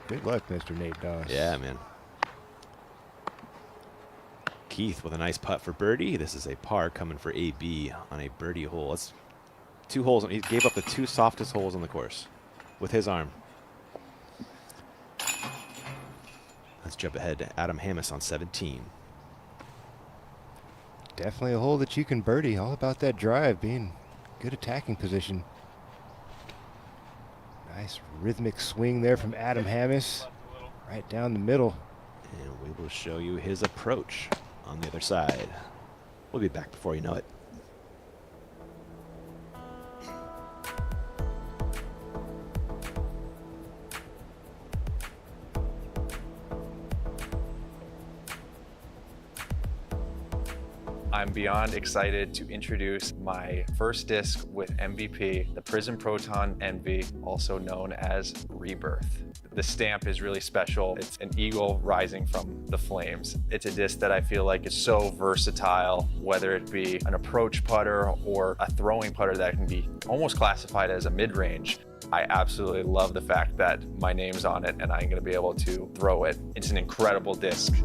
N: Good luck, Mr. Nate Doss.
M: Yeah, man. Keith with a nice putt for birdie. This is a par coming for AB on a birdie hole. That's 2 holes. He gave up the 2 softest holes on the course with his arm. Let's jump ahead to Adam Hammis on 17.
N: Definitely a hole that you can birdie. All about that drive, being good attacking position. Nice rhythmic swing there from Adam Hammis. Right down the middle.
M: And we will show you his approach on the other side. We'll be back before you know it.
I: I'm beyond excited to introduce my first disc with MVP, the Prism Proton Envy, also known as Rebirth. The stamp is really special. It's an eagle rising from the flames. It's a disc that I feel like is so versatile, whether it be an approach putter or a throwing putter that can be almost classified as a mid-range. I absolutely love the fact that my name's on it and I'm gonna be able to throw it. It's an incredible disc.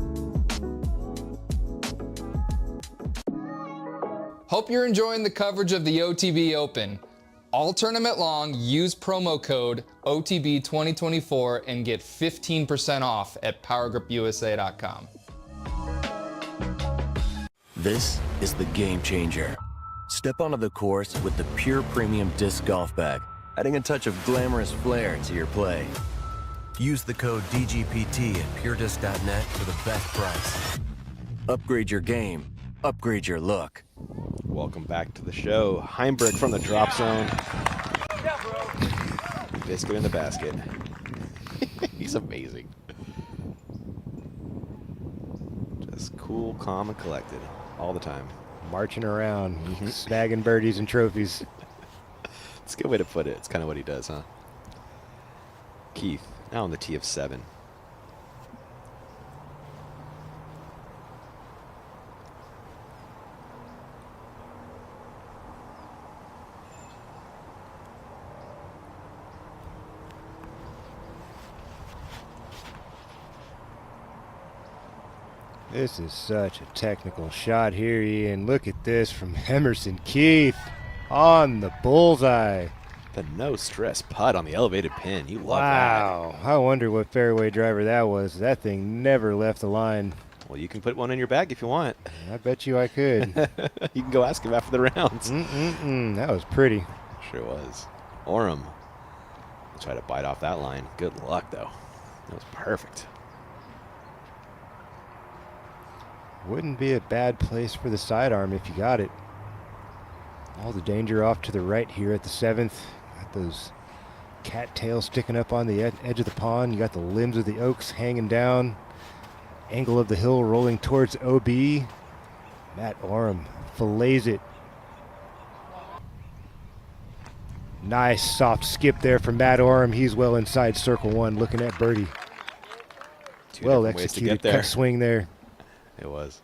L: Hope you're enjoying the coverage of the OTB Open. All tournament long, use promo code OTB2024 and get 15% off at PowerGripUSA.com.
R: This is the game changer. Step onto the course with the Pure Premium Disc Golf Bag, adding a touch of glamorous flair to your play. Use the code DGPT at puredisc.net for the best price. Upgrade your game. Upgrade your look.
M: Welcome back to the show. Heimberg from the drop zone. Biscuit in the basket. He's amazing. Just cool, calm, and collected all the time.
N: Marching around, snagging birdies and trophies.
M: It's a good way to put it. It's kind of what he does, huh? Keith, now on the tee of 7.
N: This is such a technical shot here, Ian. Look at this from Emerson Keith on the bullseye.
M: The no stress putt on the elevated pin. You love
N: wow.
M: that.
N: I wonder what fairway driver that was. That thing never left the line.
M: Well, you can put one in your bag if you want.
N: I bet you I could.
M: You can go ask him after the rounds.
N: That was pretty.
M: Sure was. Oram will try to bite off that line. Good luck, though. That was perfect.
N: Wouldn't be a bad place for the sidearm if you got it. All the danger off to the right here at the 7th. Got those cattails sticking up on the edge of the pond. You got the limbs of the oaks hanging down. Angle of the hill rolling towards OB. Matt Oram fillets it. Nice soft skip there from Matt Oram. He's well inside circle 1 looking at birdie. Well executed cut swing there.
M: It was.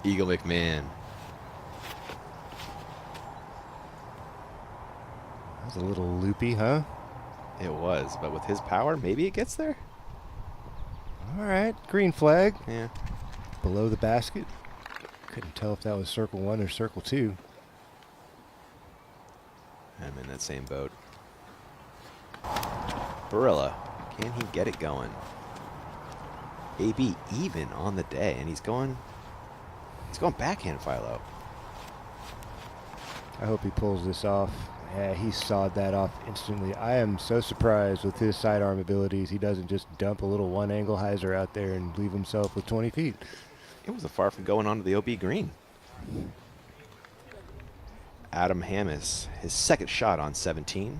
M: Eagle McMahon.
N: That was a little loopy, huh?
M: It was, but with his power, maybe it gets there.
N: All right, green flag.
M: Yeah.
N: Below the basket. Couldn't tell if that was circle 1 or circle 2.
M: I'm in that same boat. Barilla, can he get it going? AB even on the day, and he's going backhand philo.
N: I hope he pulls this off. Yeah, he sawed that off instantly. I am so surprised with his sidearm abilities. He doesn't just dump a little one-angle hyzer out there and leave himself with 20 feet.
M: It wasn't far from going onto the OB green. Adam Hammis, his second shot on 17.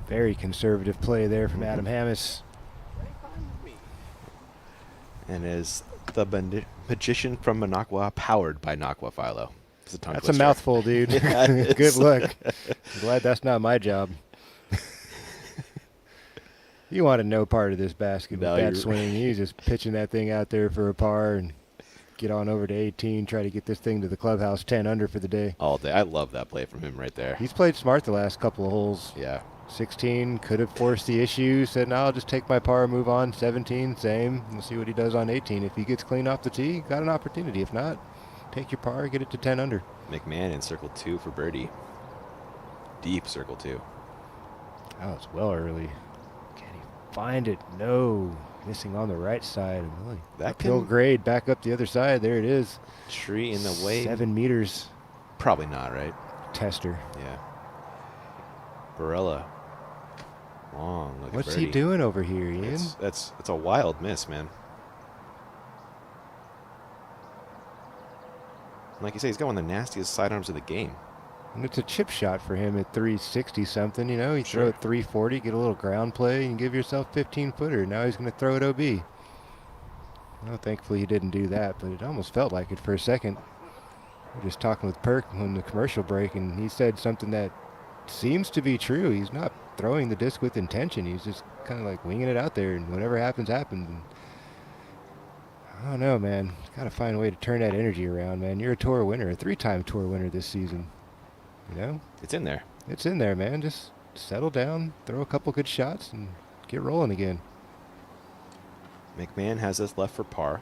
N: Very conservative play there from Adam Hammis.
M: And is the magician from Minocqua powered by Nocqua Philo?
N: That's a mouthful, dude.
M: Yeah,
N: Good luck. I'm glad that's not my job. You want no part of this basket with that swing. He's just pitching that thing out there for a par and get on over to 18, try to get this thing to the clubhouse 10 under for the day.
M: All day. I love that play from him right there.
N: He's played smart the last couple of holes.
M: Yeah.
N: 16, could have forced the issue, said, no, I'll just take my par, move on. 17, same. We'll see what he does on 18. If he gets clean off the tee, got an opportunity. If not, take your par, get it to 10 under.
M: McMahon in circle 2 for birdie. Deep circle 2.
N: Oh, it's well early. Can he find it? No. Missing on the right side. Really
M: that
N: uphill grade back up the other side. There it is.
M: Tree in the way.
N: 7 meters.
M: Probably not, right?
N: Tester.
M: Yeah. Barilla. Long.
N: What's he doing over here, Ian?
M: It's a wild miss, man. Like you say, he's got one of the nastiest sidearms of the game.
N: And it's a chip shot for him at 360 something, you know. You throw it 340, get a little ground play, and give yourself 15-footer. Now he's going to throw it OB. Well, thankfully he didn't do that, but it almost felt like it for a second. We were just talking with Perk on the commercial break, and he said something that seems to be true. He's not throwing the disc with intention. He's just kind of like winging it out there, and whatever happens, happens. And I don't know, man. Got to find a way to turn that energy around, man. You're a tour winner, a 3-time tour winner this season. You know?
M: It's in there.
N: It's in there, man. Just settle down, throw a couple good shots, and get rolling again.
M: McMahon has this left for par.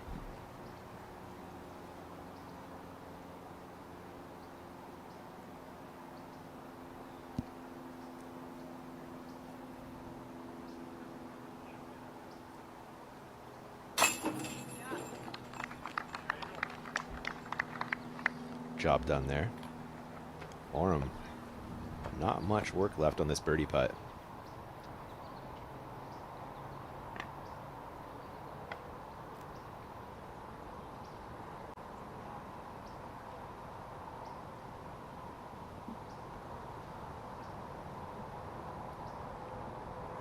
M: Job done there. Oram, not much work left on this birdie putt.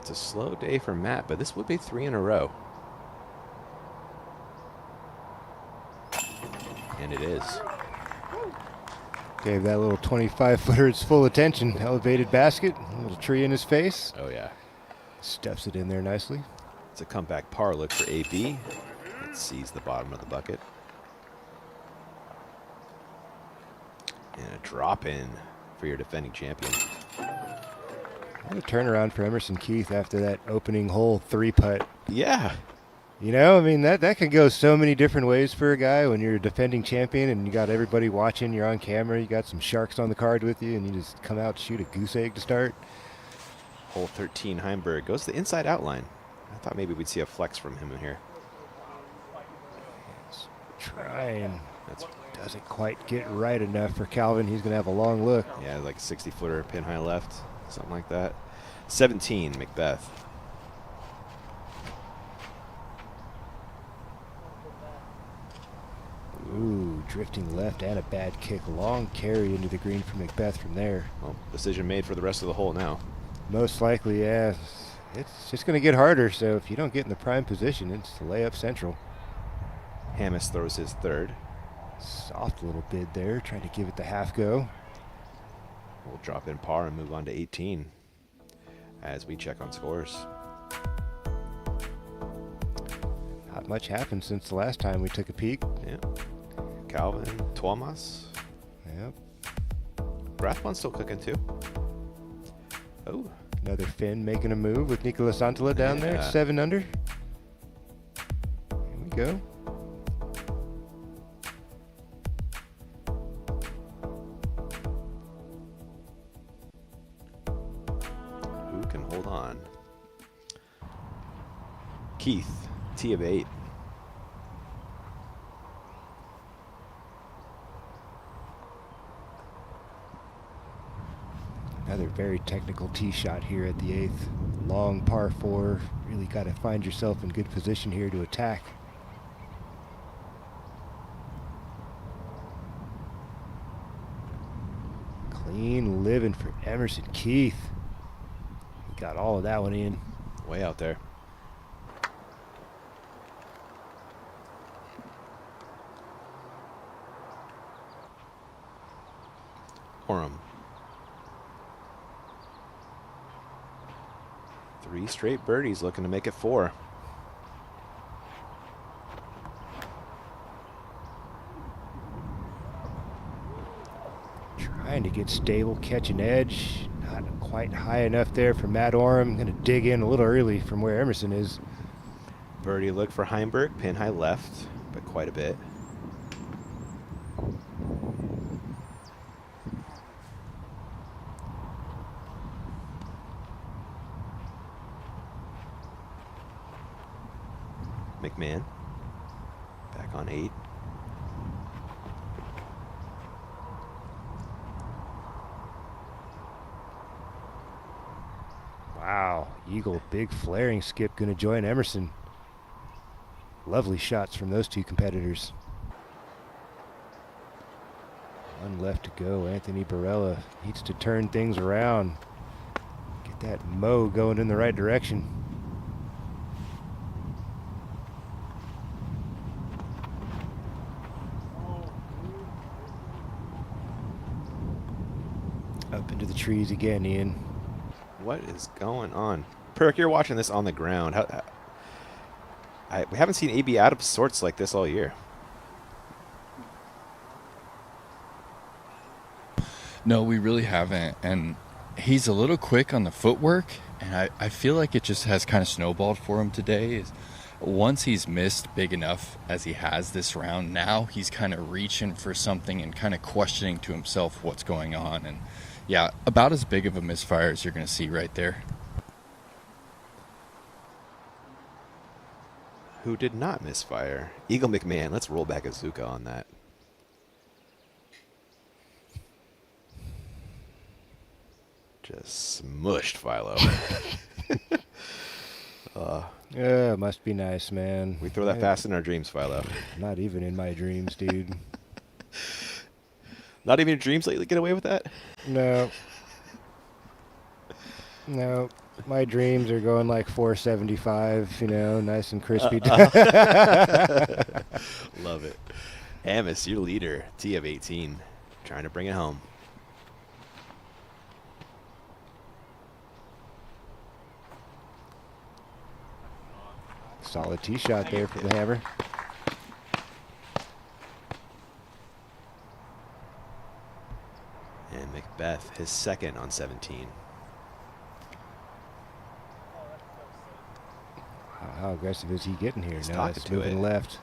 M: It's a slow day for Matt, but this would be 3 in a row. And it is.
N: Gave that little 25-footer its full attention. Elevated basket, a little tree in his face.
M: Oh, yeah.
N: Stuffs it in there nicely.
M: It's a comeback par look for AB. It sees the bottom of the bucket. And a drop in for your defending champion.
N: What a turnaround for Emerson Keith after that opening hole 3-putt.
M: Yeah.
N: You know, I mean, that can go so many different ways for a guy when you're a defending champion and you got everybody watching, you're on camera, you got some sharks on the card with you, and you just come out and shoot a goose egg to start.
M: Hole 13, Heimberg goes to the inside outline. I thought maybe we'd see a flex from him in here.
N: Trying. That doesn't quite get right enough for Calvin. He's going to have a long look.
M: Yeah, like 60-footer, pin high left, something like that. 17, McBeth.
N: Ooh, drifting left and a bad kick. Long carry into the green for McBeth from there.
M: Well, decision made for the rest of the hole now.
N: Most likely, yeah. It's just going to get harder, so if you don't get in the prime position, it's layup central.
M: Hammis throws his third.
N: Soft little bid there, trying to give it the half go.
M: We'll drop in par and move on to 18 as we check on scores.
N: Not much happened since the last time we took a peek.
M: Yeah. Calvin, Tuomas.
N: Yep.
M: Rathbon's still cooking too. Oh.
N: Another Finn making a move with Nicolas Antala down there at 7 under. Here we go.
M: Who can hold on? Keith, T of 8.
N: Another very technical tee shot here at the 8th. Long par 4. Really got to find yourself in good position here to attack. Clean living for Emerson Keith. He got all of that one in.
M: Way out there. Oram. 3 straight birdies, looking to make it 4.
N: Trying to get stable, catch an edge. Not quite high enough there for Matt Oram. Going to dig in a little early from where Emerson is.
M: Birdie look for Heimberg, pin high left, but quite a bit. McMahon back on 8.
N: Wow, Eagle, big flaring skip, going to join Emerson. Lovely shots from those two competitors. One left to go. Anthony Barella needs to turn things around. Get that Mo going in the right direction. Up into the trees again, Ian.
M: What is going on? Perk, you're watching this on the ground. We haven't seen AB out of sorts like this all year.
D: No, we really haven't. And he's a little quick on the footwork, and I feel like it just has kind of snowballed for him today. Once he's missed big enough as he has this round, now he's kind of reaching for something and kind of questioning to himself what's going on. And yeah, about as big of a misfire as you're going to see right there.
M: Who did not misfire? Eagle McMahon. Let's roll back Azuka on that. Just smushed Philo.
N: Yeah, must be nice, man.
M: We throw that fast in our dreams, Philo.
N: Not even in my dreams, dude.
M: Not even your dreams let you get away with that?
N: No. No. My dreams are going like 475, you know, nice and crispy.
M: Love it. Amos, your leader, T of 18, trying to bring it home.
N: Solid tee shot there for the hammer.
M: And McBeth, his second on 17.
N: How aggressive is he getting here?
M: He's
N: Now it's moving left.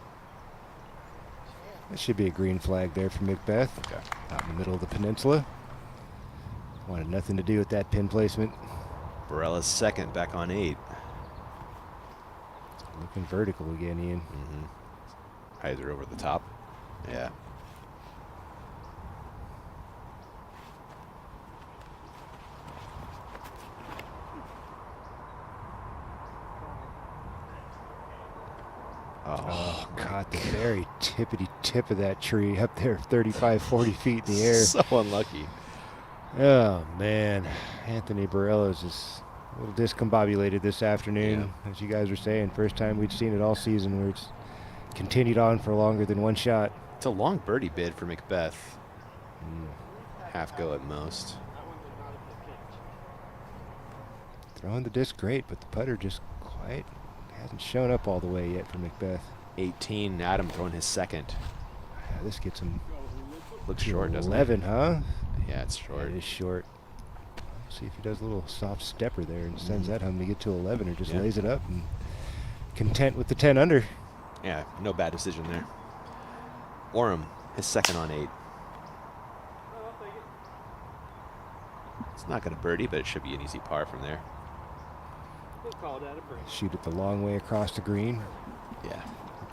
N: That should be a green flag there for McBeth.
M: Okay.
N: Out in the middle of the peninsula. Wanted nothing to do with that pin placement.
M: Barella's second, back on 8.
N: Looking vertical again, Ian.
M: Heiser over the top. Yeah.
N: Oh, caught the very tippity tip of that tree up there, 35, 40 feet in the air.
M: So unlucky.
N: Oh, man. Anthony Barella's just a little discombobulated this afternoon. As you guys were saying, first time we'd seen it all season where it's continued on for longer than one shot.
M: It's a long birdie bid for McBeth. Half go at most.
N: Throwing the disc great, but the putter just quite hasn't shown up all the way yet for McBeth.
M: 18, Adam throwing his second.
N: Yeah, this gets him.
M: Looks short, doesn't it?
N: 11, huh?
M: Yeah, it's short.
N: It is short. See if he does a little soft stepper there and sends that home to get to 11, or just lays it up and content with the 10 under.
M: Yeah, no bad decision there. Oram, his second on 8. It's not going to birdie, but it should be an easy par from there.
J: We'll call that a break.
N: Shoot it the long way across the green.
M: Yeah.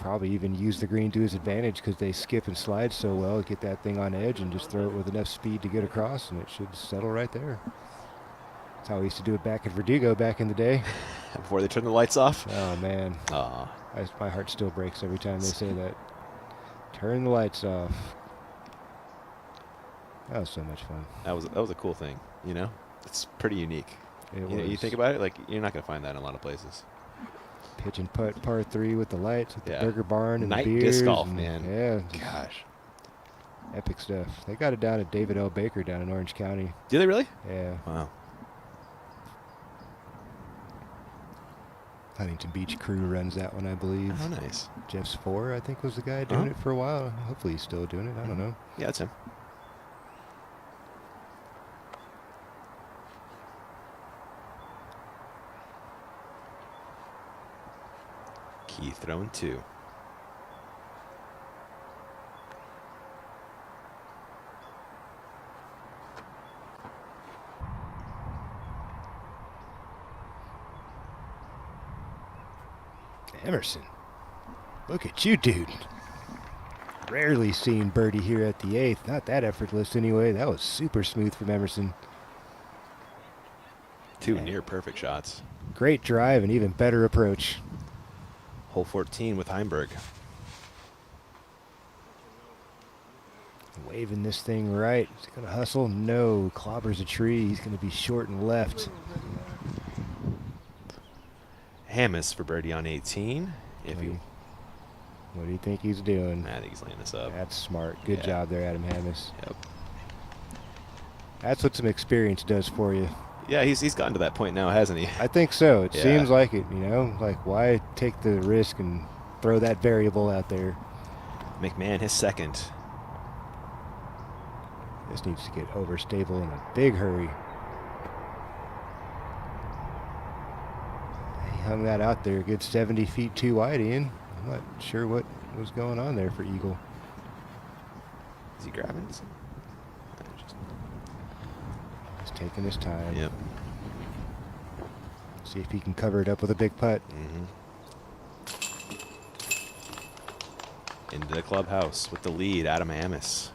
N: Probably even use the green to his advantage because they skip and slide so well. Get that thing on edge and just throw it with enough speed to get across, and it should settle right there. That's how we used to do it back at Verdugo back in the day.
M: Before they turned the lights off?
N: Oh, man. My heart still breaks every time they say that. Turn the lights off. That was so much fun.
M: That was a cool thing, you know? It's pretty unique. You think about it, like, you're not going to find that in a lot of places.
N: Pitch and putt par 3 with the lights, with the burger barn and
M: Night
N: the beers.
M: disc golf,
N: and
M: man.
N: Yeah.
M: Gosh.
N: Epic stuff. They got it down at David L. Baker down in Orange County.
M: Do they really?
N: Yeah.
M: Wow.
N: Huntington Beach crew runs that one, I believe.
M: Oh, nice.
N: Jeff Sporer, I think, was the guy doing it for a while. Hopefully he's still doing it. I don't know.
M: Yeah, that's him. Keith throwing 2.
N: Emerson. Look at you, dude. Rarely seen birdie here at the 8th. Not that effortless anyway. That was super smooth from Emerson.
M: 2 near perfect shots.
N: Great drive and even better approach.
M: Hole 14 with Heimberg.
N: Waving this thing right. He's going to hustle. No. Clobbers a tree. He's going to be short and left.
M: Hammis for birdie on 18.
N: What do you think he's doing?
M: I think he's laying this up.
N: That's smart. Good job there, Adam Hammis.
M: Yep.
N: That's what some experience does for you.
M: Yeah, he's gotten to that point now, hasn't he?
N: I think so. It seems like it, you know? Like, why take the risk and throw that variable out there?
M: McMahon, his second.
N: This needs to get overstable in a big hurry. He hung that out there a good 70 feet too wide, Ian. I'm not sure what was going on there for Eagle.
M: Is he grabbing it?
N: He's taking his time.
M: Yep.
N: See if he can cover it up with a big putt.
M: Into the clubhouse with the lead, Adam Hammis.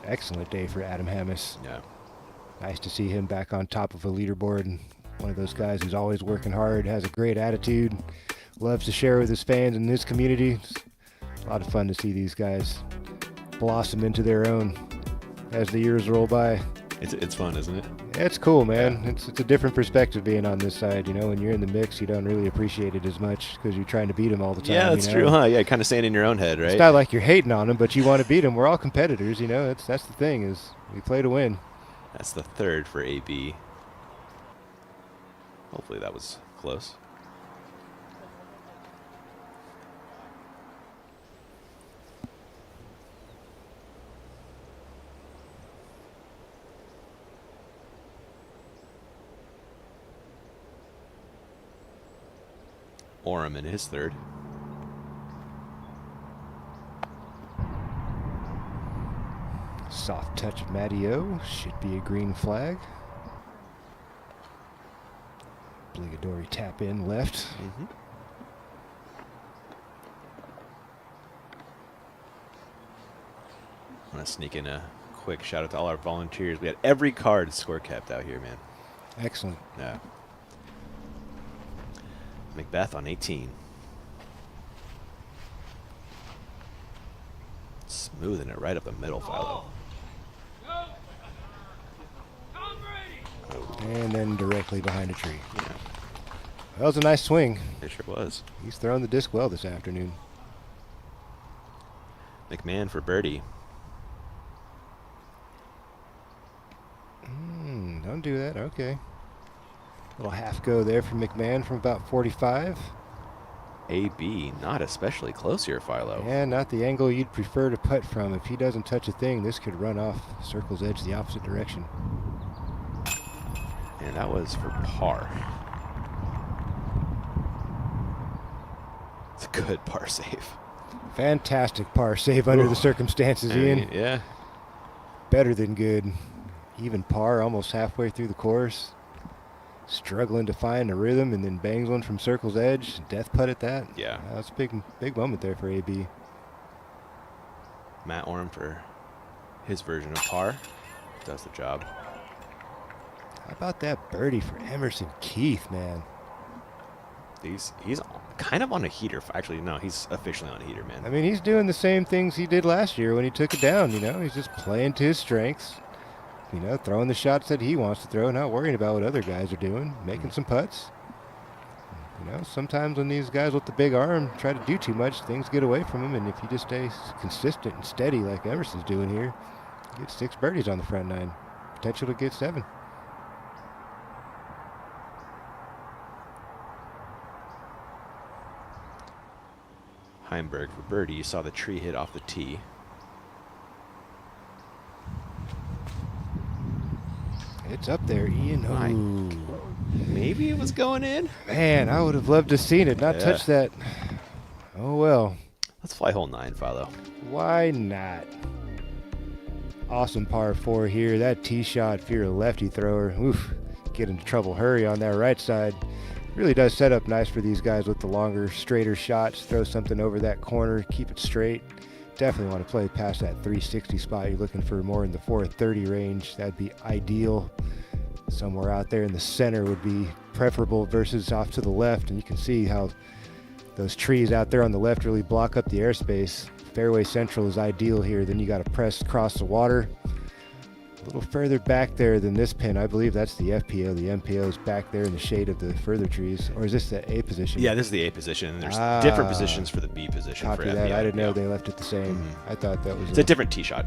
N: Excellent day for Adam Hammis.
M: Yeah.
N: Nice to see him back on top of a leaderboard. And one of those guys who's always working hard, has a great attitude, loves to share with his fans and his community. It's a lot of fun to see these guys blossom into their own as the years roll by.
M: It's fun, isn't it?
N: It's cool, man. It's a different perspective being on this side. You know, when you're in the mix, you don't really appreciate it as much because you're trying to beat them all the time.
M: Yeah, that's true, huh? Yeah, kind of staying in your own head, right?
N: It's not like you're hating on them, but you want to beat them. We're all competitors, you know. That's the thing, is we play to win.
M: That's the third for AB. Hopefully that was close. Oram in his third.
N: Soft touch of Matty-O. Should be a green flag. Obligatory tap in left.
M: I want to sneak in a quick shout out to all our volunteers. We had every card score kept out here, man.
N: Excellent.
M: Yeah. McBeth on 18. Smoothing it right up the middle, Philo.
N: And then directly behind a tree. Yeah. That was a nice swing.
M: It sure was.
N: He's throwing the disc well this afternoon.
M: McMahon for birdie.
N: Don't do that. Okay. Little half go there from McMahon from about 45.
M: AB, not especially close here, Philo.
N: Yeah, not the angle you'd prefer to putt from. If he doesn't touch a thing, this could run off circle's edge the opposite direction.
M: And that was for par. It's a good par save.
N: Fantastic par save under the circumstances, Ian.
M: Yeah.
N: Better than good. Even par, almost halfway through the course. Struggling to find a rhythm, and then bangs one from circle's edge. Death putt at that.
M: Yeah.
N: That's a big moment there for AB.
M: Matt Orm for his version of par. Does the job.
N: How about that birdie for Emerson Keith, man?
M: He's kind of on a heater. Actually, no, he's officially on a heater, man.
N: I mean, he's doing the same things he did last year when he took it down, you know? He's just playing to his strengths. You know, throwing the shots that he wants to throw, not worrying about what other guys are doing, making some putts. You know, sometimes when these guys with the big arm try to do too much, things get away from him, and if you just stay consistent and steady like Emerson's doing here, you get 6 birdies on the front 9. Potential to get 7.
M: Heimberg for birdie. You saw the tree hit off the tee.
N: It's up there, Ian.
M: Maybe it was going in.
N: Man, I would have loved to have seen it, not touch that. Oh, well.
M: Let's fly hole 9, Philo.
N: Why not? Awesome par 4 here. That tee shot, if you're a lefty thrower, oof, get into trouble. Hurry on that right side. Really does set up nice for these guys with the longer, straighter shots. Throw something over that corner, keep it straight. Definitely want to play past that 360 spot. You're looking for more in the 430 range. That'd be ideal. Somewhere out there in the center would be preferable versus off to the left. And you can see how those trees out there on the left really block up the airspace. Fairway central is ideal here. Then you got to press across the water. A little further back there than this pin. I believe that's the FPO. The MPO is back there in the shade of the further trees. Or is this the A position?
M: Yeah, this is the A position. There's different positions for the B position.
N: Copy
M: for
N: that.
M: FPO.
N: I didn't know they left it the same. I thought that was
M: It's a different tee shot.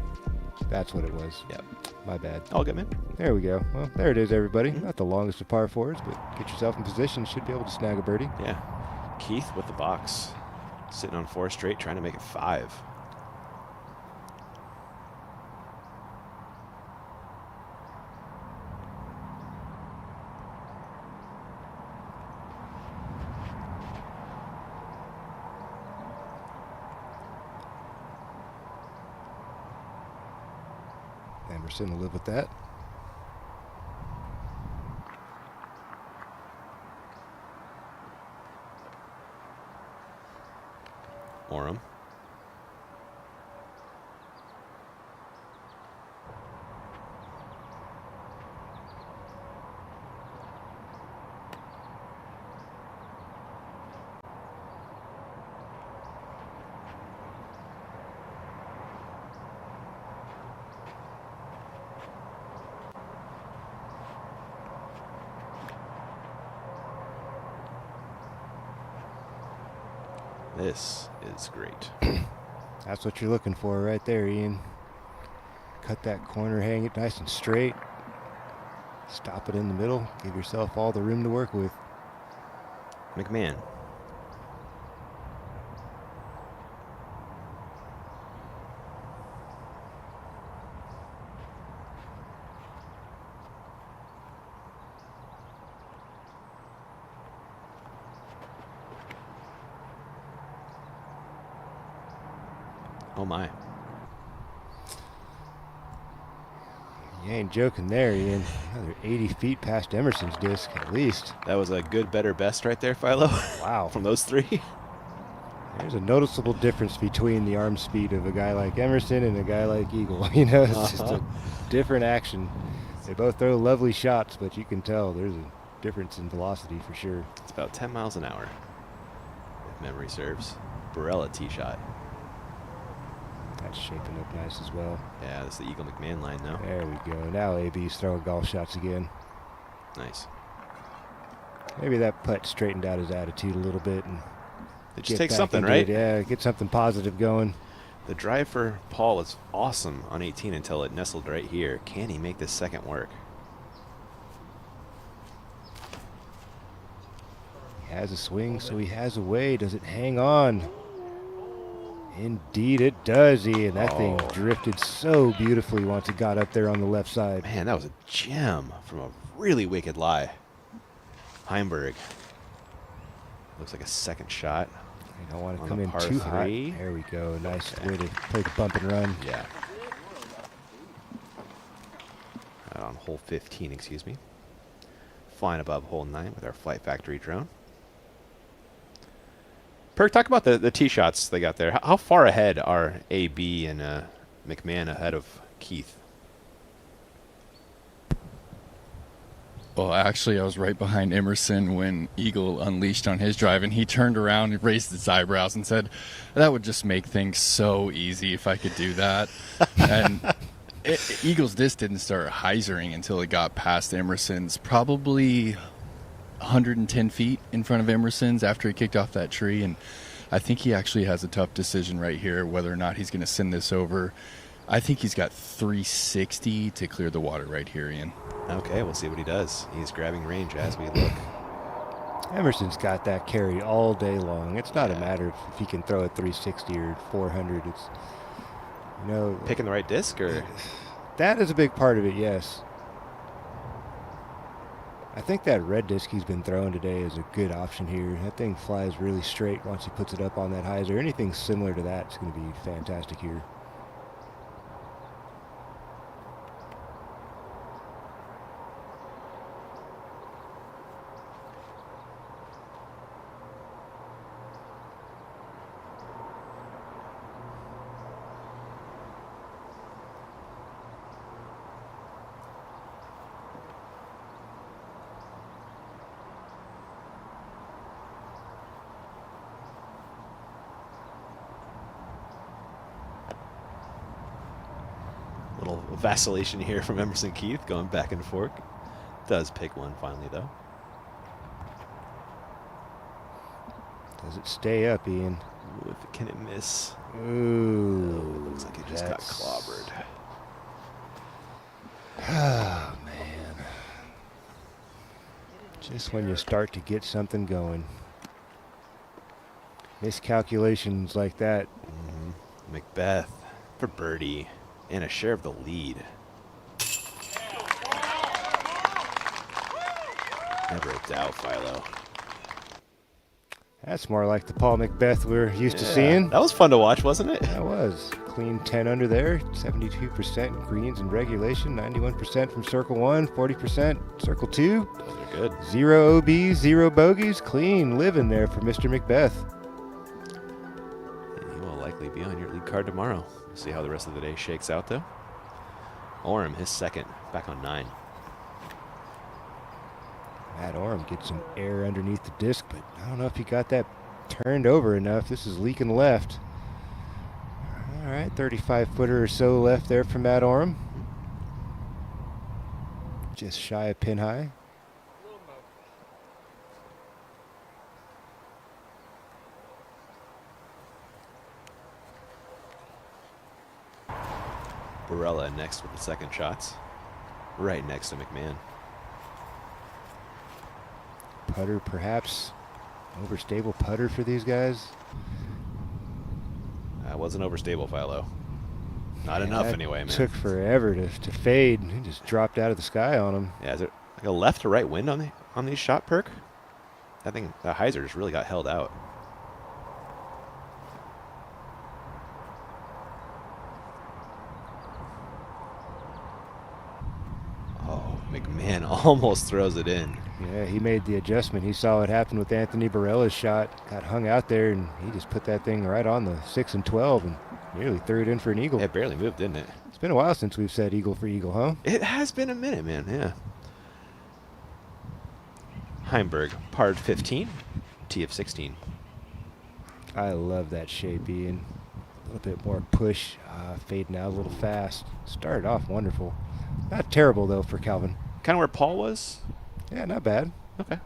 N: That's what it was.
M: Yep.
N: My bad.
M: All good, man.
N: There we go. Well, there it is, everybody. Not the longest of par 4s, but get yourself in position. Should be able to snag a birdie.
M: Yeah. Keith with the box. Sitting on 4 straight, trying to make it 5.
N: Emerson will live with that.
M: Orem. This is great.
N: That's what you're looking for right there, Ian. Cut that corner, hang it nice and straight. Stop it in the middle. Give yourself all the room to work with.
M: McMahon. Oh my.
N: You ain't joking there, Ian. Another 80 feet past Emerson's disc, at least.
M: That was a good, better, best right there, Philo.
N: Wow.
M: From those three.
N: There's a noticeable difference between the arm speed of a guy like Emerson and a guy like Eagle. You know, it's just a different action. They both throw lovely shots, but you can tell there's a difference in velocity for sure.
M: It's about 10 miles an hour, if memory serves. Barella tee shot.
N: That's shaping up nice as well.
M: Yeah, that's the Eagle McMahon line now.
N: There we go. Now AB's throwing golf shots again.
M: Nice.
N: Maybe that putt straightened out his attitude a little bit. And
M: it just takes something, right?
N: Yeah, get something positive going.
M: The drive for Paul was awesome on 18 until it nestled right here. Can he make this second work?
N: He has a swing, so he has a way. Does it hang on? Indeed it does, Ian. That thing drifted so beautifully once it got up there on the left side.
M: Man, that was a gem from a really wicked lie. Heimberg. Looks like a second shot.
N: You don't want to come in too hot. There we go. Nice way to play the bump and run.
M: Yeah. On hole 15, excuse me. Flying above hole 9 with our Flight Factory drone. Perk, talk about the tee shots they got there. How far ahead are AB and McMahon ahead of Keith?
D: Well, actually, I was right behind Emerson when Eagle unleashed on his drive, and he turned around and raised his eyebrows and said, that would just make things so easy if I could do that. And Eagle's disc didn't start hyzering until it got past Emerson's, probably 110 feet in front of Emerson's after he kicked off that tree. And I think he actually has a tough decision right here, whether or not he's going to send this over. I think he's got 360 to clear the water right here, Ian.
M: Okay, we'll see what he does. He's grabbing range as we look.
N: Emerson's got that carry all day long. It's not a matter if he can throw a 360 or 400. It's, you know,
M: picking the right disc, or
N: that is a big part of it. Yes, I think that red disc he's been throwing today is a good option here. That thing flies really straight once he puts it up on that hyzer. Anything similar to that is going to be fantastic here.
M: Little vacillation here from Emerson Keith, going back and forth. Does pick one finally, though.
N: Does it stay up, Ian?
M: Ooh, can it miss?
N: Ooh,
M: oh, it looks like it just got clobbered.
N: Oh, man. Just when you start to get something going. Miscalculations like that.
M: McBeth for birdie and a share of the lead. Never a doubt, Philo.
N: That's more like the Paul McBeth we're used to seeing.
M: That was fun to watch, wasn't it?
N: That was. Clean 10 under there, 72% greens in regulation, 91% from circle 1, 40% circle 2.
M: Those are good.
N: 0 OBs, 0 bogeys. Clean living there for Mr. McBeth.
M: He will likely be on your lead card tomorrow. We'll see how the rest of the day shakes out, though. Orem, his second, back on 9.
N: Matt Orem gets some air underneath the disc, but I don't know if he got that turned over enough. This is leaking left. All right, 35-footer or so left there from Matt Orem. Just shy of pin high.
M: Barella next with the second shots. Right next to McMahon.
N: Putter perhaps. Overstable putter for these guys.
M: That wasn't overstable, Philo. Not enough anyway, man.
N: Took forever to fade. He just dropped out of the sky on him.
M: Yeah, is it like a left to right wind on these shot, Perk? I think the hyzer just really got held out. almost throws it in.
N: Yeah, he made the adjustment. He saw what happened with Anthony Barella's shot. Got hung out there, and he just put that thing right on the 6 and 12 and nearly threw it in for an eagle.
M: It barely moved, didn't it?
N: It's been a while since we've said eagle for eagle, huh?
M: It has been a minute, man, yeah. Heimberg, par 15, tee of 16.
N: I love that shape, Ian. A little bit more push, fading out a little fast. Started off wonderful. Not terrible, though, for Calvin.
M: Kind of where Paul was?
N: Yeah, not bad.
M: Okay.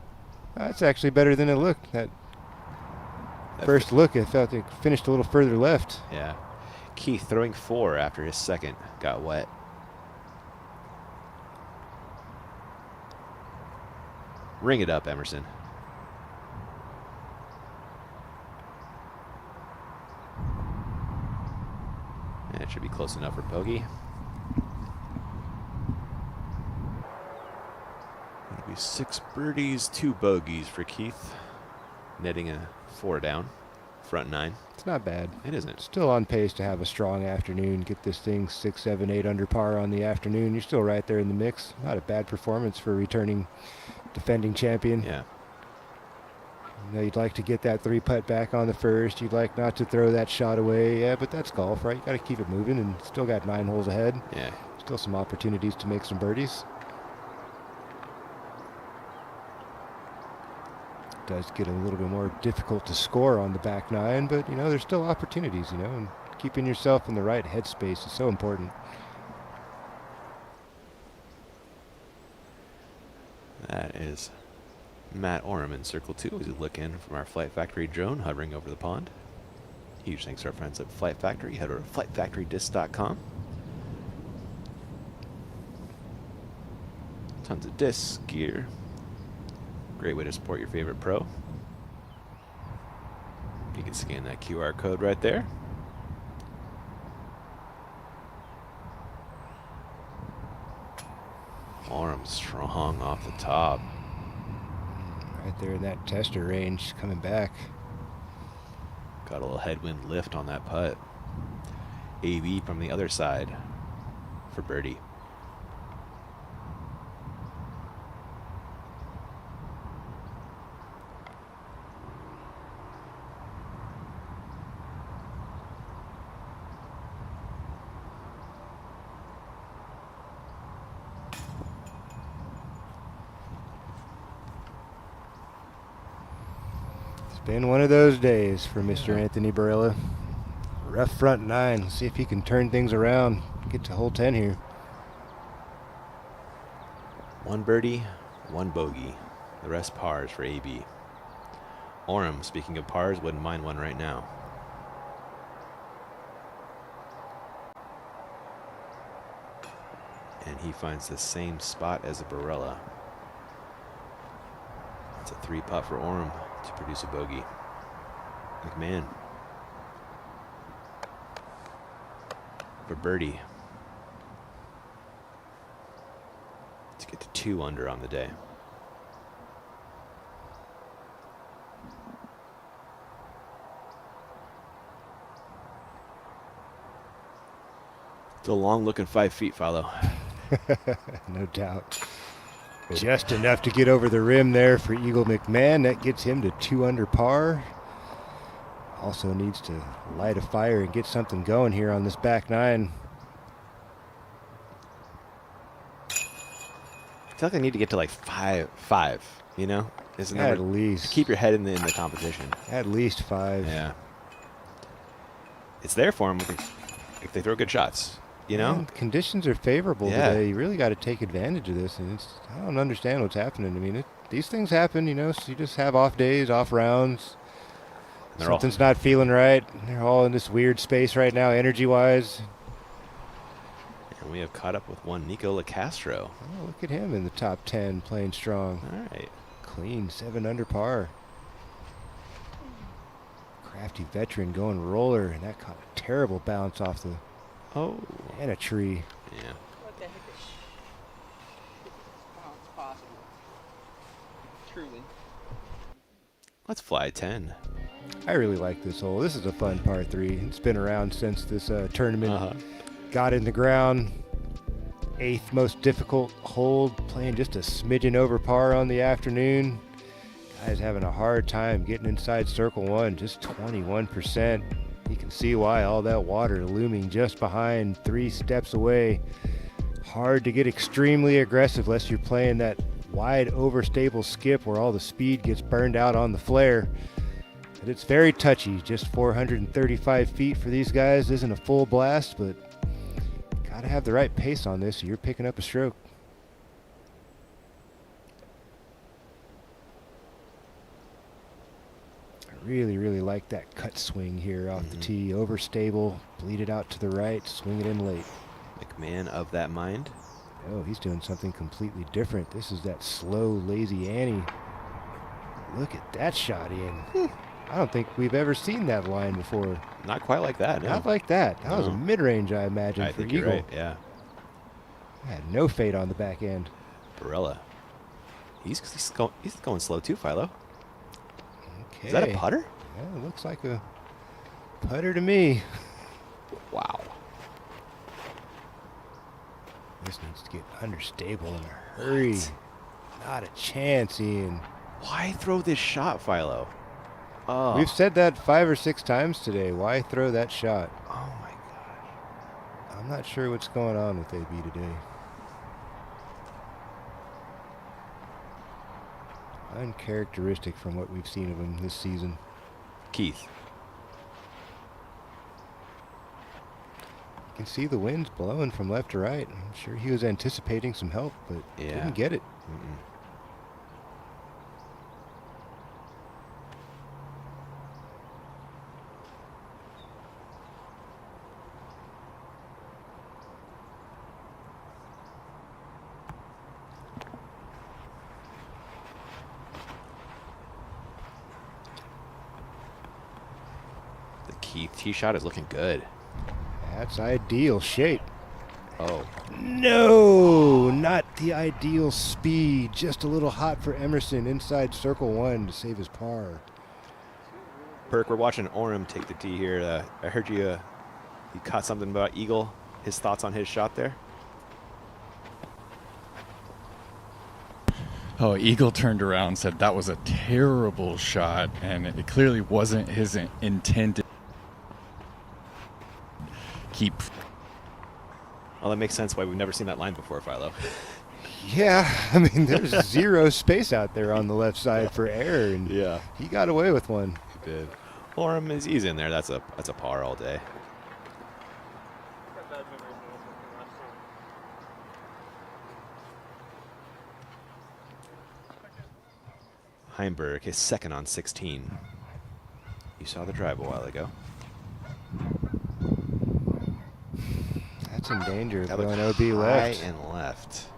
N: That's actually better than it looked. That first look, I felt it finished a little further left.
M: Yeah. Keith throwing 4 after his second got wet. Ring it up, Emerson. And it should be close enough for bogey. It'll be 6 birdies, 2 bogeys for Keith. Netting a 4 down, front 9.
N: It's not bad.
M: It isn't.
N: Still on pace to have a strong afternoon. Get this thing 6, 7, 8 under par on the afternoon. You're still right there in the mix. Not a bad performance for a returning defending champion.
M: Yeah.
N: You know, you'd like to get that 3-putt back on the first. You'd like not to throw that shot away. Yeah, but that's golf, right? You got to keep it moving, and still got 9 holes ahead.
M: Yeah.
N: Still some opportunities to make some birdies. Does get a little bit more difficult to score on the back 9, but you know, there's still opportunities, you know, and keeping yourself in the right headspace is so important.
M: That is Matt Oram in circle 2 as we look in from our Flight Factory drone hovering over the pond. Huge thanks to our friends at Flight Factory. Head over to flightfactorydisc.com. Tons of discs, gear. Great way to support your favorite pro. You can scan that QR code right there. Oram strong off the top.
N: Right there in that tester range, coming back.
M: Got a little headwind lift on that putt. AB from the other side for birdie.
N: Been one of those days for Mr. Anthony Barella. Rough front 9. Let's see if he can turn things around. Get to hole 10 here.
M: 1 birdie, 1 bogey. The rest pars for AB. Oram, speaking of pars, wouldn't mind one right now. And he finds the same spot as a Barella. It's a 3-putt for Oram to produce a bogey. McMahon for birdie to get to 2 under on the day. It's a long looking 5 feet, follow.
N: No doubt. Just enough to get over the rim there for Eagle McMahon. That gets him to 2 under par. Also needs to light a fire and get something going here on this back 9.
M: I feel like I need to get to like five, you know? Is
N: At least.
M: Keep your head in the competition.
N: At least 5.
M: Yeah. It's there for them if they throw good shots. You know,
N: and conditions are favorable today. You really got to take advantage of this, and I don't understand what's happening. I mean, these things happen, you know. So you just have off days, off rounds. Something's not feeling right. They're all in this weird space right now, energy-wise.
M: And we have caught up with one Nico LaCastro.
N: Oh, look at him in the top 10, playing strong.
M: All right,
N: clean 7 under par. Crafty veteran going roller, and that caught a terrible bounce off the.
M: Oh.
N: And a tree.
M: Yeah.
J: What the heck is possible? Truly.
M: Let's fly 10.
N: I really like this hole. This is a fun par 3. It's been around since this tournament got in the ground. 8th most difficult hole, playing just a smidgen over par on the afternoon. Guy's having a hard time getting inside circle 1, just 21%. You can see why, all that water looming just behind, 3 steps away. Hard to get extremely aggressive unless you're playing that wide overstable skip where all the speed gets burned out on the flare. But it's very touchy. Just 435 feet for these guys isn't a full blast, but gotta have the right pace on this, so you're picking up a stroke. I really like that cut swing here off the tee. Overstable, bleed it out to the right, swing it in late.
M: McMahon of that mind.
N: Oh, he's doing something completely different. This is that slow, lazy Annie. Look at that shot in. I don't think we've ever seen that line before.
M: Not quite like that, no.
N: Not like that. That was a mid-range, I imagine,
M: I
N: for
M: think
N: Eagle.
M: you're right, yeah.
N: Had no fade on the back end.
M: Barella. He's going slow too, Philo.
N: Okay.
M: Is that a putter?
N: Yeah, it looks like a putter to me.
M: Wow.
N: This needs to get understable in a hurry. Not a chance, Ian.
M: Why throw this shot, Philo? Oh.
N: We've said that 5 or 6 times today. Why throw that shot?
M: Oh my gosh.
N: I'm not sure what's going on with AB today. Uncharacteristic from what we've seen of him this season.
M: Keith.
N: You can see the wind's blowing from left to right. I'm sure he was anticipating some help, but didn't get it.
M: The Keith tee shot is looking good.
N: That's ideal shape.
M: Oh.
N: No, not the ideal speed. Just a little hot for Emerson inside circle 1 to save his par.
M: Perk, we're watching Orem take the tee here. I heard you caught something about Eagle. His thoughts on his shot there?
D: Oh, Eagle turned around and said that was a terrible shot, and it clearly wasn't his intended. Keep.
M: Well, that makes sense why we've never seen that line before, Philo.
N: Yeah, I mean, there's zero space out there on the left side for error, and he got away with one.
M: He did. Orem is he's in there. That's a par all day. Heimberg is second on 16. You saw the drive a while ago.
N: That's in danger of
M: That
N: going
M: looked
N: OB left.
M: high and left.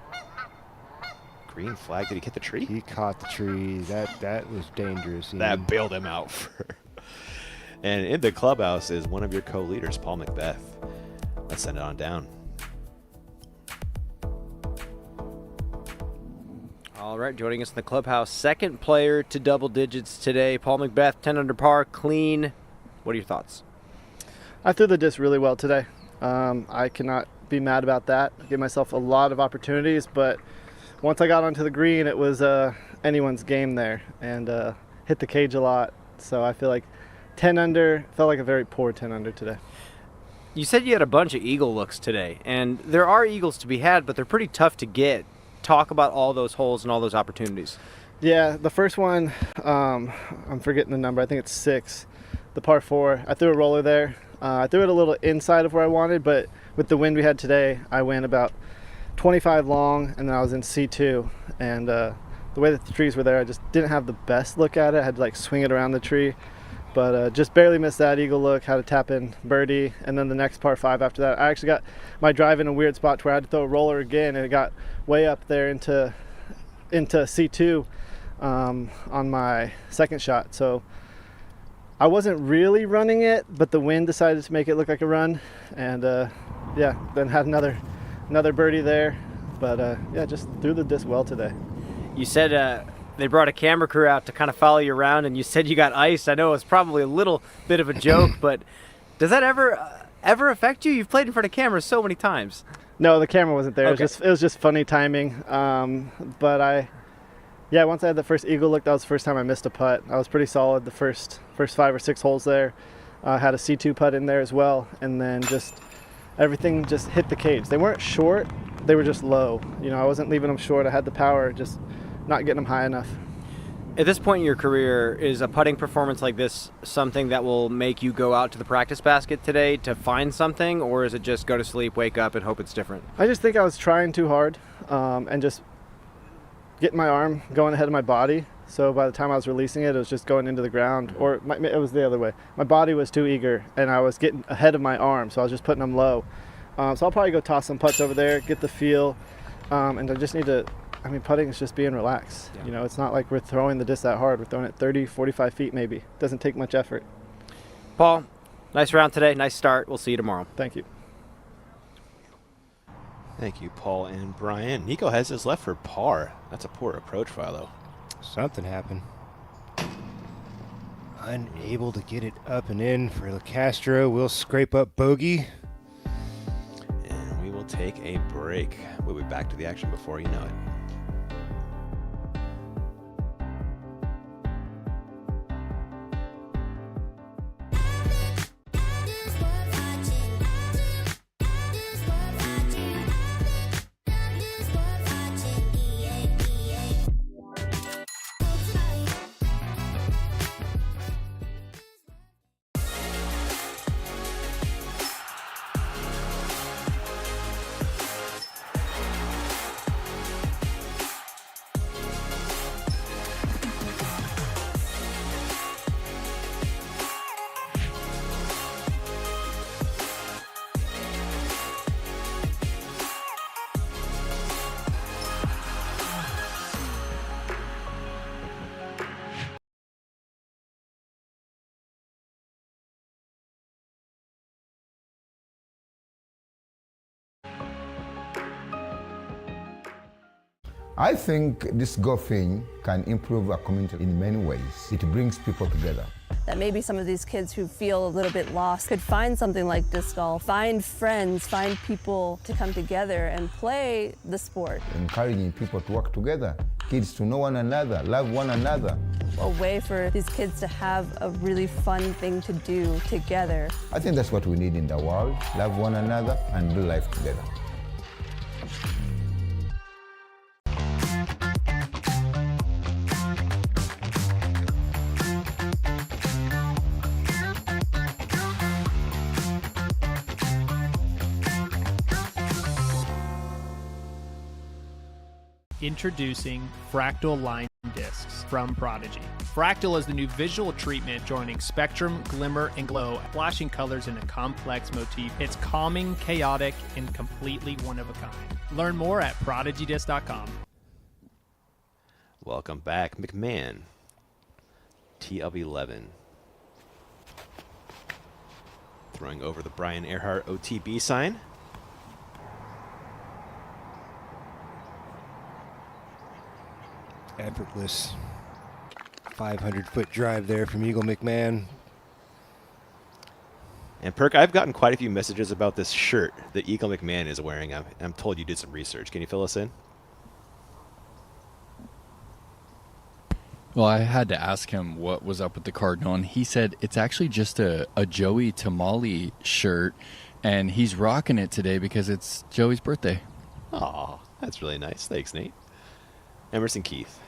M: Green flag. Did he hit the tree?
N: He caught the tree. That was dangerous.
M: That bailed him out. And in the clubhouse is one of your co-leaders, Paul McBeth. Let's send it on down.
F: All right, joining us in the clubhouse, second player to double digits today, Paul McBeth, 10 under par, clean. What are your thoughts?
G: I threw the disc really well today. I cannot be mad about that. I gave myself a lot of opportunities, but once I got onto the green, it was anyone's game there, and hit the cage a lot. So I feel like 10 under felt like a very poor 10 under today.
F: You said you had a bunch of eagle looks today, and there are eagles to be had, but they're pretty tough to get. Talk about all those holes and all those opportunities.
G: Yeah, the first one, I'm forgetting the number. I think it's 6, the par 4. I threw a roller there. I threw it a little inside of where I wanted, but with the wind we had today, I went about 25 long, and then I was in C2. And the way that the trees were there, I just didn't have the best look at it. I had to like swing it around the tree, but just barely missed that eagle look. Had a tap in birdie, and then the next par 5 after that, I actually got my drive in a weird spot to where I had to throw a roller again, and it got way up there into C2 on my second shot. So I wasn't really running it, but the wind decided to make it look like a run, and yeah, then had another birdie there. But yeah, just threw the disc well today.
F: You said they brought a camera crew out to kind of follow you around, and you said you got iced. I know it was probably a little bit of a joke, but does that ever affect you? You've played in front of cameras so many times.
G: No, the camera wasn't there.
F: Okay.
G: It was just funny timing. But once I had the first eagle look, that was the first time I missed a putt. I was pretty solid the first 5 or 6 holes there. Had a C2 putt in there as well, and then everything just hit the cage. They weren't short, they were just low. I wasn't leaving them short. I had the power, just not getting them high enough.
F: At this point in your career, is a putting performance like this something that will make you go out to the practice basket today to find something, or is it just go to sleep, wake up, and hope it's different?
G: I just think I was trying too hard and just getting my arm going ahead of my body. So by the time I was releasing it, it was just going into the ground, or it was the other way. My body was too eager, and I was getting ahead of my arm, so I was just putting them low. So I'll probably go toss some putts over there, get the feel, and I just need to, putting is just being relaxed.
F: Yeah.
G: It's not like we're throwing the disc that hard. We're throwing it 30, 45 feet maybe. It doesn't take much effort.
F: Paul, nice round today. Nice start. We'll see you tomorrow.
G: Thank you.
M: Thank you, Paul and Brian. Nico has his left for par. That's a poor approach, Philo.
N: Something happened. Unable to get it up and in for LeCastro. We'll scrape up bogey.
M: And we will take a break. We'll be back to the action before you know it.
S: I think this golfing can improve our community in many ways. It brings people together.
T: That maybe some of these kids who feel a little bit lost could find something like disc golf, find friends, find people to come together and play the sport.
S: Encouraging people to work together, kids to know one another, love one another.
T: A way for these kids to have a really fun thing to do together.
S: I think that's what we need in the world, love one another and do life together.
U: Introducing Fractal Line Discs from Prodigy. Fractal is the new visual treatment joining spectrum, glimmer, and glow, flashing colors in a complex motif. It's calming, chaotic, and completely one of a kind. Learn more at prodigydisc.com.
M: Welcome back, McMahon. Tee of 11. Throwing over the Brian Earhart OTB sign.
N: Effortless 500-foot drive there from Eagle McMahon.
M: And Perk, I've gotten quite a few messages about this shirt that Eagle McMahon is wearing. I'm told you did some research. Can you fill us in?
D: Well, I had to ask him what was up with the Cardinal, and he said it's actually just a Joey Tamale shirt, and he's rocking it today because it's Joey's birthday.
M: Aw, that's really nice. Thanks, Nate. Emerson Keith.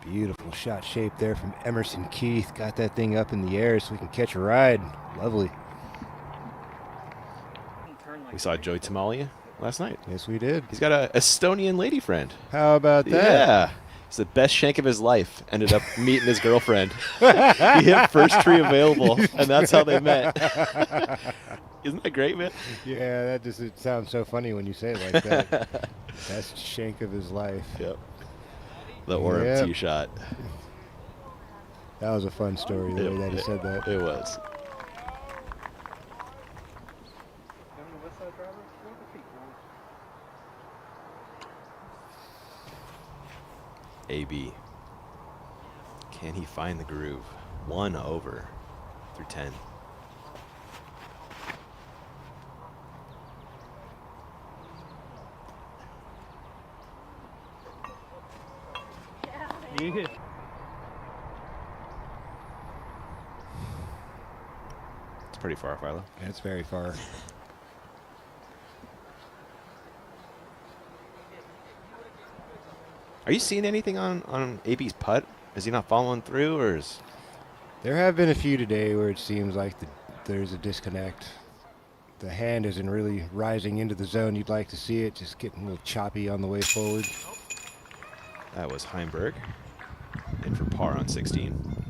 N: Beautiful shot shape there from Emerson Keith. Got that thing up in the air so we can catch a ride. Lovely.
M: We saw Joey Tamale last night.
N: Yes, we did.
M: He's got an Estonian lady friend.
N: How about that?
M: Yeah. It's the best shank of his life. Ended up meeting his girlfriend. He hit first tree available, and that's how they met. Isn't that great, man?
N: Yeah, that just it sounds so funny when you say it like that. Best shank of his life.
M: Yep. The Orem tee shot.
N: That was a fun story the way that he said that.
M: It was. AB. Can he find the groove? 1 over. through 10.
G: Yeah.
M: It's pretty far, Philo.
N: It's very far.
M: Are you seeing anything on AB's putt? Is he not following through, or is...
N: There have been a few today where it seems like there's a disconnect. The hand isn't really rising into the zone you'd like to see it, just getting a little choppy on the way forward.
M: That was Heimberg. In for par on 16.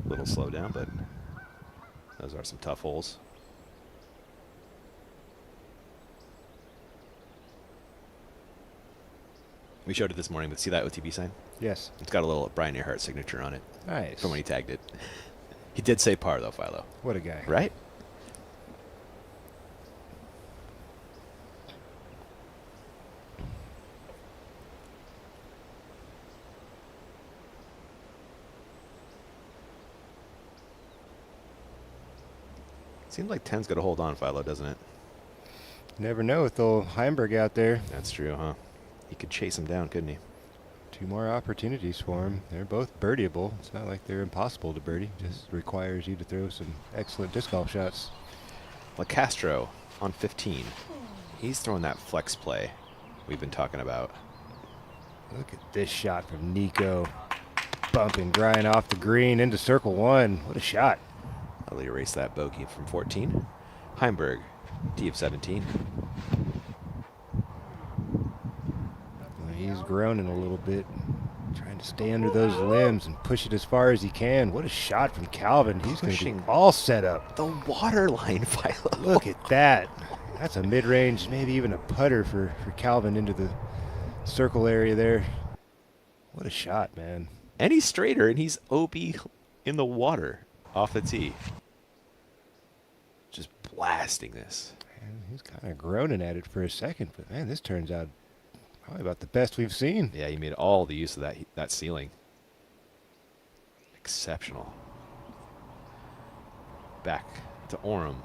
M: A little slow down, but those are some tough holes. We showed it this morning, but see that OTB sign?
N: Yes.
M: It's got a little Brian Earhart signature on it.
N: Nice.
M: From when he tagged it. He did say par, though, Philo.
N: What a guy.
M: Right? Seems like 10's got to hold on, Philo, doesn't it?
N: Never know with old Heimberg out there.
M: That's true, huh? He could chase him down, couldn't he?
N: 2 more opportunities for him. They're both birdieable. It's not like they're impossible to birdie. Just requires you to throw some excellent disc golf shots.
M: LaCastro on 15. He's throwing that flex play we've been talking about.
N: Look at this shot from Nico. Bump and grind off the green into circle 1. What a shot.
M: I'll erase that bogey from 14. Heimberg, D of 17.
N: He's groaning a little bit, trying to stay under those limbs and push it as far as he can. What a shot from Calvin. He's going to be all set up.
M: The water line, Philo.
N: Look at that. That's a mid-range, maybe even a putter for Calvin into the circle area there. What a shot, man.
M: And he's straighter, and he's OB in the water off the tee. Just blasting this.
N: Man, he's kind of groaning at it for a second, but man, this turns out probably about the best we've seen.
M: Yeah, he made all the use of that ceiling. Exceptional. Back to Orem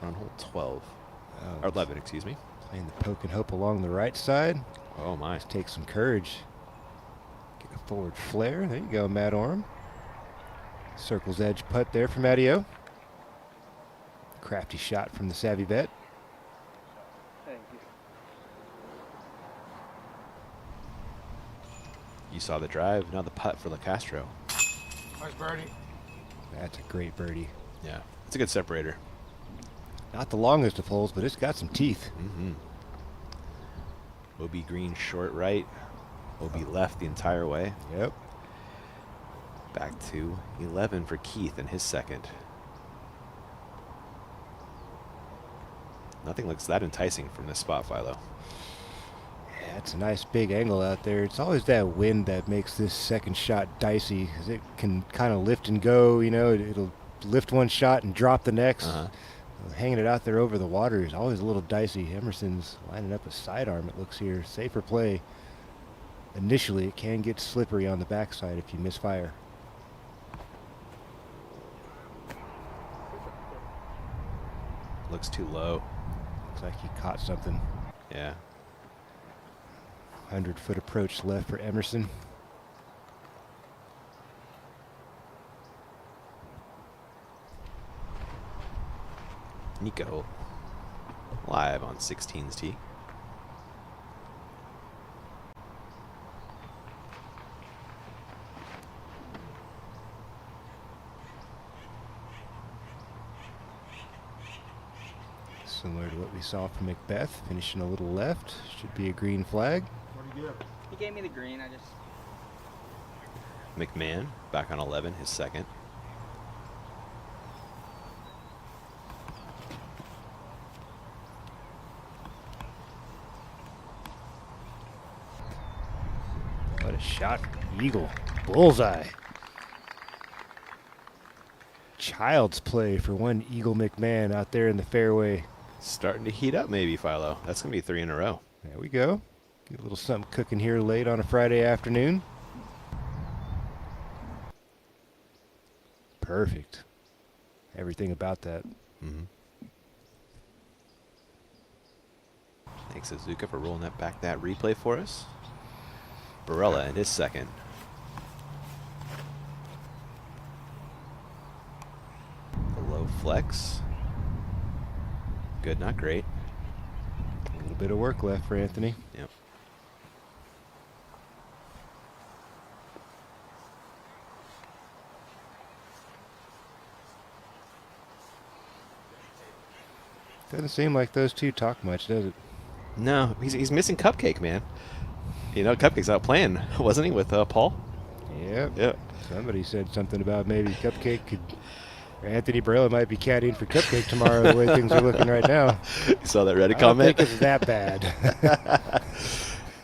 M: on hole 12. Or 11, excuse me.
N: Playing the poke and hope along the right side.
M: Oh, my.
N: Let's take some courage. Get a forward flare. There you go, Matt Orem. Circle's edge putt there from Mateo. Crafty shot from the savvy vet.
J: Thank you.
M: You saw the drive, now the putt for LaCastro.
A: Nice birdie.
N: That's a great birdie.
M: Yeah, it's a good separator.
N: Not the longest of holes, but it's got some teeth.
M: Mm-hmm. OB green short right, OB left the entire way.
N: Yep.
M: Back to 11 for Keith in his second. Nothing looks that enticing from this spot, Philo.
N: Yeah, it's a nice big angle out there. It's always that wind that makes this second shot dicey, because it can kind of lift and go, you know. It'll lift one shot and drop the next. Hanging it out there over the water is always a little dicey. Emerson's lining up a sidearm, it looks here. Safer play. Initially, it can get slippery on the backside if you misfire.
M: Looks too low.
N: Looks like he caught something.
M: Yeah.
N: 100-foot approach left for Emerson.
M: Nico live on 16's tee.
N: Similar to what we saw from McBeth, finishing a little left. Should be a green flag.
J: What do you get? He gave me the green. I just.
M: McMahon back on 11, his second.
N: What a shot. Eagle. Bullseye. Child's play for one Eagle McMahon out there in the fairway.
M: Starting to heat up maybe, Philo. That's going to be 3 in a row.
N: There we go. Get a little something cooking here late on a Friday afternoon. Perfect. Everything about that.
M: Mm-hmm. Thanks, Azuka, for rolling that replay for us. Barella in his second. The low flex. Good, not great.
N: A little bit of work left for Anthony.
M: Yep.
N: Doesn't seem like those two talk much, does it?
M: No, he's missing Cupcake, man. You know, Cupcake's out playing, wasn't he, with Paul?
N: Yep.
M: Yep.
N: Somebody said something about maybe Cupcake could... Anthony Barella might be caddying for Cupcake tomorrow the way things are looking right now.
M: You saw that Reddit
N: I
M: comment?
N: don't think it's that bad.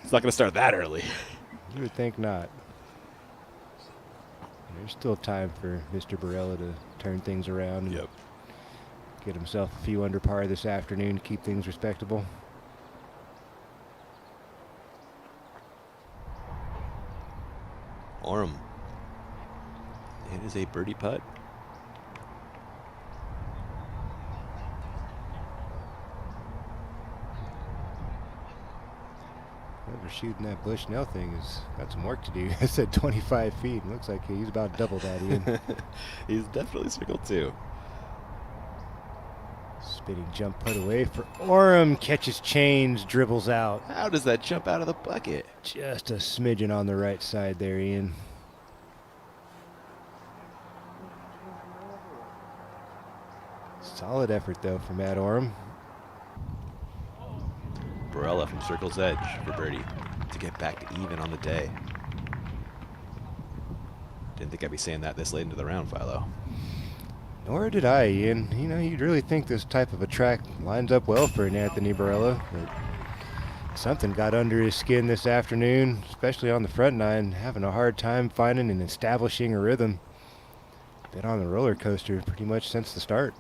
M: It's not going to start that early.
N: You would think not. There's still time for Mr. Barella to turn things around.
M: Yep.
N: Get himself a few under par this afternoon to keep things respectable.
M: Oram. It is a birdie putt.
N: Whoever's shooting that Bushnell thing has got some work to do. I said 25 feet. Looks like he's about double that, Ian.
M: He's definitely circled too.
N: Spinning jump put away for Oram. Catches chains, dribbles out.
M: How does that jump out of the bucket?
N: Just a smidgen on the right side there, Ian. Solid effort, though, from Matt Oram.
M: Barella from Circle's Edge for birdie to get back to even on the day. Didn't think I'd be saying that this late into the round, Philo.
N: Nor did I, Ian. You know, you'd really think this type of a track lines up well for an Anthony Barella. But something got under his skin this afternoon, especially on the front nine, having a hard time finding and establishing a rhythm. Been on the roller coaster pretty much since the start.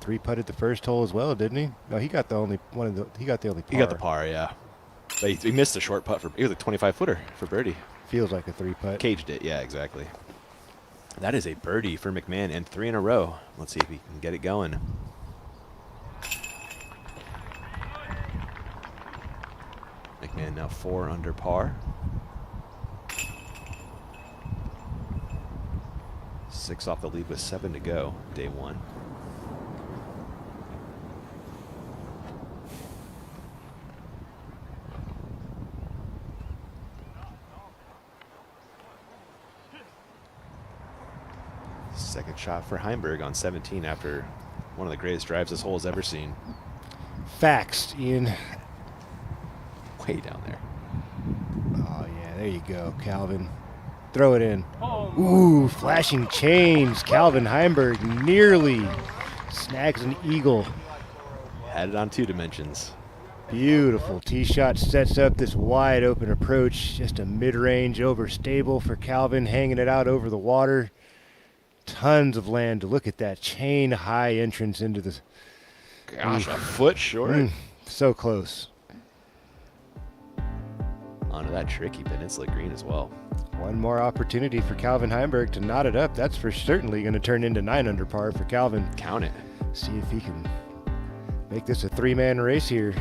N: 3-putted the first hole as well, didn't he? No, he got the only one of the. He got the only par.
M: He got the par, yeah. But he missed a short putt for. It was a 25-footer for birdie.
N: Feels like a 3-putt.
M: Caged it, yeah, exactly. That is a birdie for McMahon, and 3 in a row. Let's see if he can get it going. McMahon now 4 under par. 6 off the lead with 7 to go, day 1. Second shot for Heimberg on 17 after one of the greatest drives this hole has ever seen.
N: Facts, Ian.
M: Way down there.
N: Oh, yeah, there you go, Calvin. Throw it in. Ooh, flashing chains. Calvin Heimberg nearly snags an eagle.
M: Had it on 2 dimensions.
N: Beautiful tee shot sets up this wide open approach. Just a mid-range overstable for Calvin, hanging it out over the water. Tons of land to look at that chain high entrance into the.
M: Gosh, a foot short.
N: So close.
M: Onto that tricky peninsula green as well.
N: One more opportunity for Calvin Heimberg to knot it up. That's for certainly going to turn into 9 under par for Calvin.
M: Count it.
N: See if he can make this a 3-man race here.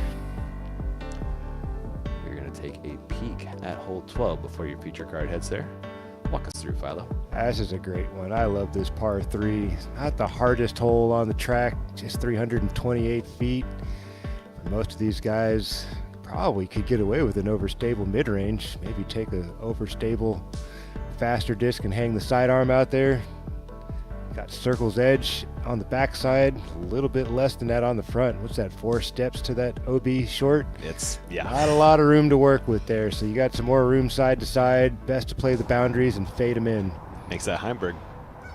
M: We're going to take a peek at hole 12 before your feature card heads there. Walk us through, Philo.
N: This is a great one. I love this par 3. Not the hardest hole on the track, just 328 feet. For most of these guys, probably could get away with an overstable mid-range. Maybe take an overstable faster disc and hang the sidearm out there. Got Circle's Edge on the backside, a little bit less than that on the front. What's that, 4 steps to that OB short?
M: It's, yeah.
N: Not a lot of room to work with there, so you got some more room side to side. Best to play the boundaries and fade them in.
M: Makes that Heimberg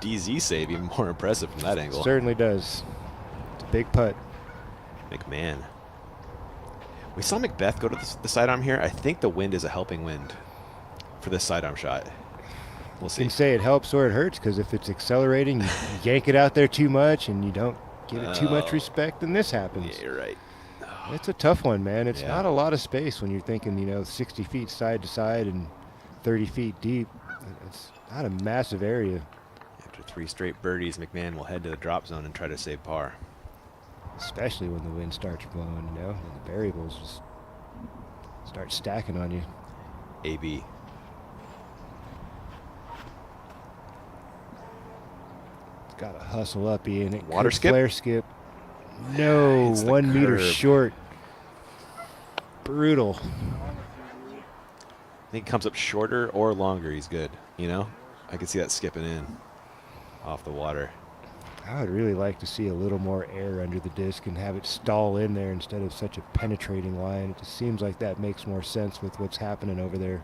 M: DZ save even more impressive from that angle.
N: Certainly does. It's a big putt.
M: McMahon. We saw McBeth go to the sidearm here. I think the wind is a helping wind for this sidearm shot. We'll see.
N: You can say it helps or it hurts, because if it's accelerating, you yank it out there too much and you don't give it too much respect, then this happens.
M: Yeah, you're right.
N: It's a tough one, man. It's not a lot of space when you're thinking, 60 feet side to side and 30 feet deep. It's not a massive area.
M: After 3 straight birdies, McMahon will head to the drop zone and try to save par.
N: Especially when the wind starts blowing, you know, and the variables just start stacking on you.
M: AB.
N: Got to hustle up, Ian. It
M: Water
N: could
M: skip?
N: Flare skip. No,
M: It's the
N: 1 meter
M: curve.
N: short. Brutal.
M: I think it comes up shorter or longer, he's good. You know? I can see that skipping in off the water.
N: I would really like to see a little more air under the disc and have it stall in there instead of such a penetrating line. It just seems like that makes more sense with what's happening over there.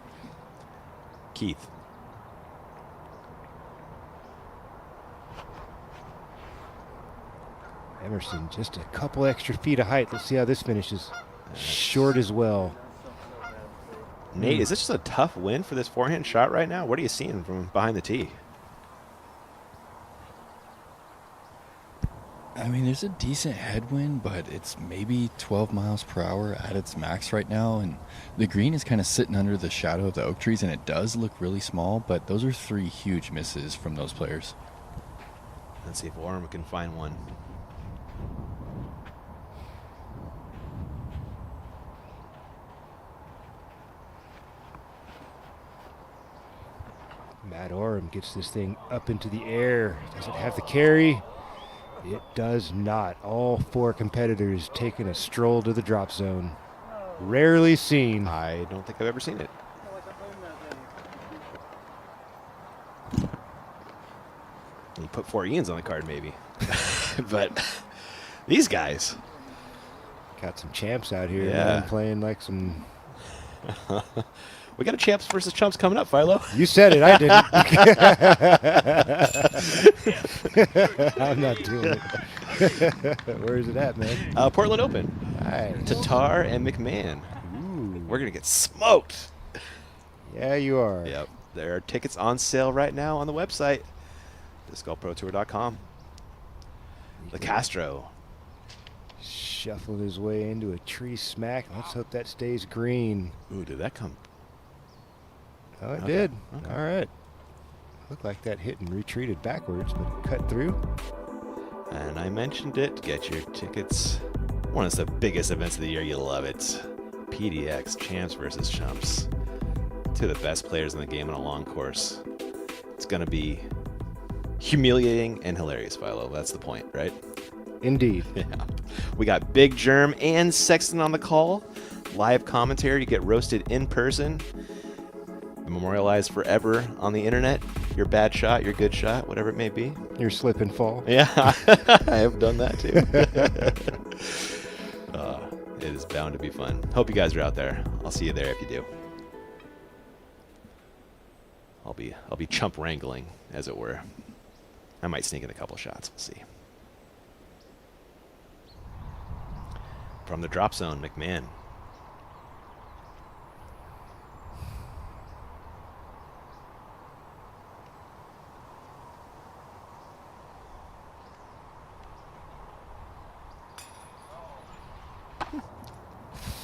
M: Keith.
N: Emerson, just a couple extra feet of height. Let's see how this finishes. Short as well.
M: Nate, is this just a tough win for this forehand shot right now? What are you seeing from behind the tee?
D: I mean, there's a decent headwind, but it's maybe 12 miles per hour at its max right now, and the green is kind of sitting under the shadow of the oak trees, and it does look really small, but those are 3 huge misses from those players.
M: Let's see if Orem can find one.
N: Matt Orem gets this thing up into the air. Does it have the carry? It does not. All 4 competitors taking a stroll to the drop zone. Rarely seen.
M: I don't think I've ever seen it. You put 4 Ians on the card, maybe. But these guys.
N: Got some champs out here,
M: Yeah.
N: man, playing like some...
M: We got a champs versus chumps coming up, Philo.
N: You said it, I didn't. I'm not doing it. Where is it at, man?
M: Portland Open.
N: Nice.
M: Tatar and McMahon.
N: Ooh.
M: We're going to get smoked.
N: Yeah, you are.
M: Yep. There are tickets on sale right now on the website, discgolfprotour.com. The Castro.
N: Shuffling his way into a tree smack. Let's hope that stays green.
M: Ooh, did that come?
N: Oh, it
M: Okay.
N: did.
M: Okay.
N: All right. Looked like that hit and retreated backwards, but it cut through.
M: And I mentioned it. Get your tickets. One of the biggest events of the year. You love it. PDX, champs versus chumps. 2 of the best players in the game on a long course. It's going to be humiliating and hilarious, Philo. That's the point, right?
N: Indeed.
M: Yeah. We got Big Germ and Sexton on the call. Live commentary. You get roasted in person. Memorialized forever on the internet. Your bad shot, your good shot, whatever it may be.
N: Your slip and fall.
M: Yeah, I have done that too. It is bound to be fun. Hope you guys are out there. I'll see you there if you do. I'll be chump wrangling, as it were. I might sneak in a couple shots. We'll see. From the drop zone, McMahon.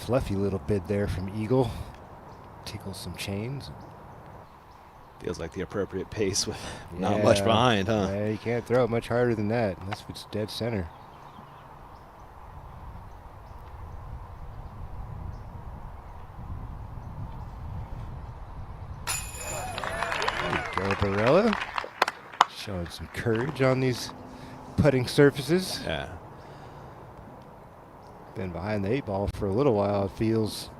N: Fluffy little bid there from Eagle. Tickles some chains.
M: Feels like the appropriate pace with not much behind, huh?
N: Yeah, you can't throw it much harder than that unless it's dead center. There you go, Barella. Showing some courage on these putting surfaces.
M: Yeah.
N: Been behind the 8 ball for a little while, it feels.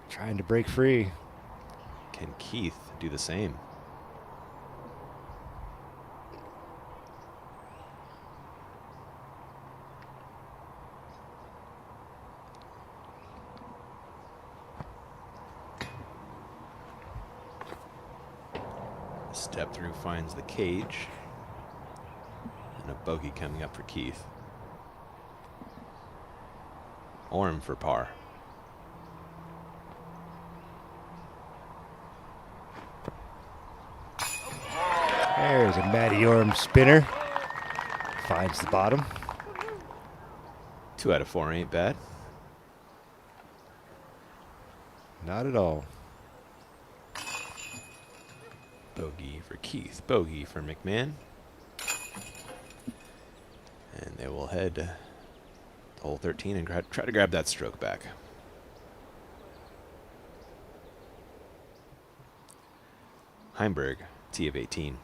N: Trying to break free.
M: Can Keith do the same? Step through finds the cage. And a bogey coming up for Keith. Orem for par.
N: There's a Matty Orem spinner. Finds the bottom.
M: 2 out of 4 ain't bad.
N: Not at all.
M: Bogey for Keith. Bogey for McMahon. And they will head to hole 13 and try to grab that stroke back. Heimberg, tee of 18.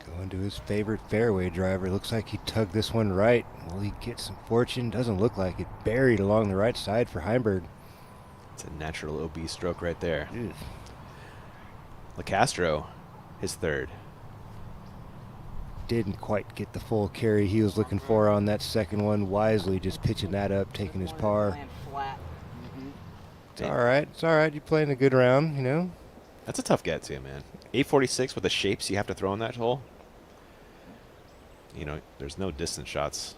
N: Going to his favorite fairway driver. Looks like he tugged this one right. Will he get some fortune? Doesn't look like it. Buried along the right side for Heimberg.
M: It's a natural OB stroke right there. LeCastro, his third.
N: Didn't quite get the full carry he was looking for on that second one. Wisely just pitching that up, taking his par. It's all right. It's all right. You're playing a good round, you know.
M: That's a tough get to, man. 846 with the shapes you have to throw in that hole. You know, there's no distance shots.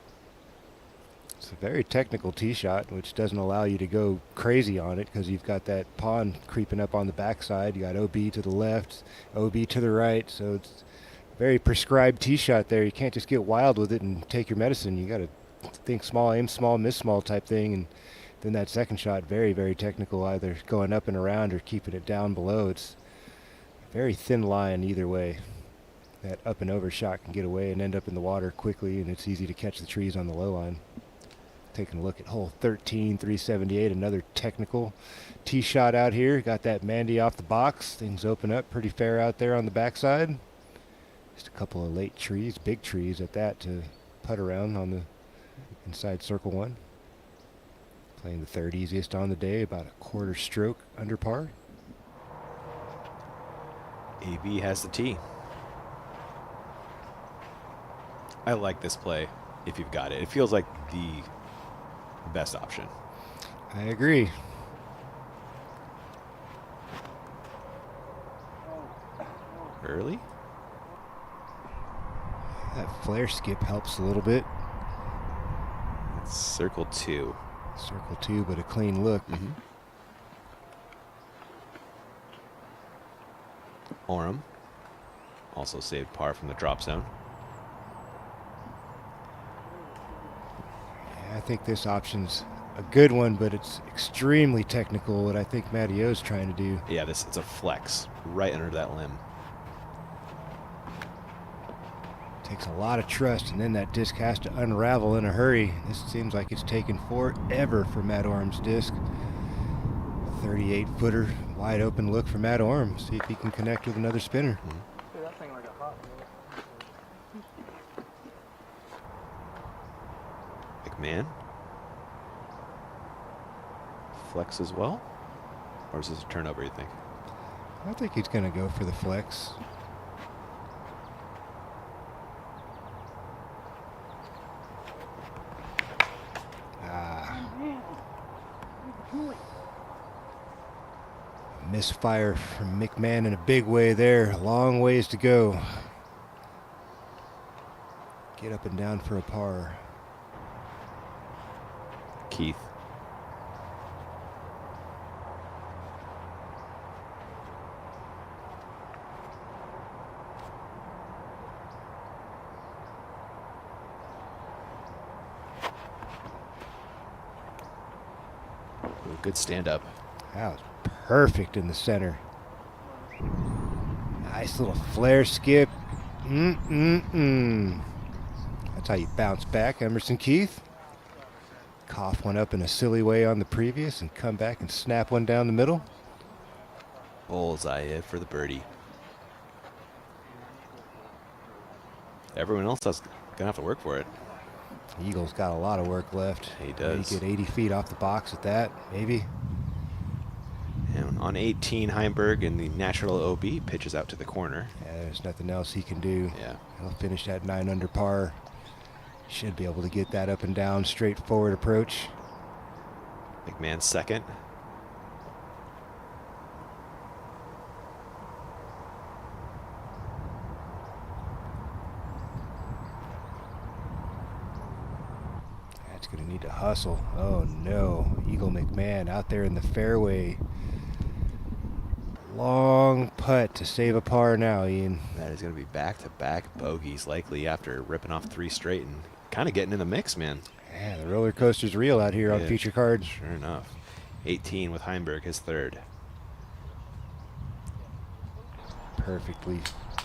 N: It's a very technical tee shot, which doesn't allow you to go crazy on it because you've got that pond creeping up on the backside. You got OB to the left, OB to the right, so it's a very prescribed tee shot there. You can't just get wild with it and take your medicine. You got to think small, aim small, miss small type thing. And then that second shot, very, very technical, either going up and around or keeping it down below. It's a very thin line either way. That up and over shot can get away and end up in the water quickly, and it's easy to catch the trees on the low line. Taking a look at hole 13, 378, another technical tee shot out here. Got that Mandy off the box. Things open up pretty fair out there on the backside. Just a couple of late trees, big trees at that, to putt around on the inside circle one. Playing the third easiest on the day, about a quarter stroke under par.
M: AB has the tee. I like this play if you've got it. It feels like the best option.
N: I agree.
M: Early?
N: That flare skip helps a little bit.
M: It's circle 2.
N: Circle 2, but a clean look.
M: Oram also saved par from the drop zone.
N: I think this option's a good one, but it's extremely technical, what I think Mattio's trying to do.
M: Yeah, it's a flex right under that limb.
N: Takes a lot of trust, and then that disc has to unravel in a hurry. This seems like it's taken forever for Matt Orm's disc. 38-footer, wide open look for Matt Orm. See if he can connect with another spinner.
M: McMahon. Flex as well? Or is this a turnover, you think?
N: I think he's going to go for the flex. Misfire from McMahon in a big way there. A long ways to go. Get up and down for a par.
M: Keith. Good stand up.
N: That was perfect in the center. Nice little flare skip. That's how you bounce back, Emerson Keith. Cough one up in a silly way on the previous and come back and snap one down the middle.
M: Bullseye for the birdie. Everyone else is gonna have to work for it.
N: Eagle's got a lot of work left.
M: He does.
N: He get 80 feet off the box at that, maybe.
M: And on 18, Heimberg in the natural OB pitches out to the corner.
N: Yeah, there's nothing else he can do.
M: Yeah.
N: He'll finish at 9 under par. Should be able to get that up and down, straightforward approach.
M: McMahon second.
N: That's going to need to hustle. Oh no, Eagle McMahon out there in the fairway. Long putt to save a par now, Ian.
M: That is going to be back-to-back bogeys likely after ripping off 3 straight and kind of getting in the mix, man.
N: Yeah, the roller coaster's real out here on Feature Cards.
M: Sure enough. 18 with Heimberg, his third.
N: Perfectly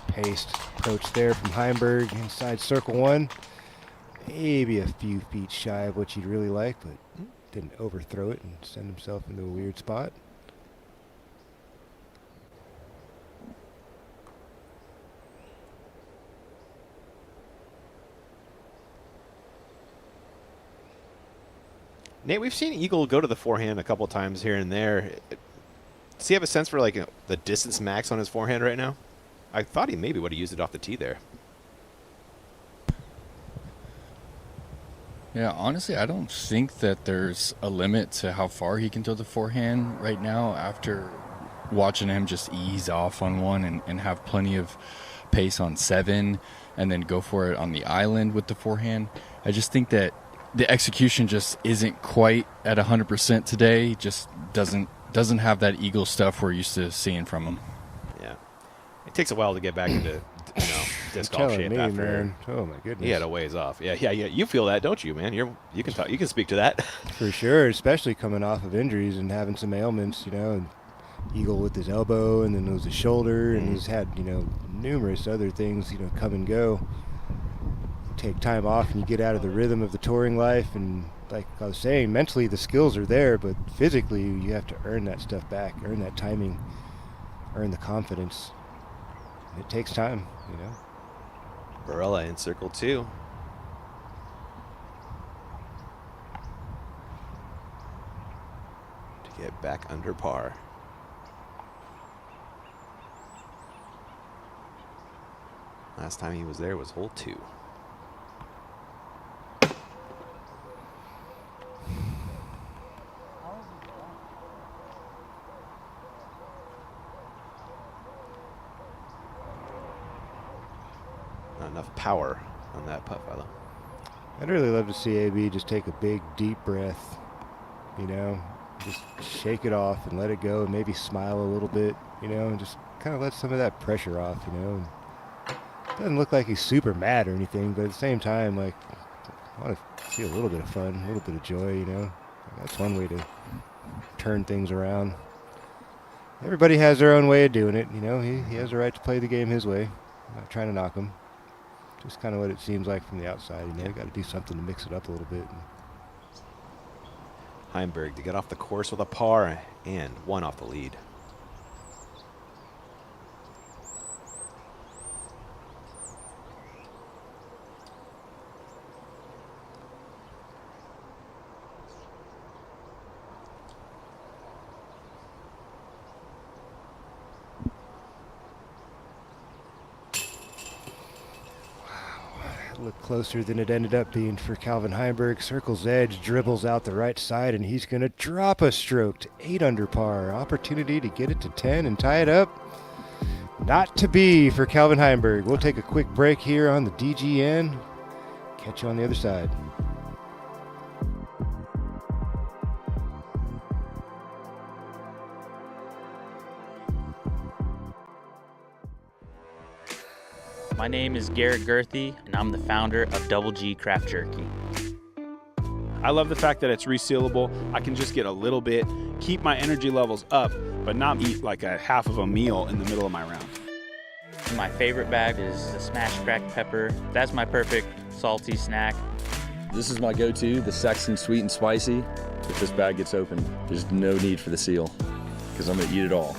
N: paced approach there from Heimberg inside circle 1. Maybe a few feet shy of what you'd really like, but didn't overthrow it and send himself into a weird spot.
M: Nate, we've seen Eagle go to the forehand a couple times here and there. Does he have a sense for like the distance max on his forehand right now? I thought he maybe would have used it off the tee there.
D: Yeah, honestly, I don't think that there's a limit to how far he can throw the forehand right now after watching him just ease off on one and have plenty of pace on 7 and then go for it on the island with the forehand. I just think that the execution just isn't quite at 100% today. Just doesn't have that Eagle stuff we're used to seeing from him.
M: Yeah, it takes a while to get back into disc golf shape after.
N: Man. Oh my goodness,
M: he had a ways off. Yeah. You feel that, don't you, man? You can talk. You can speak to that
N: for sure. Especially coming off of injuries and having some ailments, And Eagle with his elbow, and then it was his shoulder, and he's had numerous other things come and go. Take time off and you get out of the rhythm of the touring life, and like I was saying, mentally the skills are there, but physically you have to earn that stuff back, earn that timing, earn the confidence, and it takes time.
M: Barella in circle 2. To get back under par. Last time he was there was hole 2. Not enough power on that putt, fellow.
N: I'd really love to see AB just take a big, deep breath, just shake it off and let it go, and maybe smile a little bit, and just kind of let some of that pressure off, And doesn't look like he's super mad or anything, but at the same time, like, I want to see a little bit of fun, a little bit of joy, That's one way to turn things around. Everybody has their own way of doing it, He has a right to play the game his way. I'm not trying to knock him. Just kind of what it seems like from the outside. You got to do something to mix it up a little bit.
M: Heimberg to get off the course with a par and 1 off the lead.
N: Look closer than it ended up being for Calvin Heimberg. Circles edge, dribbles out the right side, and he's going to drop a stroke to 8 under par. Opportunity to get it to 10 and tie it up. Not to be for Calvin Heimberg. We'll take a quick break here on the DGN. Catch you on the other side.
E: My name is Garrett Gerthy, and I'm the founder of Double G Craft Jerky.
X: I love the fact that it's resealable. I can just get a little bit, keep my energy levels up, but not eat like a half of a meal in the middle of my round.
E: My favorite bag is the smashed cracked pepper. That's my perfect salty snack.
O: This is my go-to, the Sexton Sweet and Spicy. If this bag gets open, there's no need for the seal, because I'm gonna eat it all.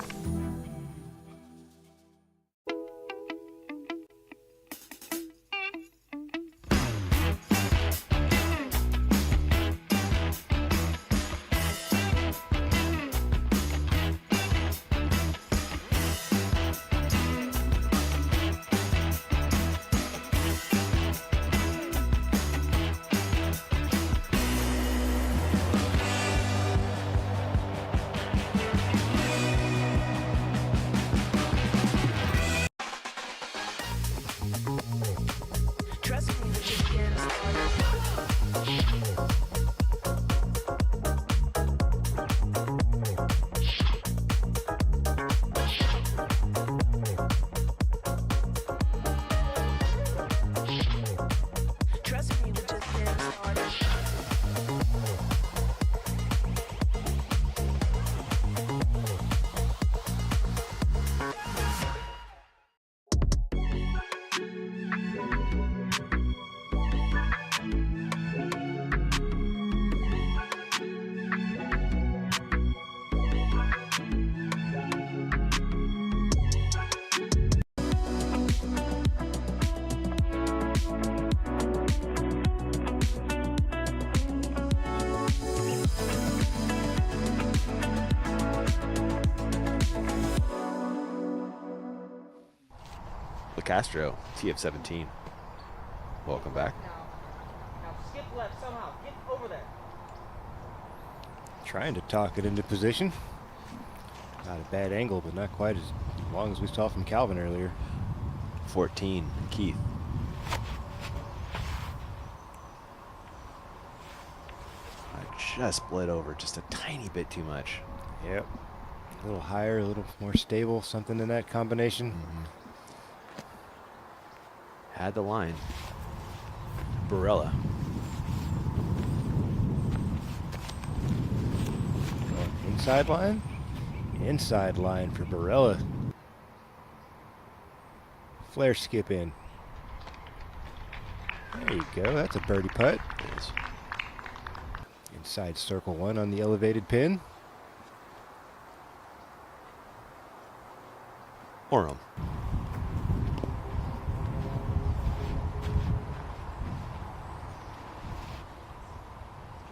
M: Castro, TF17. Welcome back.
J: Now skip left somehow. Get over there.
N: Trying to talk it into position. Not a bad angle, but not quite as long as we saw from Calvin earlier.
M: 14, Keith. I just bled over just a tiny bit too much.
N: Yep. A little higher, a little more stable, something in that combination.
M: Had the line. Barella.
N: Inside line? Inside line for Barella. Flare skip in. There you go. That's a birdie putt.
M: Yes.
N: Inside circle one on the elevated pin.
M: Oram.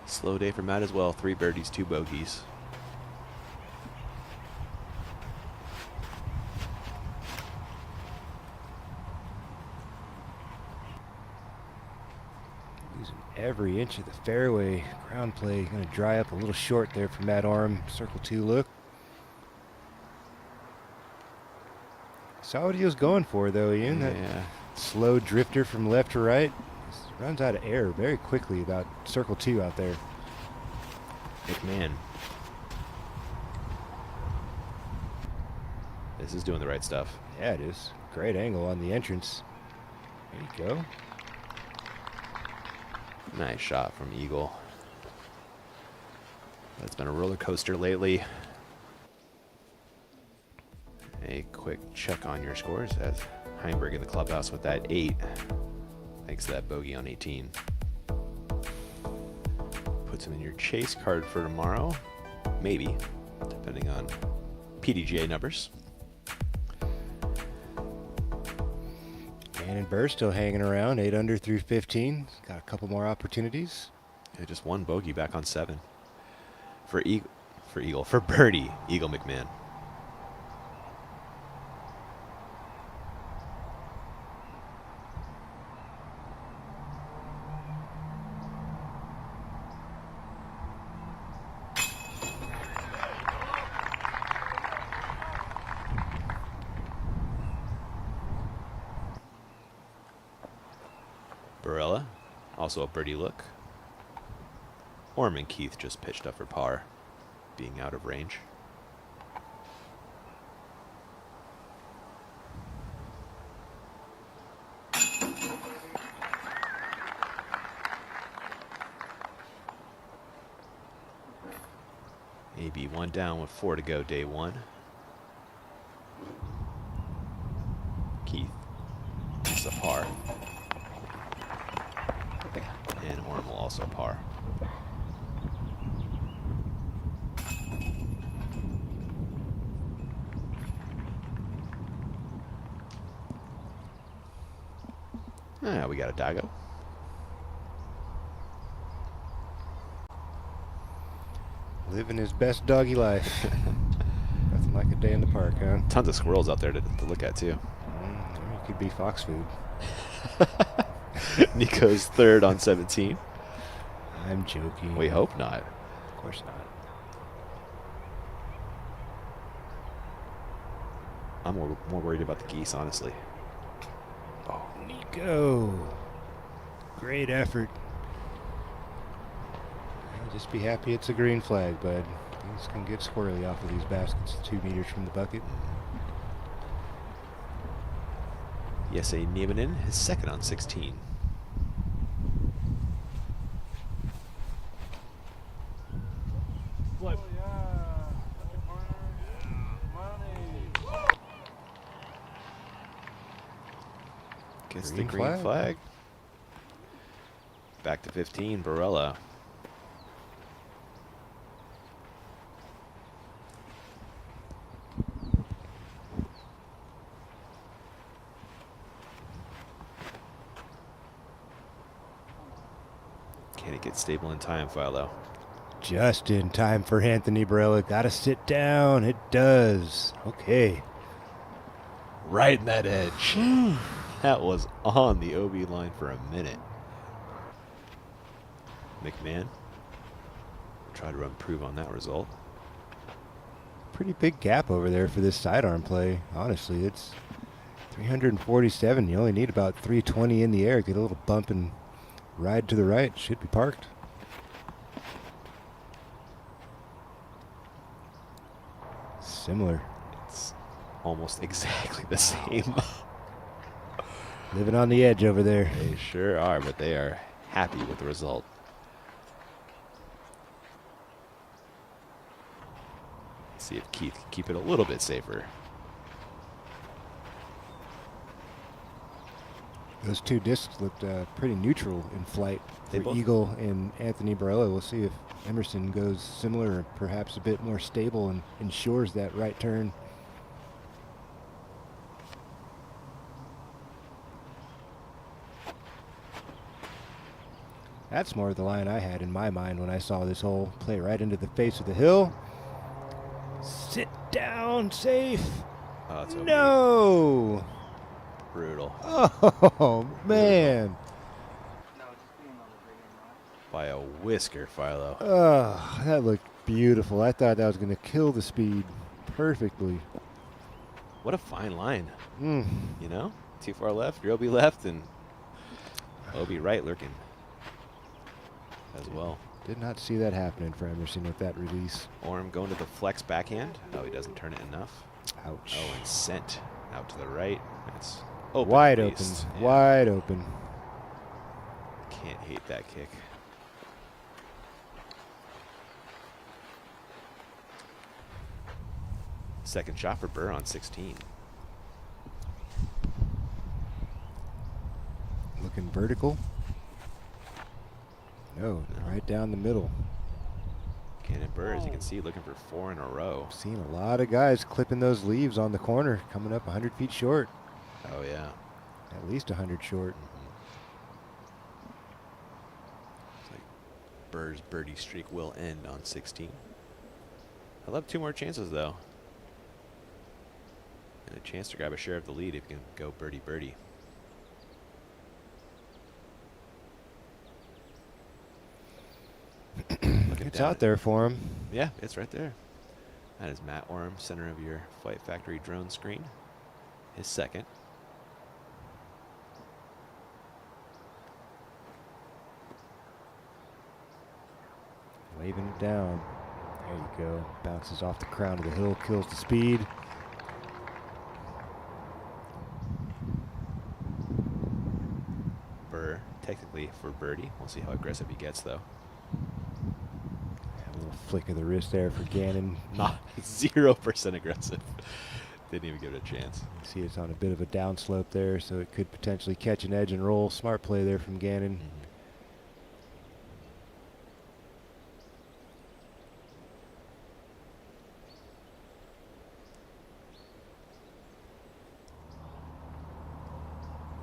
M: Slow day for Matt as well. 3 birdies, 2 bogeys.
N: Using every inch of the fairway. Ground play going to dry up a little short there for Matt Oram. Circle 2 look. Saw what he was going for though, Ian.
M: Yeah.
N: That slow drifter from left to right. Runs out of air very quickly about circle 2 out there.
M: McMahon. This is doing the right stuff.
N: Yeah, it is. Great angle on the entrance. There you go.
M: Nice shot from Eagle. That's been a roller coaster lately. A quick check on your scores as Heinberg in the clubhouse with that 8. Thanks to that bogey on 18. Puts him in your chase card for tomorrow. Maybe, depending on PDGA numbers.
N: Dan and Burr still hanging around, 8 under through 15. Got a couple more opportunities.
M: Yeah, just 1 bogey back on 7. For birdie, Eagle McMahon. Barella, also a birdie look. Orman Keith just pitched up for par, being out of range. Maybe 1 down with 4 to go, day 1. Keith, just a par. And Orm will also par. We got a Dago.
N: Living his best doggy life. Nothing like a day in the park, huh?
M: Tons of squirrels out there to look at, too.
N: It could be fox food.
M: Nico's 3rd on 17.
N: I'm joking.
M: We hope not.
N: Of course not.
M: I'm more worried about the geese, honestly.
N: Oh, Nico. Great effort. I'll just be happy it's a green flag, bud. Things can get squirrely off of these baskets 2 meters from the bucket.
M: Jesse Niemanen, his 2nd on 16.
B: Flip.
M: Gets the green flag. Back to 15, Barella. Can it get stable in time, Philo?
N: Just in time for Anthony Barella. Gotta sit down. It does. Okay.
M: Right in that edge. That was on the OB line for a minute. McMahon try to improve on that result.
N: Pretty big gap over there for this sidearm play. Honestly, it's 347. You only need about 320 in the air. Get a little bump and ride to the right. Should be parked. Similar.
M: It's almost exactly the same.
N: Living on the edge over there.
M: They sure are, but they are happy with the result. Let's see if Keith can keep it a little bit safer.
N: Those two discs looked pretty neutral in flight
M: They
N: for
M: both-
N: Eagle and Anthony Barella. We'll see if Emerson goes similar, or perhaps a bit more stable and ensures that right turn. That's more of the line I had in my mind when I saw this hole. Play right into the face of the hill. Sit down, safe.
M: Oh, it's OB.
N: No.
M: Brutal.
N: Oh, man.
M: By a whisker, Philo.
N: Oh, that looked beautiful. I thought that was going to kill the speed perfectly.
M: What a fine line.
N: Mm.
M: You know? Too far left, your OB left, and OB right lurking as well.
N: Did not see that happening for Emerson with that release.
M: Orm going to the flex backhand. Oh, he doesn't turn it enough.
N: Ouch.
M: Oh, and sent out to the right. That's open.
N: Wide
M: faced.
N: open.
M: Yeah.
N: Wide open.
M: Can't hate that kick. Second shot for Burr on 16.
N: Looking vertical. No, right down the middle.
M: Cannon Burr, as you can see, looking for 4 in a row.
N: Seen a lot of guys clipping those leaves on the corner, coming up 100 feet short.
M: Oh, yeah.
N: At least 100 short.
M: It's like Burr's birdie streak will end on 16. I'll have 2 more chances, though. And a chance to grab a share of the lead if you can go birdie-birdie.
N: It's out there for him.
M: Yeah, it's right there. That is Matt Orm, center of your Flight Factory drone screen. His second.
N: Waving it down. There you go. Bounces off the crown of the hill, kills the speed.
M: Burr, technically for birdie. We'll see how aggressive he gets, though.
N: A little flick of the wrist there for Gannon.
M: Not 0% aggressive. Didn't even give it a chance.
N: See, it's on a bit of a downslope there, so it could potentially catch an edge and roll. Smart play there from Gannon.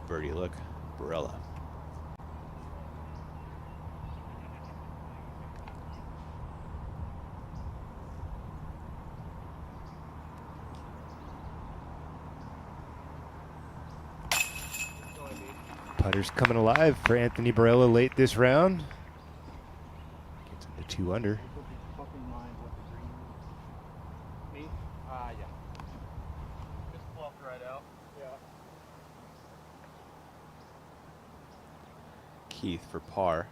M: Birdie look, Barella.
N: Putter's coming alive for Anthony Barella late this round. Gets him to 2 under.
B: Yeah. Just fluffed right out. Yeah.
M: Keith for par.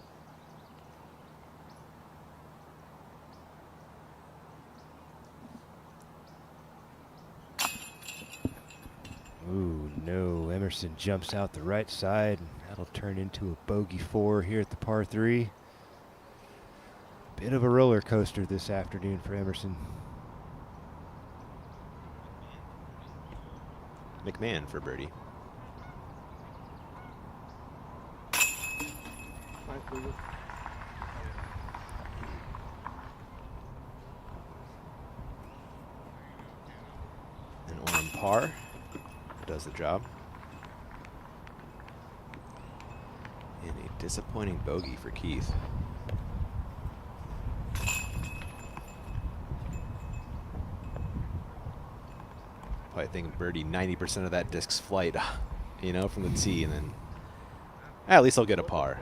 N: Ooh, no. Emerson jumps out the right side. That'll turn into a bogey 4 here at the par 3. Bit of a roller coaster this afternoon for Emerson.
M: McMahon for birdie. And Orm par does the job. And a disappointing bogey for Keith. probably thinking birdie 90% of that disc's flight, you know, from the tee, and then at least I'll get a par.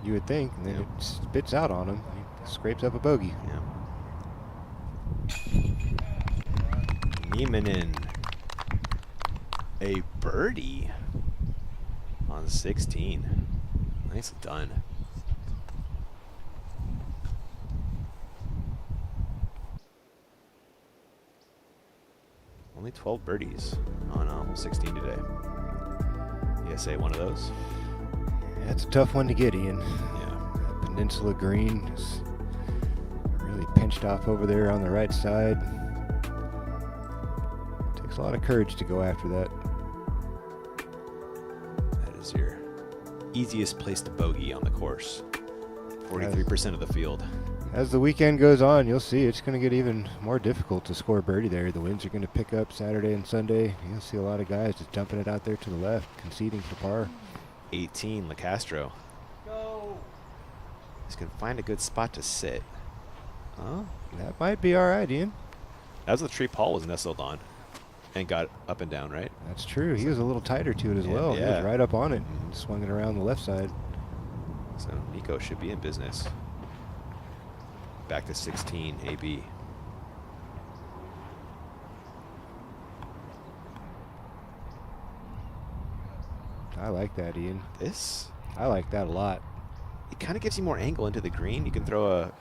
N: You would think, and then it spits out on him. He scrapes up a bogey.
M: Yeah. Niemanen, a birdie on 16. Nicely done. Only 12 birdies on hole 16 today. You say one of those?
N: That's a tough one to get, Ian.
M: Yeah.
N: That Peninsula Green is really pinched off over there on the right side. Takes a lot of courage to go after that.
M: That is your easiest place to bogey on the course. 43% of the field.
N: As the weekend goes on, you'll see it's going to get even more difficult to score birdie there. The winds are going to pick up Saturday and Sunday. You'll see a lot of guys just dumping it out there to the left, conceding for par.
M: 18, LeCastro.
J: Go.
M: He's going to find a good spot to sit.
N: Oh, that might be all right, Ian.
M: That was the tree Paul was nestled on and got up and down, right?
N: That's true. He was a little tighter to it as well.
M: Yeah.
N: He was right up on it and swung it around the left side.
M: So Nico should be in business. Back to 16, AB.
N: I like that, Ian.
M: This?
N: I like that a lot.
M: It kind of gives you more angle into the green. You can throw a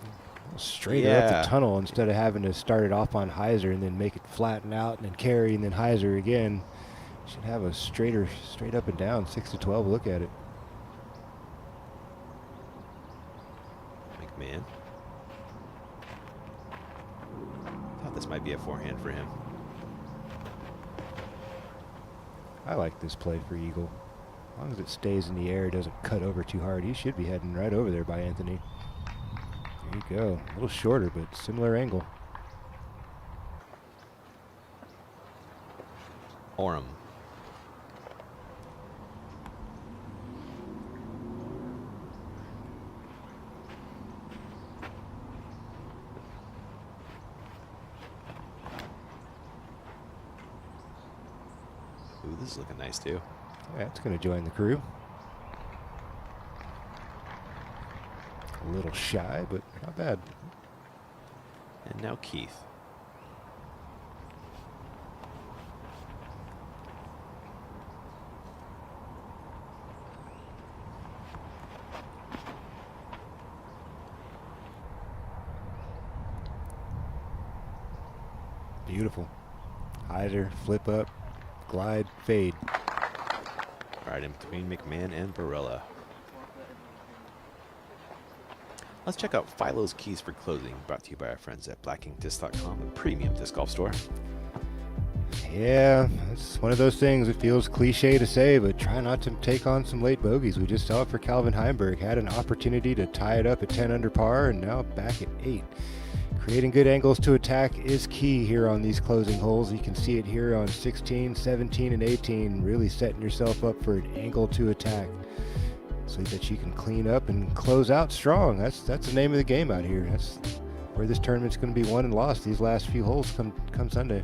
N: straighter up the tunnel instead of having to start it off on hyzer and then make it flatten out and then carry and then hyzer again. Should have a straight up and down 6 to 12 look at it.
M: McMahon. Thought this might be a forehand for him.
N: I like this play for Eagle. As long as it stays in the air, doesn't cut over too hard, he should be heading right over there by Anthony. There you go. A little shorter, but similar angle.
M: Oram. Ooh, this is looking nice too.
N: Yeah, it's going to join the crew. A little shy, but not bad.
M: And now Keith.
N: Beautiful. Hyzer, flip up, glide, fade.
M: Right in between McMahon and Barella. Let's check out Philo's Keys for Closing, brought to you by our friends at BlackInkDisc.com, the premium disc golf store.
N: Yeah, it's one of those things. It feels cliche to say, but try not to take on some late bogeys. We just saw it for Calvin Heimberg. Had an opportunity to tie it up at 10 under par, and now back at 8. Creating good angles to attack is key here on these closing holes. You can see it here on 16, 17, and 18, really setting yourself up for an angle to attack so that you can clean up and close out strong. That's the name of the game out here. That's where this tournament's going to be won and lost, these last few holes come Sunday.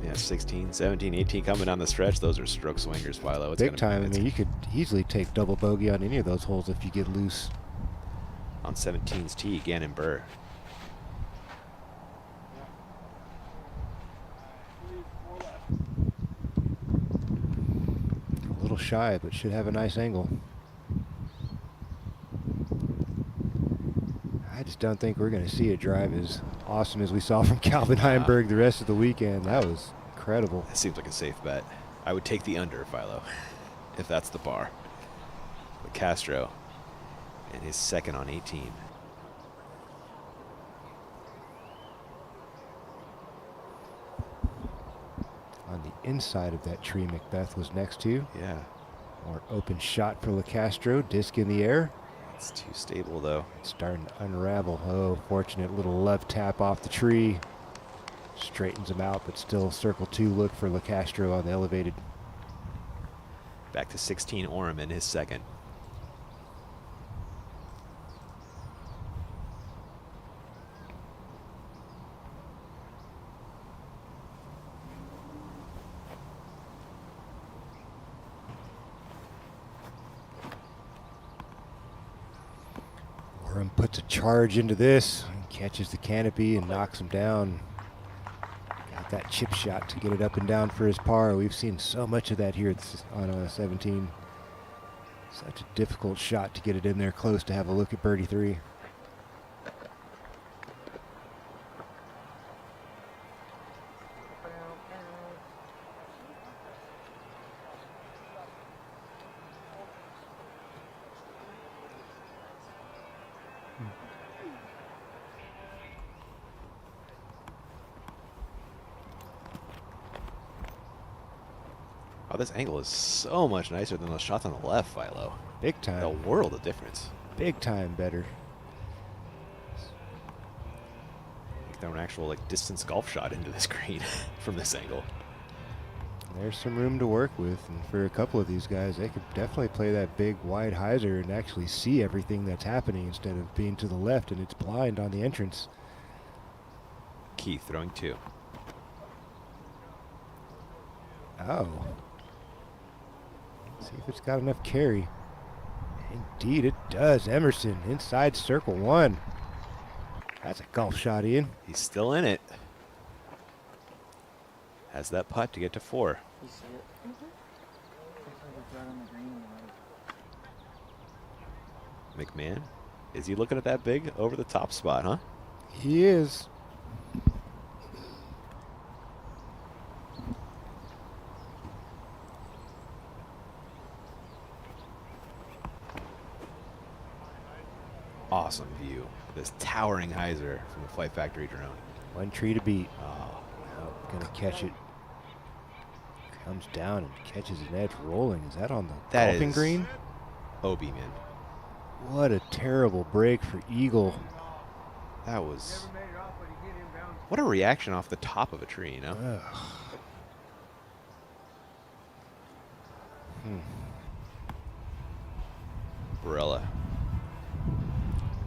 M: Yeah, 16, 17, 18 coming down the stretch. Those are stroke swingers, Philo. It's
N: Big time. I mean, you could easily take double bogey on any of those holes if you get loose.
M: On 17's tee, Gannon Burr.
N: A little shy, but should have a nice angle. I just don't think we're going to see a drive as awesome as we saw from Calvin Heimberg the rest of the weekend. That was incredible.
M: That seems like a safe bet. I would take the under, Philo, if that's the bar. But Castro and his second on 18.
N: On the inside of that tree McBeth was next to.
M: Yeah.
N: More open shot for LeCastro. Disc in the air.
M: It's too stable, though.
N: It's starting to unravel. Oh, fortunate little love tap off the tree. Straightens him out, but still circle 2 look for LeCastro on the elevated.
M: Back to 16, Oram in his second.
N: Crum puts a charge into this, and catches the canopy and knocks him down. Got that chip shot to get it up and down for his par. We've seen so much of that here on 17. Such a difficult shot to get it in there close to have a look at birdie 3.
M: Oh, this angle is so much nicer than those shots on the left, Philo.
N: Big time.
M: A world of difference.
N: Big time better.
M: Like throw an actual like distance golf shot into this green from this angle.
N: There's some room to work with, and for a couple of these guys, they could definitely play that big wide hyzer and actually see everything that's happening instead of being to the left and it's blind on the entrance.
M: Keith throwing 2.
N: Oh. See if it's got enough carry. Indeed it does. Emerson inside circle 1. That's a golf shot, Ian.
M: He's still in it. Has that putt to get to 4.
J: You see it?
M: McMahon, is he looking at that big over the top spot, huh?
N: He is.
M: Awesome view. This towering hyzer from the Flight Factory drone.
N: One tree to beat. Oh, gonna catch it. Comes down and catches an edge rolling. Is that on the golfing green?
M: OB, man.
N: What a terrible break for Eagle.
M: That was... What a reaction off the top of a tree, you know? Barella.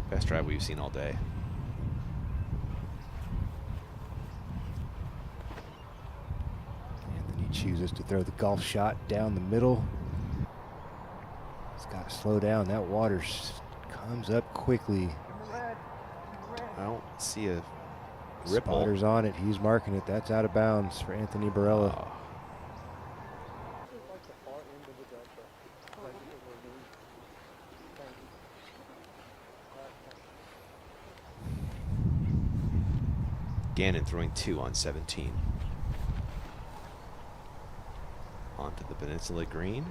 M: Best drive we've seen all day.
N: Anthony chooses to throw the golf shot down the middle. It's got to slow down. That water comes up quickly.
M: I don't see a ripple.
N: Spotter's on it. He's marking it. That's out of bounds for Anthony Barella.
M: Oh. Gannon throwing 2 on 17. Onto the Peninsula Green.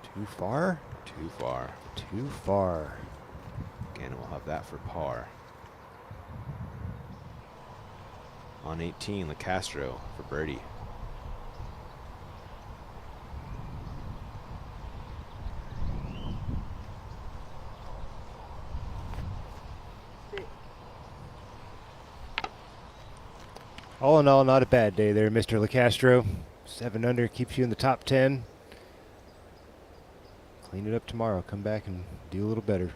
N: Too far?
M: Too far.
N: Too far.
M: Gannon will have that for par. On 18, LeCastro for birdie.
N: All in all, not a bad day there, Mr. LeCastro. 7 under keeps you in the top 10. Clean it up tomorrow. Come back and do a little better.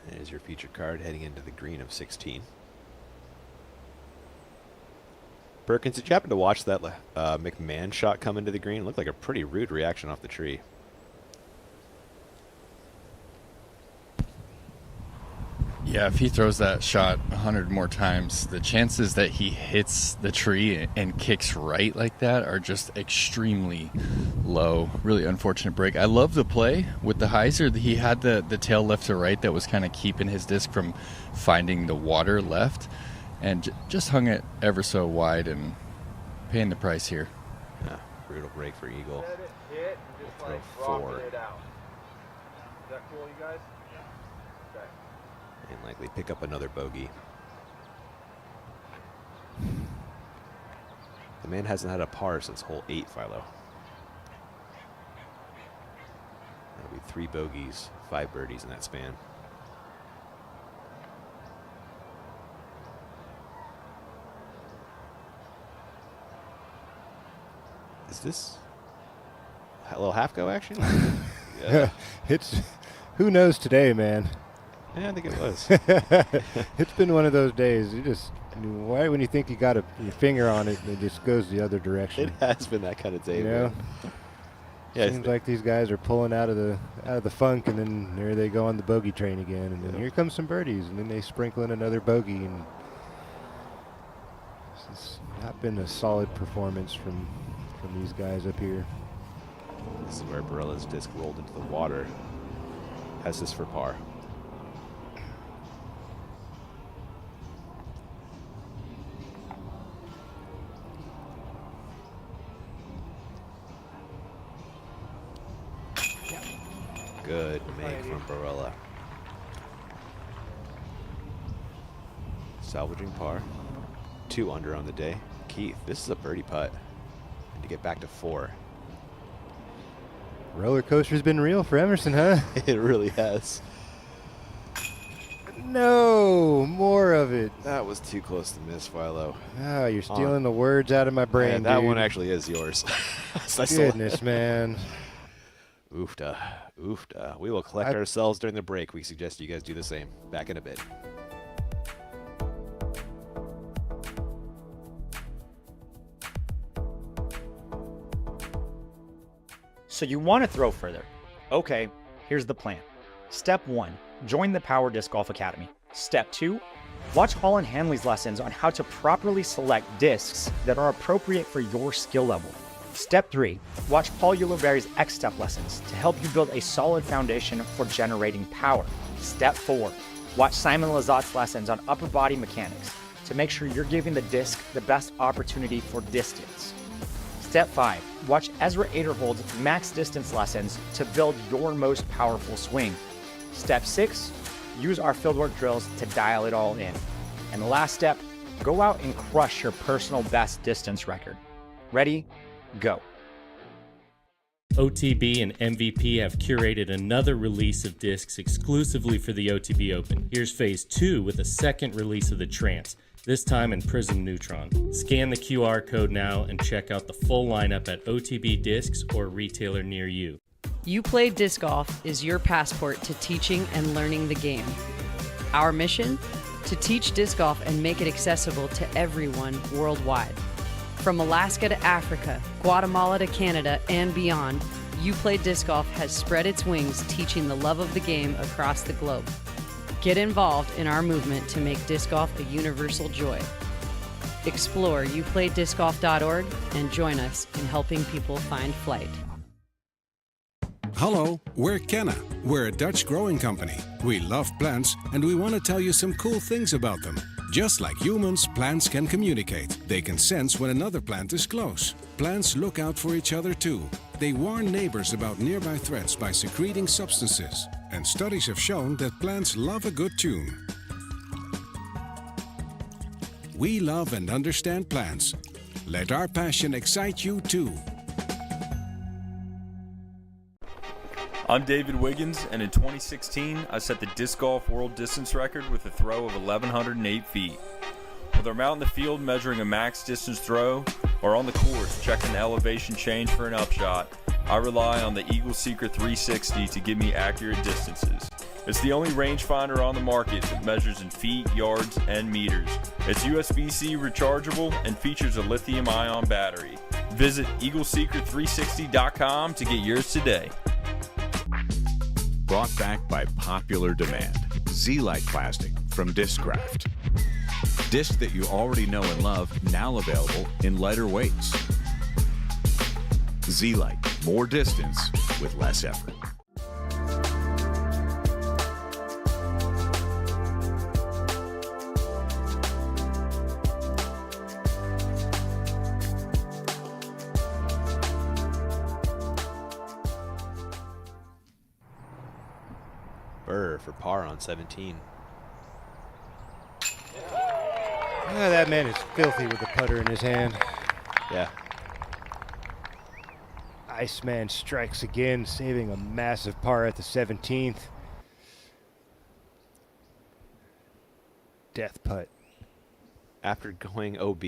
M: There's your feature card heading into the green of 16. Perkins, did you happen to watch that McMahon shot come into the green? It looked like a pretty rude reaction off the tree.
D: Yeah, if he throws that shot 100 more times, the chances that he hits the tree and kicks right like that are just extremely low. Really unfortunate break. I love the play with the hyzer. He had the tail left to right that was kind of keeping his disc from finding the water left, and just hung it ever so wide and paying the price here.
M: Yeah, brutal break for Eagle.
B: Hit, and just like
M: 4.
B: it out. Is that cool, you guys? Okay.
M: And likely pick up another bogey. The man hasn't had a par since hole 8, Philo. That'll be 3 bogeys, 5 birdies in that span. Is this a little half go action?
N: Yeah. It's who knows today, man.
M: Yeah, I think it was.
N: It's been one of those days. You just Why, when you think you got your finger on it, it just goes the other direction?
M: It has been that kind of day,
N: You
M: man.
N: know?
M: Yeah,
N: Seems like these guys are pulling out of the funk, and then there they go on the bogey train again, and then here comes some birdies, and then they sprinkle in another bogey, and it's not been a solid performance from these guys up here.
M: This is where Barella's disc rolled into the water. Has this for par. Good make from Barella. Salvaging par. 2 under on the day. Keith, this is a birdie putt. And to get back to 4.
N: Roller coaster's been real for Emerson, huh?
M: It really has.
N: No, more of it.
M: That was too close to miss, Philo.
N: Oh, you're stealing the words out of my brain,
M: Yeah, that
N: dude.
M: one actually is yours.
N: Goodness, man.
M: Oofda. Oofda. We will collect ourselves during the break. We suggest you guys do the same. Back in a bit.
P: So you want to throw further. Okay, here's the plan. Step 1, join the Power Disc Golf Academy. Step 2, watch Holland Hanley's lessons on how to properly select discs that are appropriate for your skill level. Step 3, watch Paul Ulibarri's X-Step lessons to help you build a solid foundation for generating power. Step 4, watch Simon Lazat's lessons on upper body mechanics to make sure you're giving the disc the best opportunity for distance. Step 5, watch Ezra Aderhold's max distance lessons to build your most powerful swing. Step 6, use our fieldwork drills to dial it all in. And the last step, go out and crush your personal best distance record. Ready? Go.
Q: OTB and MVP have curated another release of discs exclusively for the OTB Open. Here's phase 2 with a second release of the Trance, this time in Prism Neutron. Scan the QR code now and check out the full lineup at OTB Discs or a retailer near you.
V: You Play Disc Golf is your passport to teaching and learning the game. Our mission? To teach disc golf and make it accessible to everyone worldwide. From Alaska to Africa, Guatemala to Canada, and beyond, You Play Disc Golf has spread its wings teaching the love of the game across the globe. Get involved in our movement to make disc golf a universal joy. Explore youplaydiscgolf.org and join us in helping people find flight.
W: Hello, we're Kenna. We're a Dutch growing company. We love plants and we want to tell you some cool things about them. Just like humans, plants can communicate. They can sense when another plant is close. Plants look out for each other too. They warn neighbors about nearby threats by secreting substances. And studies have shown that plants love a good tune. We love and understand plants. Let our passion excite you too.
Y: I'm David Wiggins, and in 2016, I set the disc golf world distance record with a throw of 1,108 feet. Whether I'm out in the field measuring a max distance throw, or on the course checking the elevation change for an upshot, I rely on the Eagle Secret 360 to give me accurate distances. It's the only rangefinder on the market that measures in feet, yards, and meters. It's USB-C rechargeable and features a lithium-ion battery. Visit EagleSecret360.com to get yours today.
Z: Brought back by popular demand. Z-Lite plastic from Discraft. Discs that you already know and love, now available in lighter weights. Z-Lite, more distance with less effort.
M: Burr for par on 17.
N: That man is filthy with the putter in his hand.
M: Yeah.
N: Iceman strikes again, saving a massive par at the 17th. Death putt.
M: After going OB,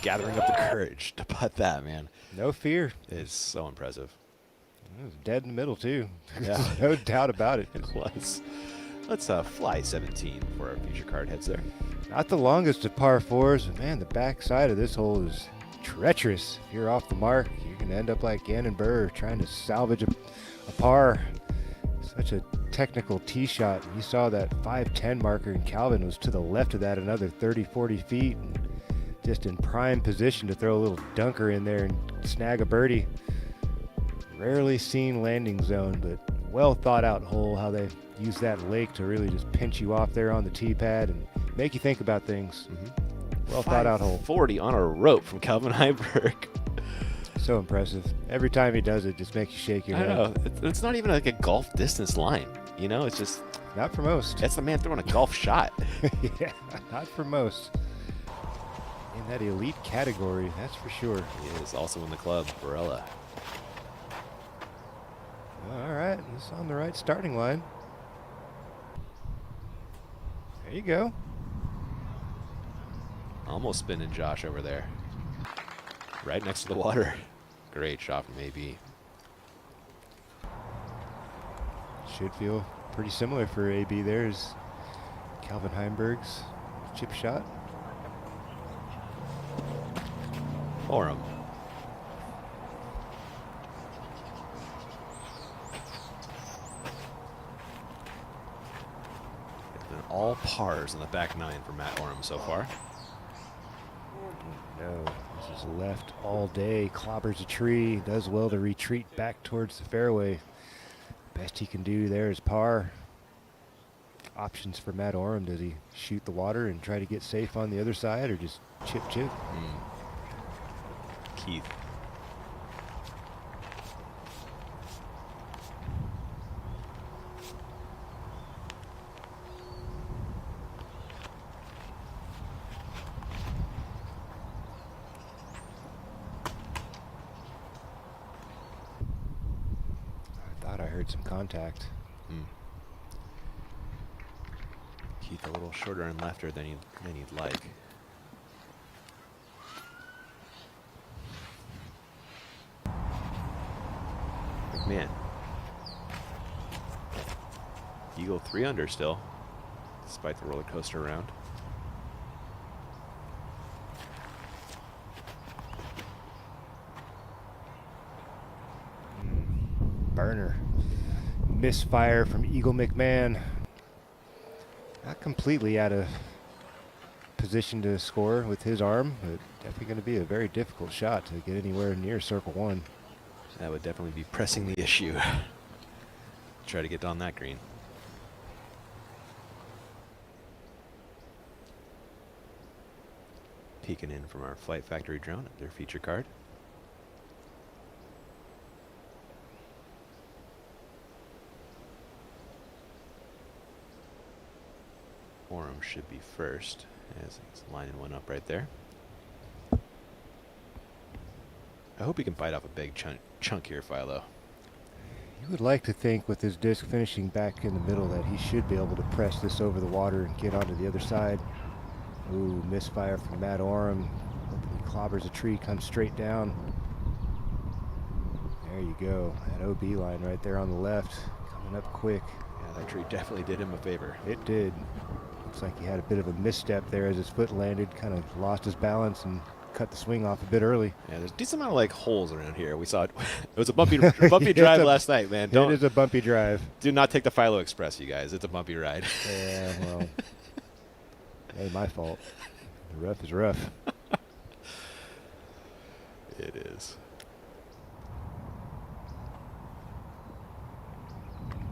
M: gathering up the courage to putt that, man.
N: No fear.
M: It's so impressive.
N: It was dead in the middle, too.
M: Yeah.
N: No doubt about it.
M: It was. Let's fly 17 before our feature card heads there.
N: Not the longest of par 4s, but man, the back side of this hole is treacherous. If you're off the mark, you're going to end up like Gannon Burr trying to salvage a par. Such a technical tee shot. You saw that 510 marker, and Calvin was to the left of that another 30, 40 feet. And just in prime position to throw a little dunker in there and snag a birdie. Rarely seen landing zone, but well thought out hole, how they use that lake to really just pinch you off there on the tee pad and make you think about things. Well thought out hole.
M: 40 on a rope from Calvin Heiberg.
N: So impressive. Every time he does it, just makes you shake your head.
M: I know. It's not even like a golf distance line. You know, it's just...
N: Not for most.
M: That's the man throwing a golf shot.
N: Yeah, not for most. In that elite category, that's for sure.
M: He is also in the club, Barella.
N: All right, he's on the right starting line. There you go.
M: Almost spinning Josh over there. Right next to the water. Great shot from AB.
N: Should feel pretty similar for AB there as Calvin Heimberg's chip shot.
M: Oram. It's been all pars on the back nine for Matt Oram so far.
N: No, this is left all day, clobbers a tree, does well to retreat back towards the fairway. Best he can do there is par. Options for Matt Oram. Does he shoot the water and try to get safe on the other side, or just chip?
M: Keith.
N: I heard some contact.
M: Keith a little shorter and lefter than he'd like. McMahon. Eagle 3 under still, despite the roller coaster round.
N: Burner. Misfire from Eagle McMahon. Not completely out of position to score with his arm, but definitely going to be a very difficult shot to get anywhere near circle one.
M: That would definitely be pressing the issue. Try to get on that green. Peeking in from our Flight Factory drone at their feature card. Oram should be first, as it's lining one up right there. I hope he can bite off a big chunk here, Philo.
N: You would like to think with his disc finishing back in the middle that he should be able to press this over the water and get onto the other side. Ooh, misfire from Matt Oram. Hoping he clobbers a tree, comes straight down. There you go. That OB line right there on the left, coming up quick.
M: Yeah, that tree definitely did him a favor.
N: It did. Looks like he had a bit of a misstep there as his foot landed, kind of lost his balance and cut the swing off a bit early.
M: Yeah, there's a decent amount of like holes around here. We saw it. It was a bumpy drive last night, man.
N: It is a bumpy drive.
M: Do not take the Philo Express, you guys. It's a bumpy ride.
N: Yeah, well, ain't my fault. The rough is rough.
M: It is.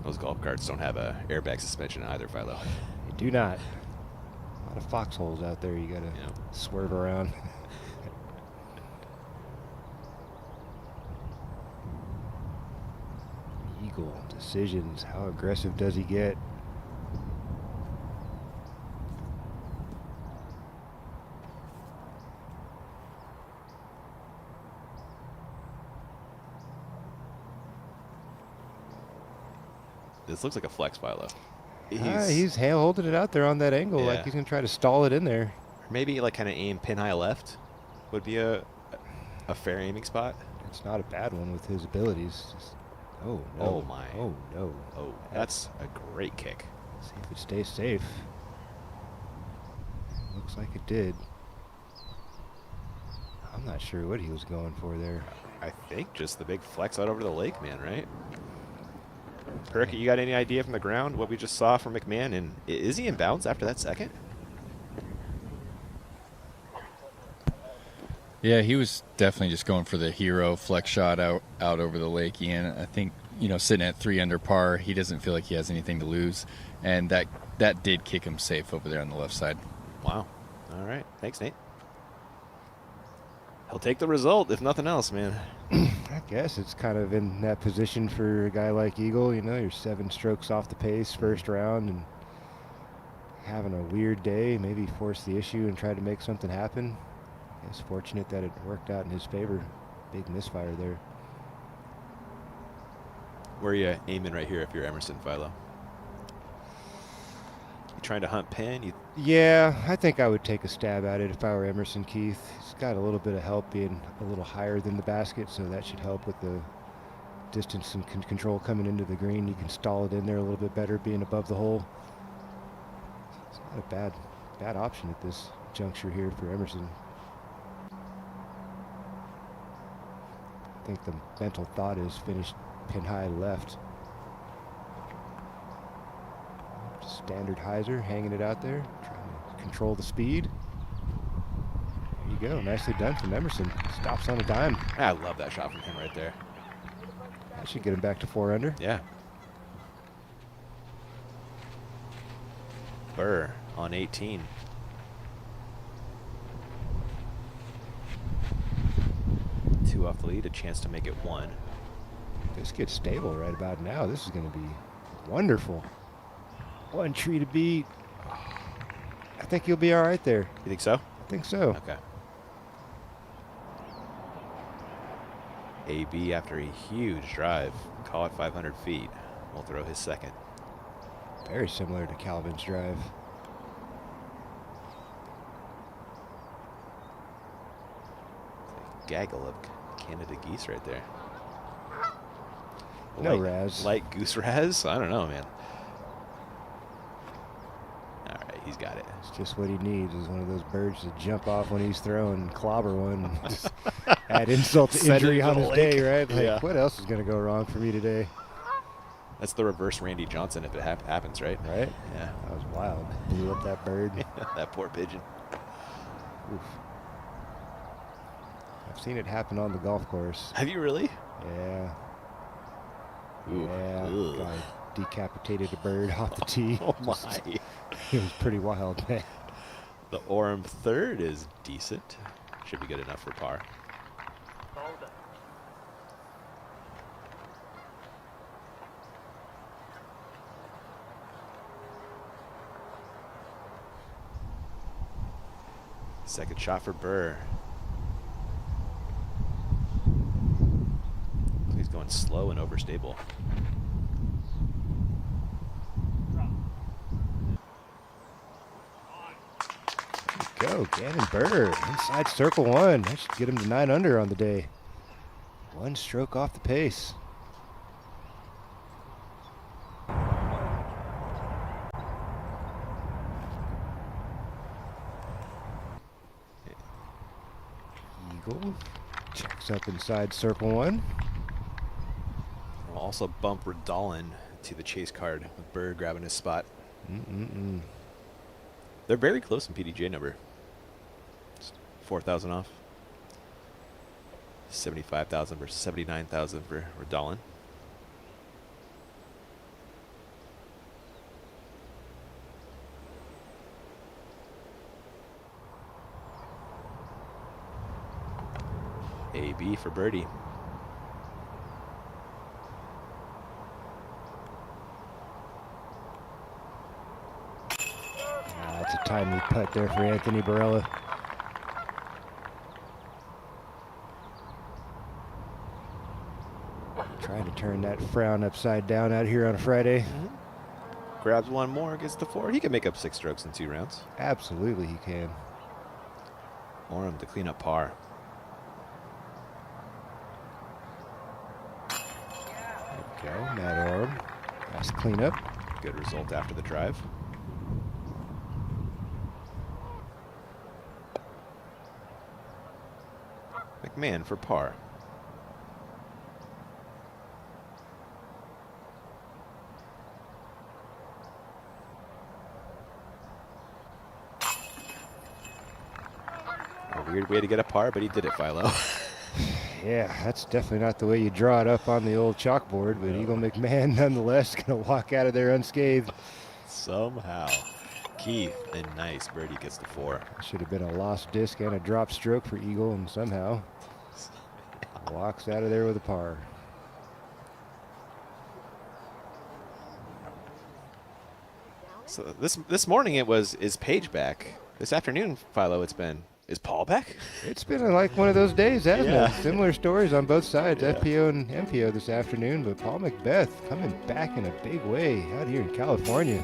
M: Those golf carts don't have a airbag suspension either, Philo.
N: They do not. A lot of foxholes out there you gotta swerve around. Eagle decisions. How aggressive does he get?
M: This looks like a flex, Philo.
N: He's holding it out there on that angle,
M: Yeah.
N: like he's gonna try to stall it in there.
M: Or maybe like kind of aim pin high left would be a fair aiming spot.
N: It's not a bad one with his abilities. Just, oh no!
M: Oh my!
N: Oh no!
M: Oh, that's a great kick.
N: See if it stays safe. Looks like it did. I'm not sure what he was going for there.
M: I think just the big flex out over the lake, man, right? Perk, you got any idea from the ground what we just saw from McMahon? And is he in bounds after that second?
D: Yeah, he was definitely just going for the hero flex shot out over the lake, Ian. I think, sitting at 3 under par, he doesn't feel like he has anything to lose. And that did kick him safe over there on the left side.
M: Wow. All right. Thanks, Nate. He'll take the result, if nothing else, man.
N: I guess it's kind of in that position for a guy like Eagle. You're 7 strokes off the pace first round and having a weird day, maybe force the issue and try to make something happen. It's fortunate that it worked out in his favor. Big misfire there.
M: Where are you aiming right here if you're Emerson, Philo? You trying to hunt pin?
N: Yeah, I think I would take a stab at it if I were Emerson, Keith. He's got a little bit of help being a little higher than the basket, so that should help with the distance and control coming into the green. You can stall it in there a little bit better being above the hole. It's not a bad option at this juncture here for Emerson. I think the mental thought is finish pin high left. Standard hyzer, hanging it out there, trying to control the speed. There you go, nicely done from Emerson. Stops on a dime.
M: I love that shot from him right there.
N: That should get him back to 4 under.
M: Yeah. Burr on 18. Two off the lead, a chance to make it 1.
N: This gets stable right about now. This is going to be wonderful. 1 tree to beat. I think he'll be all right there.
M: You think so?
N: I think so.
M: Okay. AB after a huge drive. Call it 500 feet. We'll throw his second.
N: Very similar to Calvin's drive.
M: Gaggle of Canada geese right there.
N: No Raz.
M: Light goose Raz? I don't know, man. All right, he's got it.
N: It's just what he needs is one of those birds to jump off when he's throwing, clobber one, and just add insult to injury on his day, right? Like,
M: Yeah.
N: what else is going to go wrong for me today?
M: That's the reverse Randy Johnson if it happens, right?
N: Right?
M: Yeah.
N: That was wild. Blew up that bird.
M: That poor pigeon.
N: Oof. I've seen it happen on the golf course.
M: Have you really?
N: Yeah.
M: Ooh.
N: Yeah.
M: Ugh.
N: Guy decapitated a bird off the tee.
M: Oh my.
N: It was pretty wild, man.
M: The Orem third is decent. Should be good enough for par. Second shot for Burr. He's going slow and overstable.
N: Go, Gannon Burr, inside circle 1. That should get him to 9 under on the day. 1 stroke off the pace. Eagle checks up inside circle 1.
M: We'll also bump Redolin to the chase card with Burr grabbing his spot. They're very close in PDGA number. 4,000 off. 75,000 versus 79,000 for Redolin. AB for birdie.
N: That's a timely putt there for Anthony Barella. Trying to turn that frown upside down out here on a Friday.
M: Grabs one more, gets the 4. He can make up 6 strokes in 2 rounds.
N: Absolutely he can.
M: Orem to clean up par.
N: There we go, Matt Orem. Nice cleanup.
M: Good result after the drive. McMahon for par. A weird way to get a par, but he did it, Philo.
N: Yeah, that's definitely not the way you draw it up on the old chalkboard, but Eagle McMahon nonetheless going to walk out of there unscathed.
M: Somehow. Keith, a nice birdie, gets the 4.
N: Should have been a lost disc and a drop stroke for Eagle, and somehow walks out of there with a par.
M: So this morning it was, is Paige back? This afternoon, Philo, it's been, is Paul back?
N: It's been like one of those days, hasn't
M: Yeah.
N: it? Similar stories on both sides,
M: Yeah.
N: FPO and MPO this afternoon, but Paul McBeth coming back in a big way out here in California.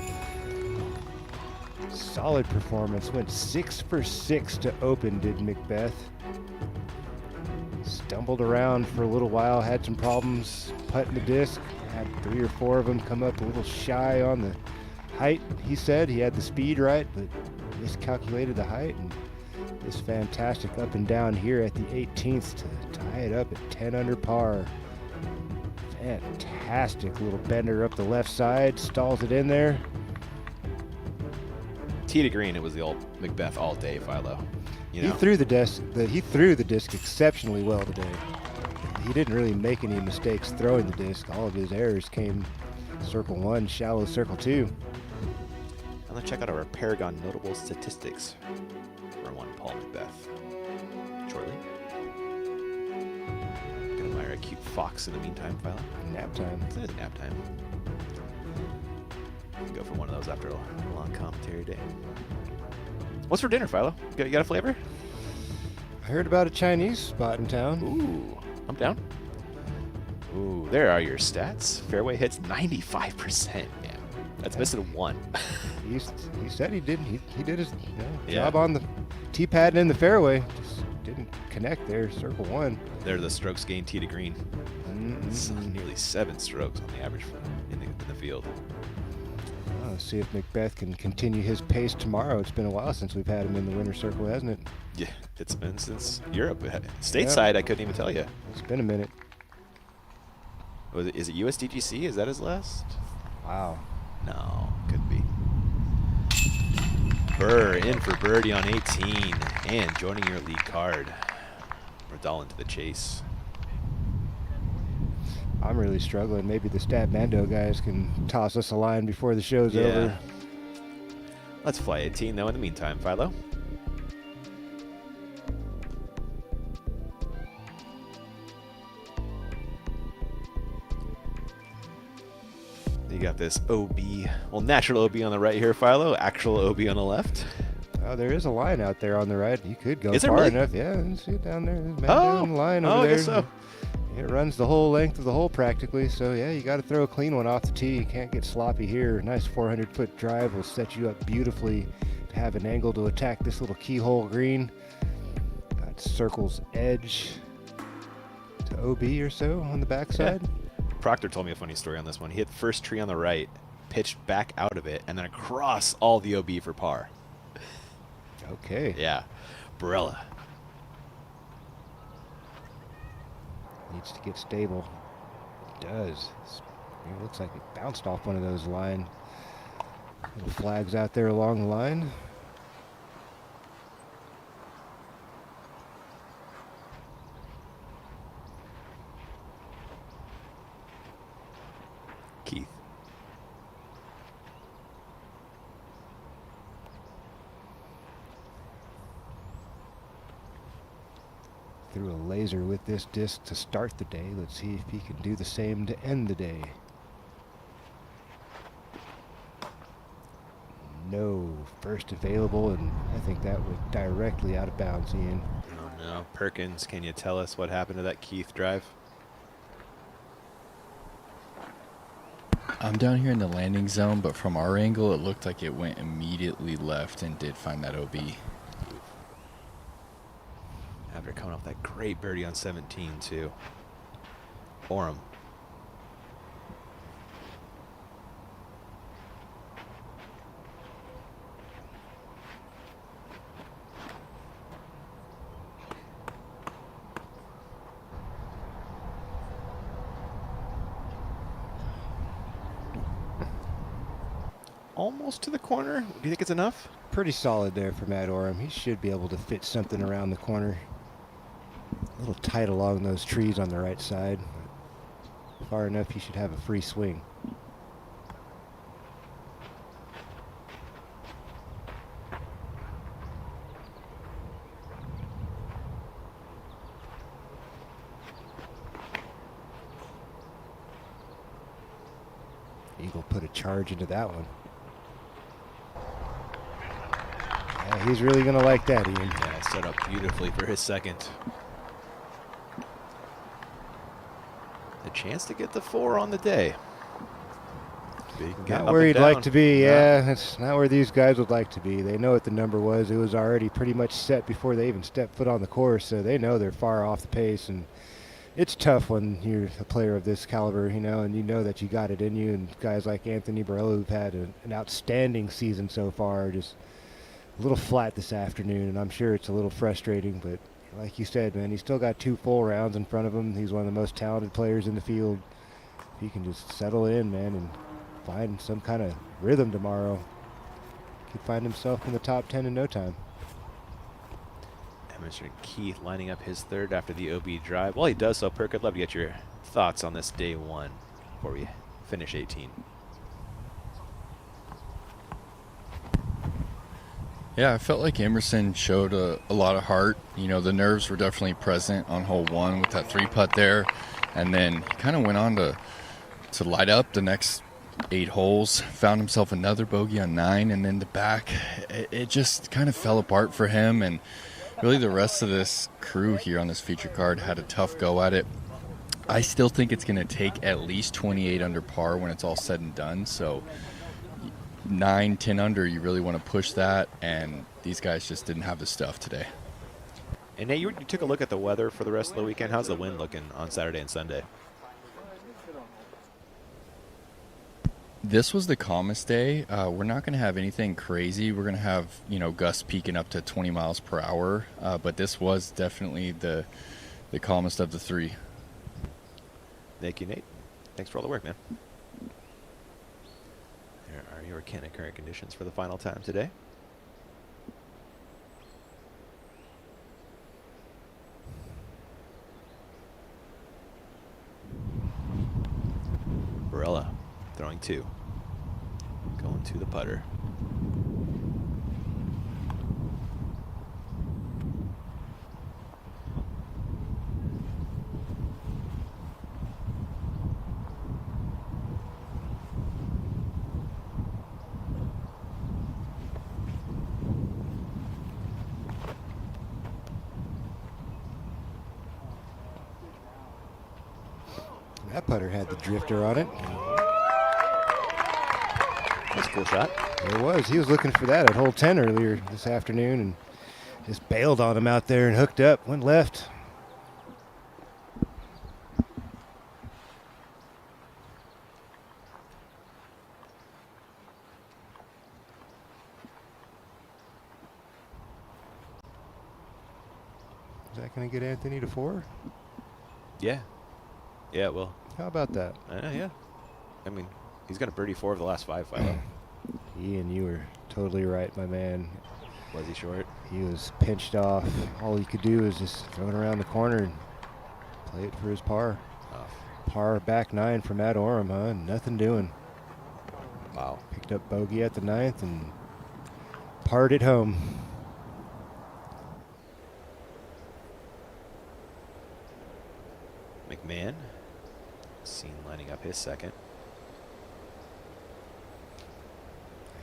N: Solid performance, went 6 for 6 to open, did McBeth. Stumbled around for a little while, had some problems putting the disc, had 3 or 4 of them come up a little shy on the height. He said he had the speed right, but miscalculated the height, and this fantastic up and down here at the 18th to tie it up at 10 under par. Fantastic little bender up the left side, stalls it in there.
M: Tee to green, it was the old McBeth all day, Philo. You know?
N: He threw the disc exceptionally well today. He didn't really make any mistakes throwing the disc. All of his errors came circle 1, shallow circle 2.
M: And let's check out our Paragon notable statistics for one Paul McBeth. Shortly. Gonna admire a cute fox in the meantime, Philo.
N: Nap time.
M: It is nap time. Go for one of those after a long commentary day. What's for dinner, Philo? You got a flavor?
N: I heard about a Chinese spot in town.
M: Ooh, I'm down. Ooh, there are your stats. Fairway hits 95%, man. That's missing 1.
N: He said he did. He did his
M: Yeah.
N: job on the tee pad and in the fairway. Just didn't connect there. Circle 1.
M: They're the strokes gained tee to green. It's nearly 7 strokes on the average in the field.
N: Let's see if McBeth can continue his pace tomorrow. It's been a while since we've had him in the winner's circle, hasn't it?
M: Yeah, it's been since Europe. Stateside, I couldn't even tell you.
N: It's been a minute.
M: Is it USDGC? Is that his last?
N: Wow.
M: No, could be. Burr in for birdie on 18 and joining your lead card. Radal into the chase.
N: I'm really struggling. Maybe the Stat Mando guys can toss us a line before the show's over.
M: Let's fly 18 though in the meantime, Philo. You got this OB, well, natural OB on the right here, Philo. Actual OB on the left.
N: Oh, there is a line out there on the right. You could go
M: Is it
N: far
M: really?
N: enough. Yeah, you see it down there. There's a man down the line over
M: I
N: there.
M: guess so.
N: It runs the whole length of the hole practically. So, yeah, you got to throw a clean one off the tee. You can't get sloppy here. Nice 400-foot drive will set you up beautifully to have an angle to attack this little keyhole green. Got circle's edge to OB or so on the backside.
M: Yeah. Proctor told me a funny story on this one. He hit the first tree on the right, pitched back out of it, and then across all the OB for par.
N: Okay.
M: Yeah. Barella.
N: Needs to get stable. It does. It looks like it bounced off one of those little flags out there along the line.
M: Keith.
N: Threw a laser with this disc to start the day. Let's see if he can do the same to end the day. No, first available, and I think that went directly out of bounds, Ian.
M: Oh no. Perkins, can you tell us what happened to that Keith drive?
D: I'm down here in the landing zone, but from our angle, it looked like it went immediately left and did find that OB.
M: After coming off that great birdie on 17, too. Orem. almost to the corner. Do you think it's enough?
N: Pretty solid there for Matt Oram. He should be able to fit something around the corner. A little tight along those trees on the right side. Far enough, he should have a free swing. Eagle put a charge into that one. Yeah, he's really going to like that, Ian.
M: Yeah, set up beautifully for his second. A chance to get the 4 on the day.
N: Not where he'd like to be, yeah. That's not where these guys would like to be. They know what the number was. It was already pretty much set before they even stepped foot on the course, so they know they're far off the pace. And it's tough when you're a player of this caliber, you know, and you know that you got it in you. And guys like Anthony Barella, who've had an outstanding season so far, just a little flat this afternoon, and I'm sure it's a little frustrating, but like you said, man, he's still got 2 full rounds in front of him. He's one of the most talented players in the field. If he can just settle in, man, and find some kind of rhythm tomorrow, he could find himself in the top 10 in no time.
M: Mr. Keith lining up his third after the OB drive. While he does so, Perk, I'd love to get your thoughts on this day 1 before we finish 18.
D: Yeah, I felt like Emerson showed a lot of heart. You know, the nerves were definitely present on hole 1 with that 3-putt there. And then he kind of went on to light up the next 8 holes, found himself another bogey on 9, and then the back, it just kind of fell apart for him. And really the rest of this crew here on this feature card had a tough go at it. I still think it's going to take at least 28 under par when it's all said and done. So 9, 10 under, you really want to push that, and these guys just didn't have the stuff today.
M: And Nate, you took a look at the weather for the rest of the weekend. How's the wind looking on Saturday and Sunday?
D: This was the calmest day. We're not going to have anything crazy. We're going to have, you know, gusts peaking up to 20 miles per hour. But this was definitely the calmest of the 3.
M: Thank you, Nate. Thanks for all the work, man. There are your current conditions for the final time today. Barella throwing 2. Going to the putter.
N: That putter had the drifter on it.
M: That's a cool shot.
N: It was. He was looking for that at hole 10 earlier this afternoon and just bailed on him out there and hooked up, went left. Is that going to get Anthony to 4?
M: Yeah. Yeah, it will.
N: How about that?
M: Yeah. I mean, he's got a birdie 4 of the last 5.
N: Ian, you were totally right, my man.
M: Was he short?
N: He was pinched off. All he could do was just throw it around the corner and play it for his par. Par back 9 for Matt Oram, huh? Nothing doing.
M: Wow.
N: Picked up bogey at the 9th and parred it home.
M: McMahon, seen lining up his second.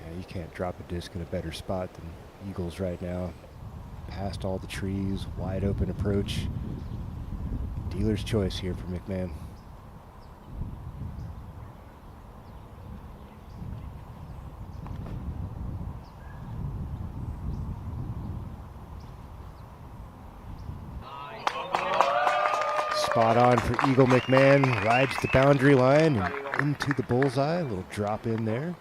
N: Yeah, you can't drop a disc in a better spot than Eagles right now. Past all the trees, wide open approach. Dealer's choice here for McMahon. Spot on for Eagle McMahon. Rides the boundary line and into the bullseye. A little drop in there.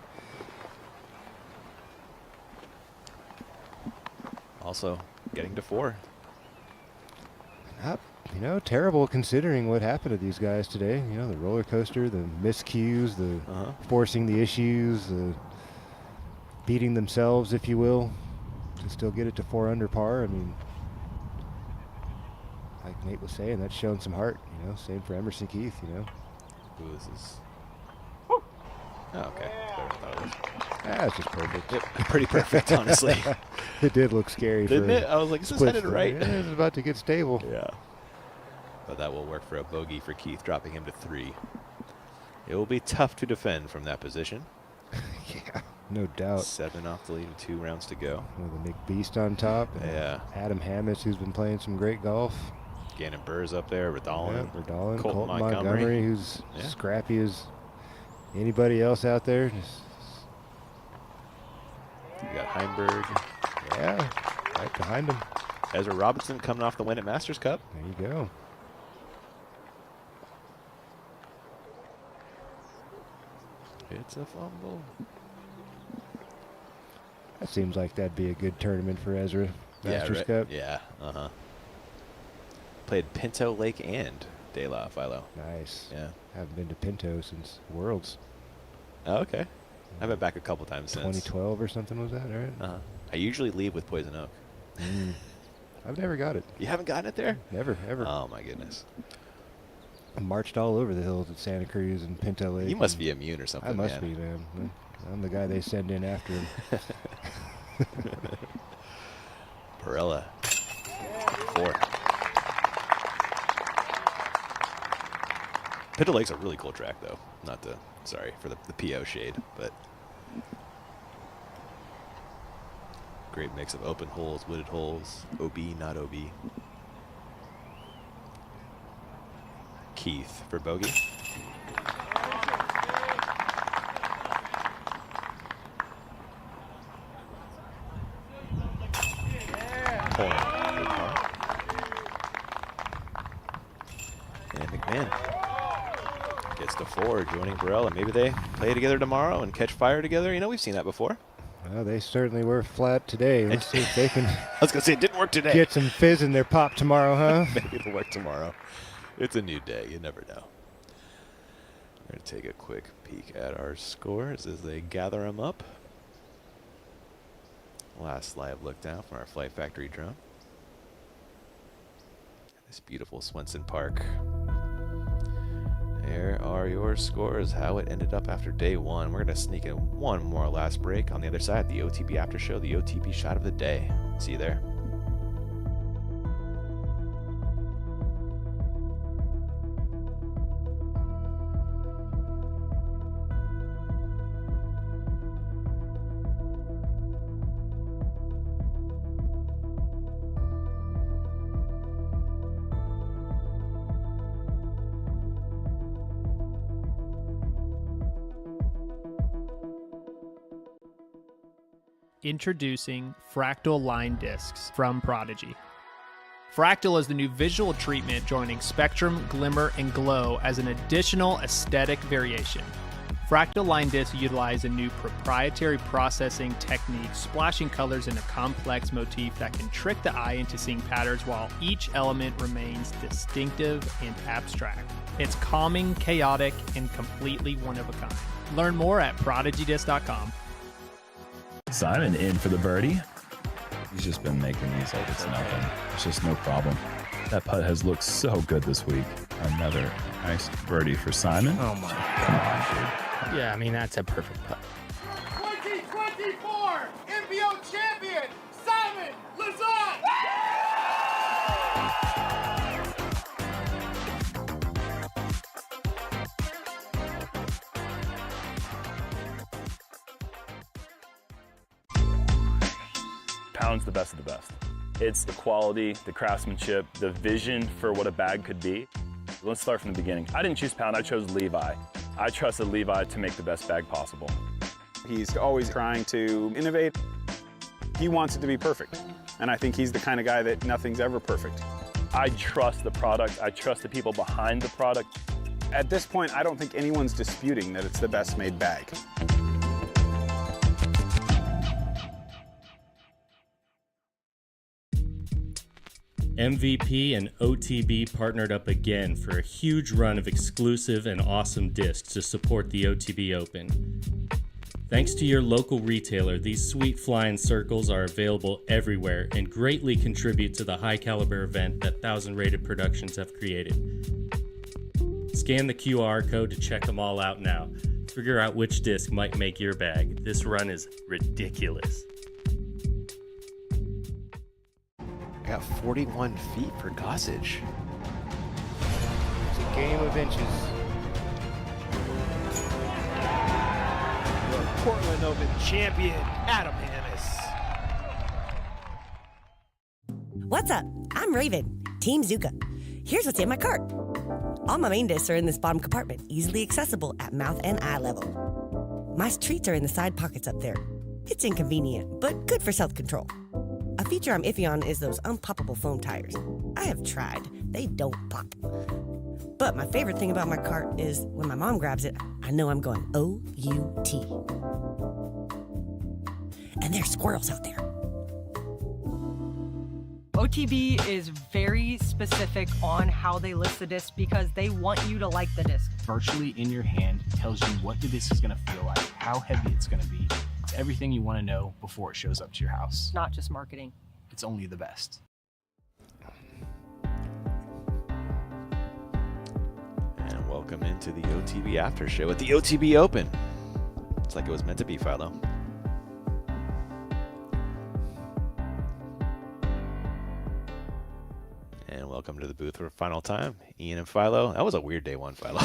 M: Also getting to 4.
N: Not, you know, terrible considering what happened to these guys today. You know, the roller coaster, the miscues, the forcing the issues, the beating themselves, if you will, to still get it to 4 under par. I mean, like Nate was saying, that's showing some heart, you know. Same for Emerson Keith, you know.
M: Ooh, this is... Oh, okay. Better than I thought it was.
N: That's just perfect.
M: Yep, pretty perfect, honestly.
N: It did look scary.
M: Didn't it? I was like, is this headed right?
N: Yeah, it's about to get stable.
M: Yeah. But that will work for a bogey for Keith, dropping him to 3. It will be tough to defend from that position.
N: Yeah, no doubt.
M: 7 off the lead and 2 rounds to go.
N: With a McBeast on top.
M: Yeah.
N: Adam Hammis, who's been playing some great golf.
M: Gannon Burr's up there, Radalin.
N: Yeah, Radalin,
M: Colton
N: Montgomery, who's scrappy as anybody else out there.
M: You got Heimberg.
N: Yeah, right behind him.
M: Ezra Robinson coming off the win at Masters Cup.
N: There you go.
M: It's a fumble.
N: That seems like that'd be a good tournament for Ezra. Masters Cup.
M: Yeah, Played Pinto Lake and De La, Philo.
N: Nice.
M: Yeah.
N: Haven't been to Pinto since Worlds.
M: Oh, okay. I've been back a couple times since.
N: 2012 or something was that, right?
M: I usually leave with Poison Oak.
N: I've never got it.
M: You haven't gotten it there?
N: Never, ever.
M: Oh, my goodness.
N: I marched all over the hills at Santa Cruz and Pinto Lake.
M: You must be immune or something,
N: I must be, man. I'm the guy they send in after him.
M: Perella. 4. Pinto Lake's a really cool track, though. Not the, sorry for the PO shade, but great mix of open holes, wooded holes, OB, not OB. Keith for bogey. And McMahon gets to 4, joining Burrell, and maybe they play together tomorrow and catch fire together. You know, we've seen that before.
N: Well, they certainly were flat today. Let's see if they can.
M: I was going to say, it didn't work today.
N: Get some fizz in their pop tomorrow, huh?
M: Maybe it'll work tomorrow. It's a new day. You never know. We're going to take a quick peek at our scores as they gather them up. Last live look down from our Flight Factory drone. This beautiful Swenson Park. There are your scores, how it ended up after day 1. We're going to sneak in one more last break. On the other side, the OTB After Show, the OTB Shot of the Day. See you there.
U: Introducing Fractal Line Discs from Prodigy. Fractal is the new visual treatment joining spectrum, glimmer, and glow as an additional aesthetic variation. Fractal line discs utilize a new proprietary processing technique, splashing colors in a complex motif that can trick the eye into seeing patterns while each element remains distinctive and abstract. It's calming, chaotic, and completely one of a kind. Learn more at prodigydisc.com.
O: Simon in for the birdie. He's just been making these like it's nothing. It's just no problem. That putt has looked so good this week. Another nice birdie for Simon.
U: Oh my.
O: Come on, dude.
E: Yeah, I mean, that's a perfect putt.
J: 2024 MPO champion, Simon Lazat!
C: Pound's the best of the best. It's the quality, the craftsmanship, the vision for what a bag could be. Let's start from the beginning. I didn't choose Pound, I chose Levi. I trusted Levi to make the best bag possible.
X: He's always trying to innovate. He wants it to be perfect. And I think he's the kind of guy that nothing's ever perfect.
C: I trust the product, I trust the people behind the product.
X: At this point, I don't think anyone's disputing that it's the best made bag.
Q: MVP and OTB partnered up again for a huge run of exclusive and awesome discs to support the OTB Open. Thanks to your local retailer, these sweet flying circles are available everywhere and greatly contribute to the high caliber event that 1,000 Rated Productions have created. Scan the QR code to check them all out now. Figure out which disc might make your bag. This run is ridiculous.
M: I got 41 feet for Gossage.
N: It's a game of inches.
F: Your Portland Open champion, Adam Hannes.
H: What's up? I'm Raven, Team Zuka. Here's what's in my cart. All my main discs are in this bottom compartment, easily accessible at mouth and eye level. My treats are in the side pockets up there. It's inconvenient, but good for self-control. A feature I'm iffy on is those unpoppable foam tires. I have tried. They don't pop. But my favorite thing about my cart is when my mom grabs it, I know I'm going O-U-T. And there's squirrels out there.
I: OTB is very specific on how they list the disc because they want you to like the disc.
U: Virtually in your hand tells you what the disc is going to feel like, how heavy it's going to be. It's everything you want to know before it shows up to your house.
I: Not just marketing.
U: It's only the best.
M: And welcome into the OTB After Show at the OTB Open. It's like it was meant to be, Philo. And welcome to the booth for final time, Ian and Philo. That was a weird day one, Philo.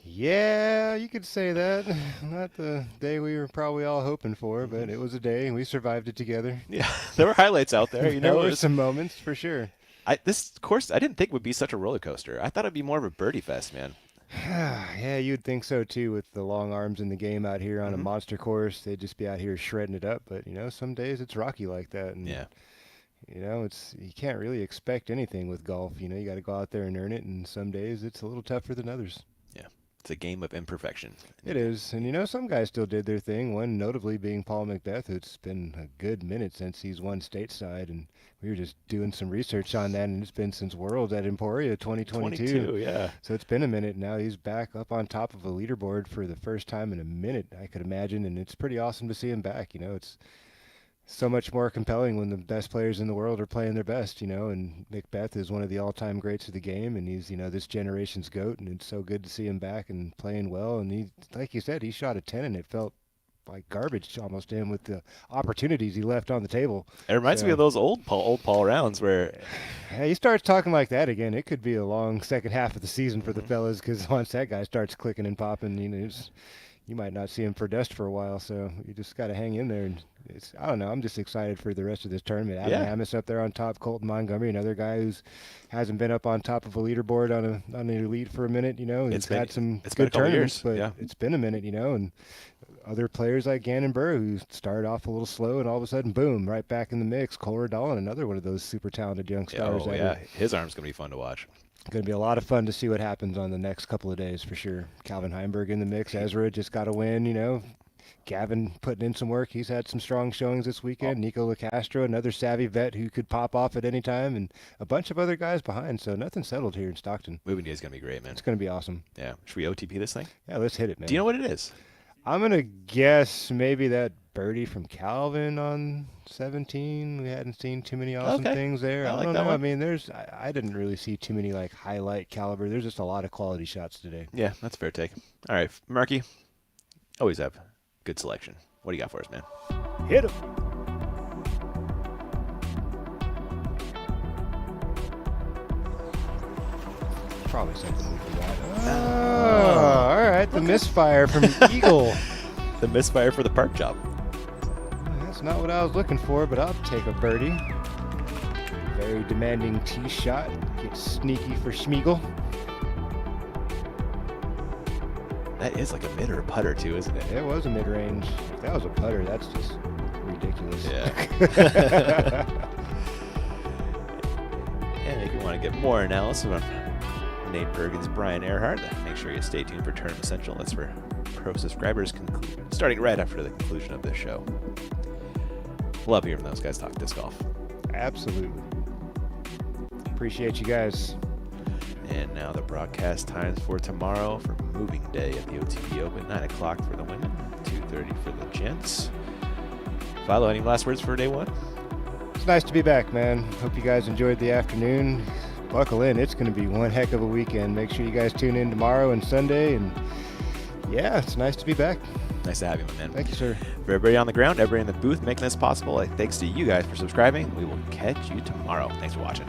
N: Yeah, you could say that. Not the day we were probably all hoping for, but it was a day, and we survived it together.
M: Yeah, there were highlights out there. You know,
N: there were some moments for sure.
M: This course, I didn't think would be such a roller coaster. I thought it'd be more of a birdie fest, man.
N: Yeah, you'd think so too, with the long arms in the game out here on a monster course. They'd just be out here shredding it up. But you know, some days it's rocky like that, and
M: yeah.
N: You know, you can't really expect anything with golf. You know, you got to go out there and earn it, and some days it's a little tougher than others.
M: Yeah, it's a game of imperfection.
N: It is, and you know, some guys still did their thing. One notably being Paul McBeth. It's been a good minute since he's won stateside, and we were just doing some research on that, and it's been since Worlds at Emporia 2022.
M: 22, yeah.
N: So it's been a minute now. He's back up on top of a leaderboard for the first time in a minute, I could imagine, and it's pretty awesome to see him back. You know, it's so much more compelling when the best players in the world are playing their best, you know, and McBeth is one of the all-time greats of the game, and he's, you know, this generation's GOAT, and it's so good to see him back and playing well. And he, like you said, he shot a 10, and it felt like garbage almost to him with the opportunities he left on the table.
M: It reminds me of those old Paul rounds where
N: he starts talking like that again. It could be a long second half of the season for the fellas, because once that guy starts clicking and popping, you know, you might not see him for dust for a while. So you just got to hang in there. And I don't know. I'm just excited for the rest of this tournament. Adam Hammis up there on top, Colton Montgomery, another guy who's hasn't been up on top of a leaderboard on an elite for a minute. You know, he's had some good tournaments, but it's been a minute. You know, and other players like Gannon Burr, who started off a little slow and all of a sudden, boom, right back in the mix. Cole Dolan, another one of those super talented young stars.
M: Oh yeah, his arm's gonna be fun to watch.
N: Going to be a lot of fun to see what happens on the next couple of days for sure. Calvin Heimberg in the mix. Ezra just got a win, you know. Gavin putting in some work. He's had some strong showings this weekend. Nico LaCastro, another savvy vet who could pop off at any time, and a bunch of other guys behind. So nothing settled here in Stockton.
M: Moving day is going to be great, man.
N: It's going to be awesome.
M: Yeah. Should we OTP this thing?
N: Yeah, let's hit it, man.
M: Do you know what it is?
N: I'm going to guess maybe that birdie from Calvin on 17. We hadn't seen too many awesome things there. I don't know. I mean, I didn't really see too many like highlight caliber. There's just a lot of quality shots today.
M: Yeah, that's a fair take. All right, Marky, always have good selection. What do you got for us, man?
N: Hit him. Probably something we forgot. Oh, all right. The misfire from Eagle.
M: The misfire for the park job.
N: That's not what I was looking for, but I'll take a birdie. Very demanding tee shot. Gets sneaky for Schmiegel.
M: That is like a mid or a putter too, isn't it?
N: It was a mid-range. If that was a putter, that's just ridiculous.
M: Yeah. And if you want to get more analysis on Nate Bergen's Brian Earhart, make sure you stay tuned for Tournament Essential. That's for pro subscribers starting right after the conclusion of this show. Love hearing those guys talk disc golf.
N: Absolutely. Appreciate you guys.
M: And now the broadcast times for tomorrow for moving day at the OTB Open. 9 o'clock for the women, 2:30 for the gents. Philo, any last words for day one?
N: It's nice to be back, man. Hope you guys enjoyed the afternoon. Buckle in. It's going to be one heck of a weekend. Make sure you guys tune in tomorrow and Sunday. And yeah, it's nice to be back.
M: Nice to have you, my man.
N: Thank you, sir.
M: For everybody on the ground, everybody in the booth making this possible, thanks to you guys for subscribing. We will catch you tomorrow. Thanks for watching.